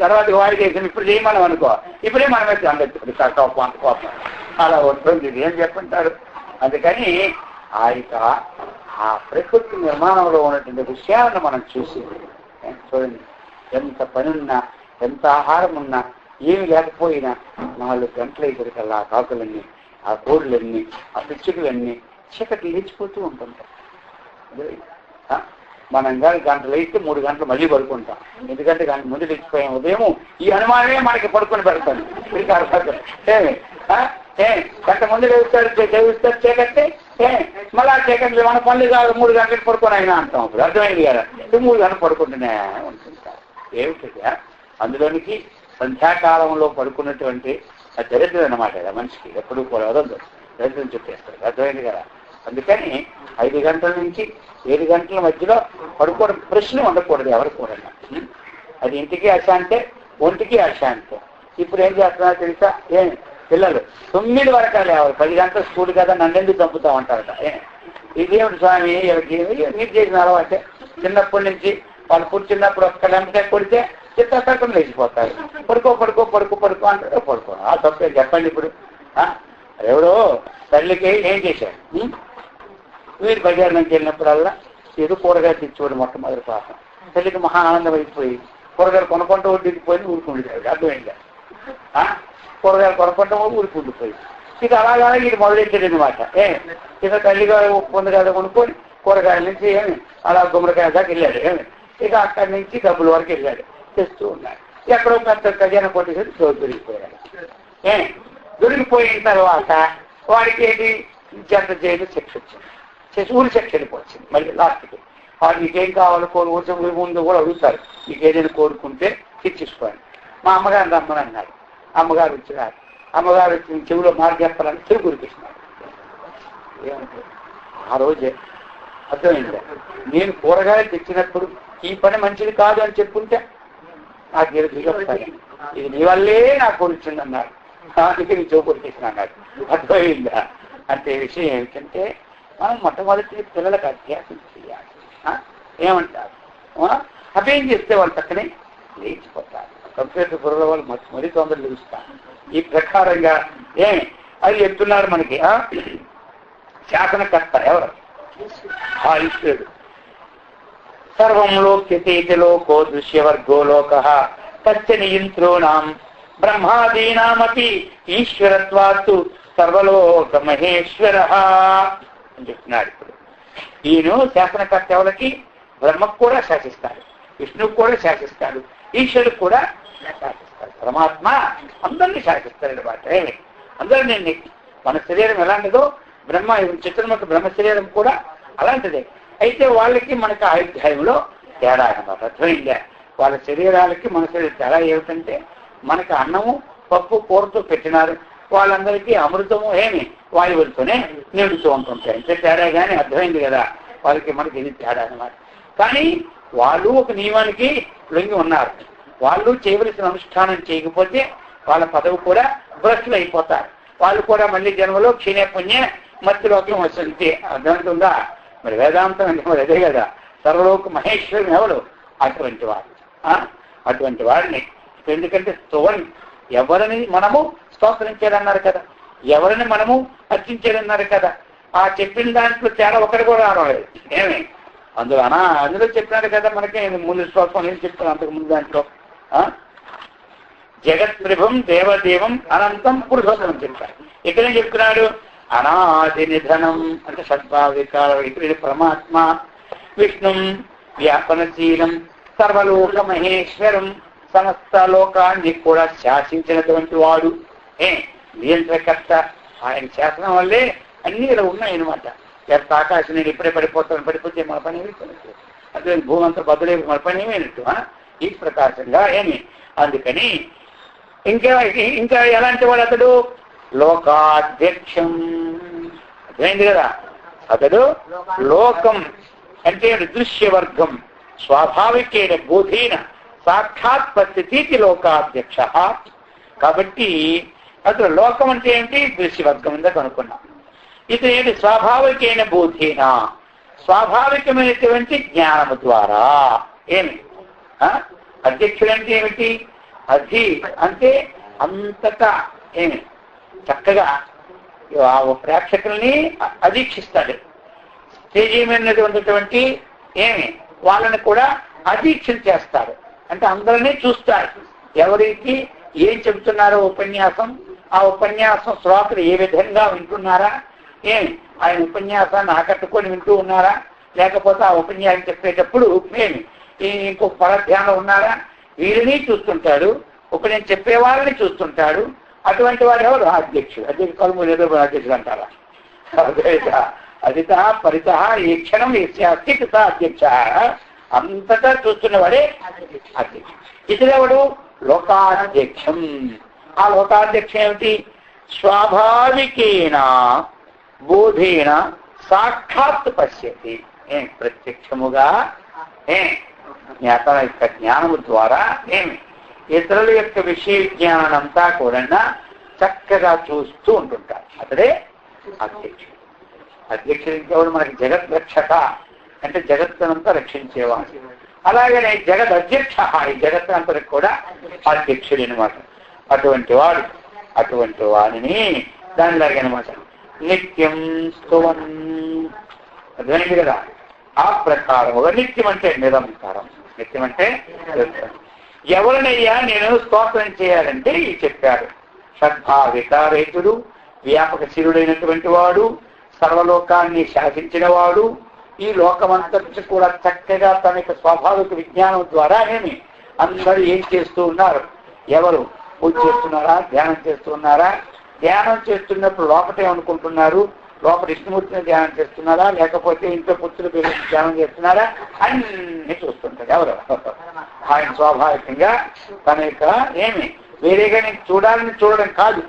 తర్వాత వాడి చేసిన ఇప్పుడు చేయమనం అనుకో, ఇప్పుడే మనమే అందరు కోపం, అంత కోపం అలా ఉంటుంది. ఏం చెప్పుంటారు. అందుకని ఆ ప్రకృతి నిర్మాణంలో ఉన్నటువంటి విషయాలను మనం చూసి చూడండి. ఎంత పని ఉన్నా, ఎంత ఆహారం ఉన్నా, ఏమి లేకపోయినా 4 గంటల ఇద్దరికల్లా ఆ కాకులన్నీ, ఆ కోడులన్నీ, ఆ పిచ్చుకలన్నీ చీకటి లేచిపోతూ ఉంటుంటాయి. మనం కానీ గంటలు అయితే 3 గంటలు మళ్ళీ పడుకుంటాం. ఎందుకంటే గంట ముందు లేచిపోయాం. ఉదయం ఈ అనుమానమే మనకి పడుకొని పెడతాను. గంట ముందు లేస్తారు చీకట్టి, మళ్ళీ ఆ చీకట్లు మన పనులు కాదు 3 గంటలకు పడుకొని అయినా అంటాం. అప్పుడు అర్థమైంది కదా. 3 గంటలు పడుకుంటూనే ఉంటుంటారు. ఏమిటిగా అందులోనికి సంధ్యాకాలంలో పడుకున్నటువంటి దరిద్రం అన్నమాట కదా. మనిషికి ఎప్పుడు కూడా వదలదు, దరిద్రం చుట్టేస్తారు. అర్థమైంది కదా. అందుకని 5 గంటల నుంచి 7 గంటల మధ్యలో పడుకోవడం ప్రశ్న ఉండకూడదు ఎవరు కూడా. అది ఇంటికి అశాంతే, ఒంటికి అశాంతే. ఇప్పుడు ఏం చేస్తున్నా తెలుసా? పిల్లలు 9 వరకు లేవాలి. 10 గంటల స్కూల్ కదా, నన్నెందుకు చంపుతామంటారట. ఇదేమిటి స్వామి, మీరు చేసిన అలవాటే. చిన్నప్పటి నుంచి వాళ్ళు కూర్చున్నప్పుడు ఒక్క లెంపకాయ కొడితే చిత్తకం లేచిపోతారు. పడుకో పడుకో పడుకో పడుకో అంటారు. పడుకో ఆ తప్పే చెప్పండి. ఇప్పుడు ఎవడో తల్లికి ఏం చేశాడు? వీరు బజార్ నుంచి వెళ్ళినప్పుడల్లా ఏదో కూరగాయలు తెచ్చివాడు మొట్టమొదటి పాపం. తల్లికి మహా ఆనందం అయిపోయి కూరగాయలు కొనుక్కుంటూ ఊరికిపోయి ఊరుకుండిపోయాడు. అర్థమైందా? కూరగాయలు కొనుక్కుంటూ ఊరుకుండిపోయి ఇక అలాగా ఇది మొదలెట్టాడు అనమాట. ఇక తల్లిగా పొంది కదా కొనుక్కొని కూరగాయల నుంచి అలా గుమ్మడికాయ దాకా వెళ్ళాడు. ఇక అక్కడి నుంచి డబ్బుల వరకు వెళ్ళాడు. తెస్తూ ఉన్నాడు. ఎక్కడో పెద్ద ఖజానా కొట్టేసరికి దొరికిపోయాడు. దొరికిపోయిన తర్వాత వాడికి ఏంటి జంట జైలు శిక్ష వచ్చింది. ఊరి శిక్ష వెళ్ళిపోయింది. మళ్ళీ లాస్ట్కి వాడు నీకేం కావాలో ఊరి ముందు కూడా అడుగుతారు. నీకు ఏదైనా కోరుకుంటే తెచ్చిసుకోండి. మా అమ్మగారిని రమ్మని అన్నాడు. అమ్మగారు వచ్చినారు. అమ్మగారు వచ్చి చెవిలో మాట చెప్పాలని చెవి కురిపిస్తున్నాడు. ఏమంటే ఆ రోజే అర్థమైందా? నేను కూరగాయలు తెచ్చినప్పుడు ఈ పని మంచిది కాదు అని చెప్పుంటే నాకు దిగొస్తాయి. ఇది నీ వల్లే నాకు వచ్చింది అన్నారు. అందుకే నీ చెవి కురిపిస్తున్నా అన్నాడు. అర్థమైందా? అంటే విషయం ఏమిటంటే మనం మొట్టమొదటి పిల్లలకు అభ్యాసం చేయాలి. ఏమంటారు? అభ్యాసం చేస్తే వాళ్ళు పక్కనే లేచిపోతారు. కంప్యూటర్ బుర్ర వాళ్ళు మరీ తొందరలు తెలుస్తారు. ఈ ప్రకారంగా అది చెప్తున్నారు మనకి. శాసనకర్త ఎవరు? ఈశ్వరుడు. సర్వం లోక్యతే లోకో దృశ్యవర్గో లోక తచ్చ నియంత్రోణాం బ్రహ్మాదీనామపి ఈశ్వరత్వాత్తు సర్వలోక మహేశ్వర అని చెప్తున్నాడు. ఇప్పుడు ఈయన శాసనకర్త ఎవరికి? బ్రహ్మకు కూడా శాసిస్తాడు, విష్ణువు కూడా శాసిస్తాడు, ఈశ్వరుడు కూడా శాసిస్తాడు. పరమాత్మ అందరినీ శాసిస్తాడు అనమాట. అందరినీ మన శరీరం ఎలాంటిదో బ్రహ్మ చిత్రముఖ బ్రహ్మ శరీరం కూడా అలాంటిదే. అయితే వాళ్ళకి మనకి ఆయుధ్యాయంలో తేడా అన్నమాట. అర్థమైందా? వాళ్ళ శరీరాలకి మన శరీరం తేడా ఏమిటంటే మనకి అన్నము పప్పు కూరతో పెట్టినారు, వాళ్ళందరికీ అమృతము ఏమి వాయువులతోనే నిండుతూ ఉంటుంటాయి. అంటే తేడా కానీ అర్థమైంది కదా, వాళ్ళకి మనకి ఇది తేడా అనమాట. కానీ వాళ్ళు ఒక నియమానికి లొంగి ఉన్నారు. వాళ్ళు చేయవలసిన అనుష్ఠానం చేయకపోతే వాళ్ళ పదవి కూడా భ్రష్టులు అయిపోతారు. వాళ్ళు కూడా మళ్ళీ జన్మలో క్షీణ పుణ్య మత్తులోకం వస్తుంది. అర్థమవుతుందా? మరి వేదాంతం అంటే మరి అదే కదా, సర్వలోక మహేశ్వరుని ఎవరు? అటువంటి వాడు. అటువంటి వాడిని ఎందుకంటే స్తువన్ ఎవరిని మనము స్తోత్రించారన్నారు కదా, ఎవరిని మనము అర్చించారన్నారు కదా. ఆ చెప్పిన దాంట్లో తేడా ఒకటి కూడా రాలేదు. ఏమి అందులో చెప్పినారు కదా మనకి ముందు శ్లోకం నేను చెప్తాను అంతకు ముందు దాంట్లో జగత్ప్రభం దేవదేవం అనంతం పురుషోత్తమం చెప్పారు. ఇక్కడే చెప్తున్నాడు అనాది నిధనం అంటే సద్భావికాల ఇక్కడ పరమాత్మ విష్ణు వ్యాపనశీలం సర్వలోక మహేశ్వరం సమస్త లోకాన్ని కూడా శాసించినటువంటి వాడు, నియంత్రకర్త. ఆయన శాసనం వల్లే అన్ని ఇలా ఉన్నాయన్నమాట. ఎంత ఆకాశం నేను ఇప్పుడే పడిపోతే మన పని ఏమైపోయినట్టు, అదే భూమి అంతా బదులే మన పని ఏమైనట్టు ఈ ప్రకాశంగా ఏమి. అందుకని ఇంకా ఎలాంటి వాడు అతడు? లోకాధ్యక్షం. అర్థమైంది కదా, అతడు లోకం అంటే దృశ్యవర్గం స్వాభావికేన బోధేన సాక్షాత్ పరిస్థితి లోకాధ్యక్ష. కాబట్టి అసలు లోకం అంటే ఏంటి? దృశ్యవర్గం ఉందా కనుక్కున్నాం. ఇది ఏంటి? స్వాభావికైన బోధేన, స్వాభావికమైనటువంటి జ్ఞానము ద్వారా. ఏమి అధ్యక్షుడు అంటే ఏమిటి? అధి అంటే అంతటా ఏమి చక్కగా ప్రేక్షకుల్ని అధీక్షిస్తాడు. స్టేజీ మీద ఉన్నటువంటి ఏమి వాళ్ళని కూడా అధీక్షణ చేస్తాడు. అంటే అందరినీ చూస్తాడు. ఎవరికి ఏం చెబుతున్నారో ఉపన్యాసం, ఆ ఉపన్యాసం శ్రోతలు ఏ విధంగా వింటున్నారా, ఏమి ఆయన ఉపన్యాసాన్ని ఆకట్టుకొని వింటూ ఉన్నారా, లేకపోతే ఆ ఉపన్యాసం చెప్పేటప్పుడు ఏమి ఇంకొక పరధ్యానం ఉన్నారా, వీరిని చూస్తుంటాడు. ఉపన్యాసం చెప్పే వాళ్ళని చూస్తుంటాడు. అటువంటి వాడు ఎవరు? అధ్యక్షుడు. అధ్యక్షుడు ఏదో అధ్యక్షుడు అంటారా? అదిత పరిత ఏ క్షణం ఏస్యాస్తి కృత అధ్యక్ష. అంతటా చూస్తున్నవాడే అధ్యక్షుడు. ఇతడెవడు? లోకాధ్యక్షం. ఆ లోకాధ్యక్షం ఏమిటి? స్వాభావికేన బోధేన సాక్షాత్ పశ్యతి. ప్రత్యక్షముగా జ్ఞానము ద్వారా ఏమి ఇతరుల యొక్క విషయ విజ్ఞానాన్నంతా కూడా చక్కగా చూస్తూ ఉంటుంటారు. అతడే అధ్యక్షుడు. అధ్యక్షుడు ఇంకెవడు? మనకి జగత్ రక్షక అంటే జగత్తునంతా రక్షించేవాడు. అలాగనే జగద్ అధ్యక్ష, ఈ జగత్తునంతరికి కూడా అధ్యక్షుడు అనమాట. అటువంటి వాడిని దానిలాగనమాట నిత్యం స్తువన్. అర్థమైంది కదా? ఆ ప్రకారముగా నిత్యం అంటే నిరంతరం, నిత్యం అంటే ఎవరినయ్యా నేను స్తోత్రం చేయాలంటే ఈ చెప్పారు. సద్భావికారేతుడు, వ్యాపక శిరుడైనటువంటి వాడు, సర్వలోకాన్ని శాసించిన వాడు, ఈ లోకమంతటి కూడా చక్కగా తన యొక్క స్వాభావిక విజ్ఞానం ద్వారా అందరూ ఏం చేస్తూ ఉన్నారు? ఎవరు పూజ చేస్తున్నారా, ధ్యానం చేస్తున్నారా? ధ్యానం చేస్తున్నప్పుడు లోపటే అనుకుంటున్నారు, లోపల విష్ణుమూర్తిని ధ్యానం చేస్తున్నారా, లేకపోతే ఇంట్లో పుత్రుల పేరు ధ్యానం చేస్తున్నారా? అన్ని చూస్తుంటారు. ఎవరు? ఆయన స్వాభావికంగా తన యొక్క వేరేగా నేను చూడడం కాదు,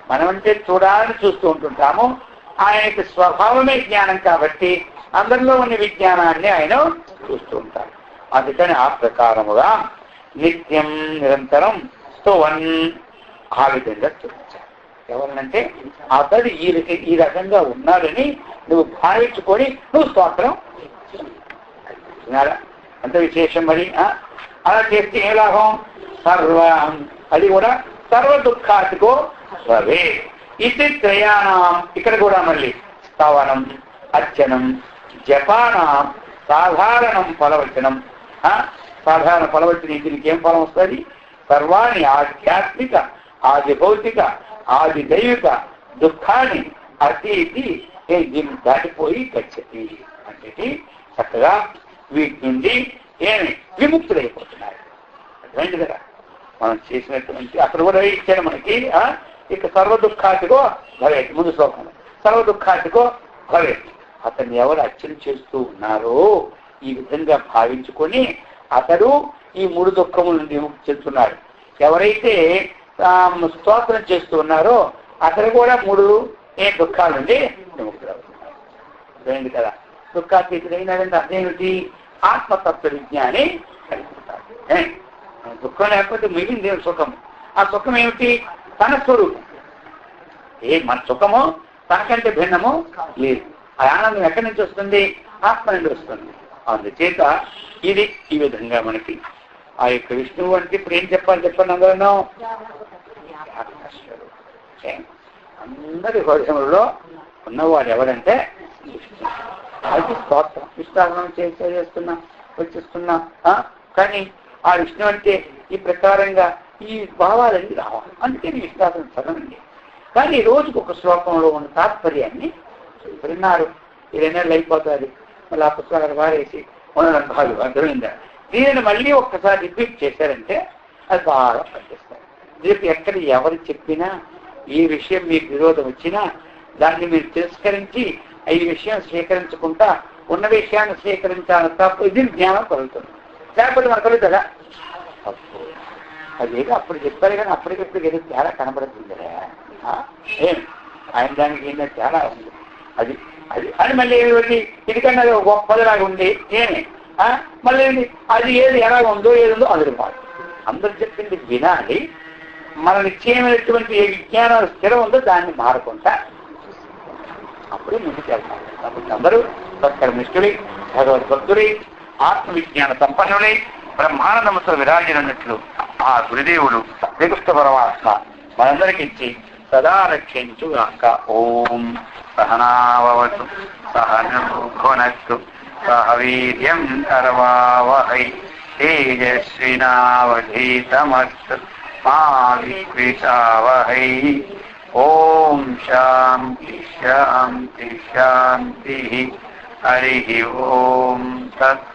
మనమంటే చూడాలని చూస్తూ ఉంటుంటాము. ఆయన యొక్క స్వభావమే జ్ఞానం కాబట్టి అందరిలో ఉన్న విజ్ఞానాన్ని ఆయన చూస్తూ ఉంటారు. అందుకని ఆ ప్రకారముగా నిత్యం నిరంతరం స్తువన్ ఆ విధంగా చూపించారు. ఎవరినంటే అతడు ఈ రకంగా ఉన్నాడని నువ్వు భావించుకొని నువ్వు స్తోత్రం అంత విశేషం. మరి అలా చేస్తే ఏ లాభం? అది కూడా సర్వ దుఃఖాతికో భవే. ఇది త్రయాణం. ఇక్కడ కూడా మళ్ళీ స్తవనం, అర్చనం, జపానం, సాధారణం ఫలవచనం. సాధారణ ఫలవచనం దీనికి ఏం ఫలం వస్తుంది? సర్వాణి ఆధ్యాత్మిక, ఆది భౌతిక, ఆది దైవిక దుఃఖాన్ని అతీతి దీన్ని దాటిపోయి గచ్చతి అంటే చక్కగా వీటి నుండి విముక్తులైపోతున్నారు. అర్థమైంది కదా? మనం చేసినటువంటి అక్కడ కూడా ఇచ్చాడు మనకి. ఇక సర్వ దుఃఖాతికో భవేత్. ముందు శ్లోకం సర్వ దుఃఖాతికో భవేత్. అతన్ని ఎవరు అర్చన చేస్తూ ఉన్నారో ఈ విధంగా భావించుకొని అతడు ఈ మూడు దుఃఖముల నుండి విముక్తి చెందుతున్నాడు. ఎవరైతే స్తోత్రం చేస్తూ ఉన్నారో అతను కూడా 3 దుఃఖాల నుండి విముక్తులవుతున్నారు కదా. దుఃఖాతీతుడైనాడంటే అదేమిటి? ఆత్మతత్వ విజ్ఞాని కలుగుతారు. దుఃఖం లేకపోతే మిగిలింది సుఖం. ఆ సుఖం ఏమిటి? తన స్వరూపం. మన సుఖము తనకంటే భిన్నము లేదు. ఆ ఆనందం ఎక్కడి నుంచి వస్తుంది? ఆత్మ నుండి వస్తుంది. అందుచేత ఇది ఈ విధంగా మనకి ఆ యొక్క విష్ణువు అంటే ఇప్పుడు ఏం చెప్పాలి చెప్పండి అందరూ? అందరి హృదయంలో ఉన్నవాడు ఎవడంటే అది స్తోత్రం. విశ్వాసం చేస్తున్నా వచ్చేస్తున్నా. కానీ ఆ విష్ణు అంటే ఈ ప్రకారంగా ఈ భావాలన్నీ రావాలి. అందుకే విశ్వాసం చదవండి. కానీ రోజుకు ఒక శ్లోకంలో ఉన్న తాత్పర్యాన్ని విన్నారు. 2 నెలలు అయిపోతుంది, మళ్ళీ ఆ పుస్తకాలు వారేసి ఉండడం కాదు. అర్థమైందా? దీనిని మళ్ళీ ఒక్కసారి రిపీట్ చేశారంటే అది బాగా పనిచేస్తారు. రేపు ఎక్కడ ఎవరు చెప్పినా ఈ విషయం మీకు విరోధం వచ్చినా దాన్ని మీరు తిరస్కరించి ఈ విషయం స్వీకరించుకుంటా ఉన్న విషయాన్ని స్వీకరించాలని తప్ప ఇది జ్ఞానం కలుగుతుంది. లేకపోతే మనకు కలుగుతుందా? అదేగా అప్పుడు చెప్పారు కానీ అప్పటికప్పుడు ఏదో తేడా కనబడుతుందిరా. ఏం ఆయన దానికి ఏంటో తేడా ఉంది. అది అది అని మళ్ళీ ఏమి ఇదికన్నా గొప్పదిలాగా ఉంది ఏమి మళ్ళీ అది ఏది ఎలాగ ఉందో ఏది ఉందో అది మాట అందరు చెప్పింది వినాలి. మన నిశ్చయమైనటువంటి ఏ విజ్ఞానం స్థిరం ఉందో దాన్ని మారకుండా అప్పుడే ముందుకెళ్తాం. కాబట్టి అందరూ సత్కర్మిష్ఠులై, భగవద్భక్తులై, ఆత్మవిజ్ఞాన సంపన్నులై, బ్రహ్మానందముతో విరాజినట్లు ఆ గురుదేవుడు శ్రీకృష్ణ పరమాత్మ మనందరికి ఇచ్చి సదా రక్షించుగాక. ఓం సహనావతు సహనభునస్తు సహ వీర్యం కరవావహై తేజస్వినావధీతమస్తు మా విద్విషావహై. ఓం శాంతి శాంతి శాంతి. హరి ఓం తత్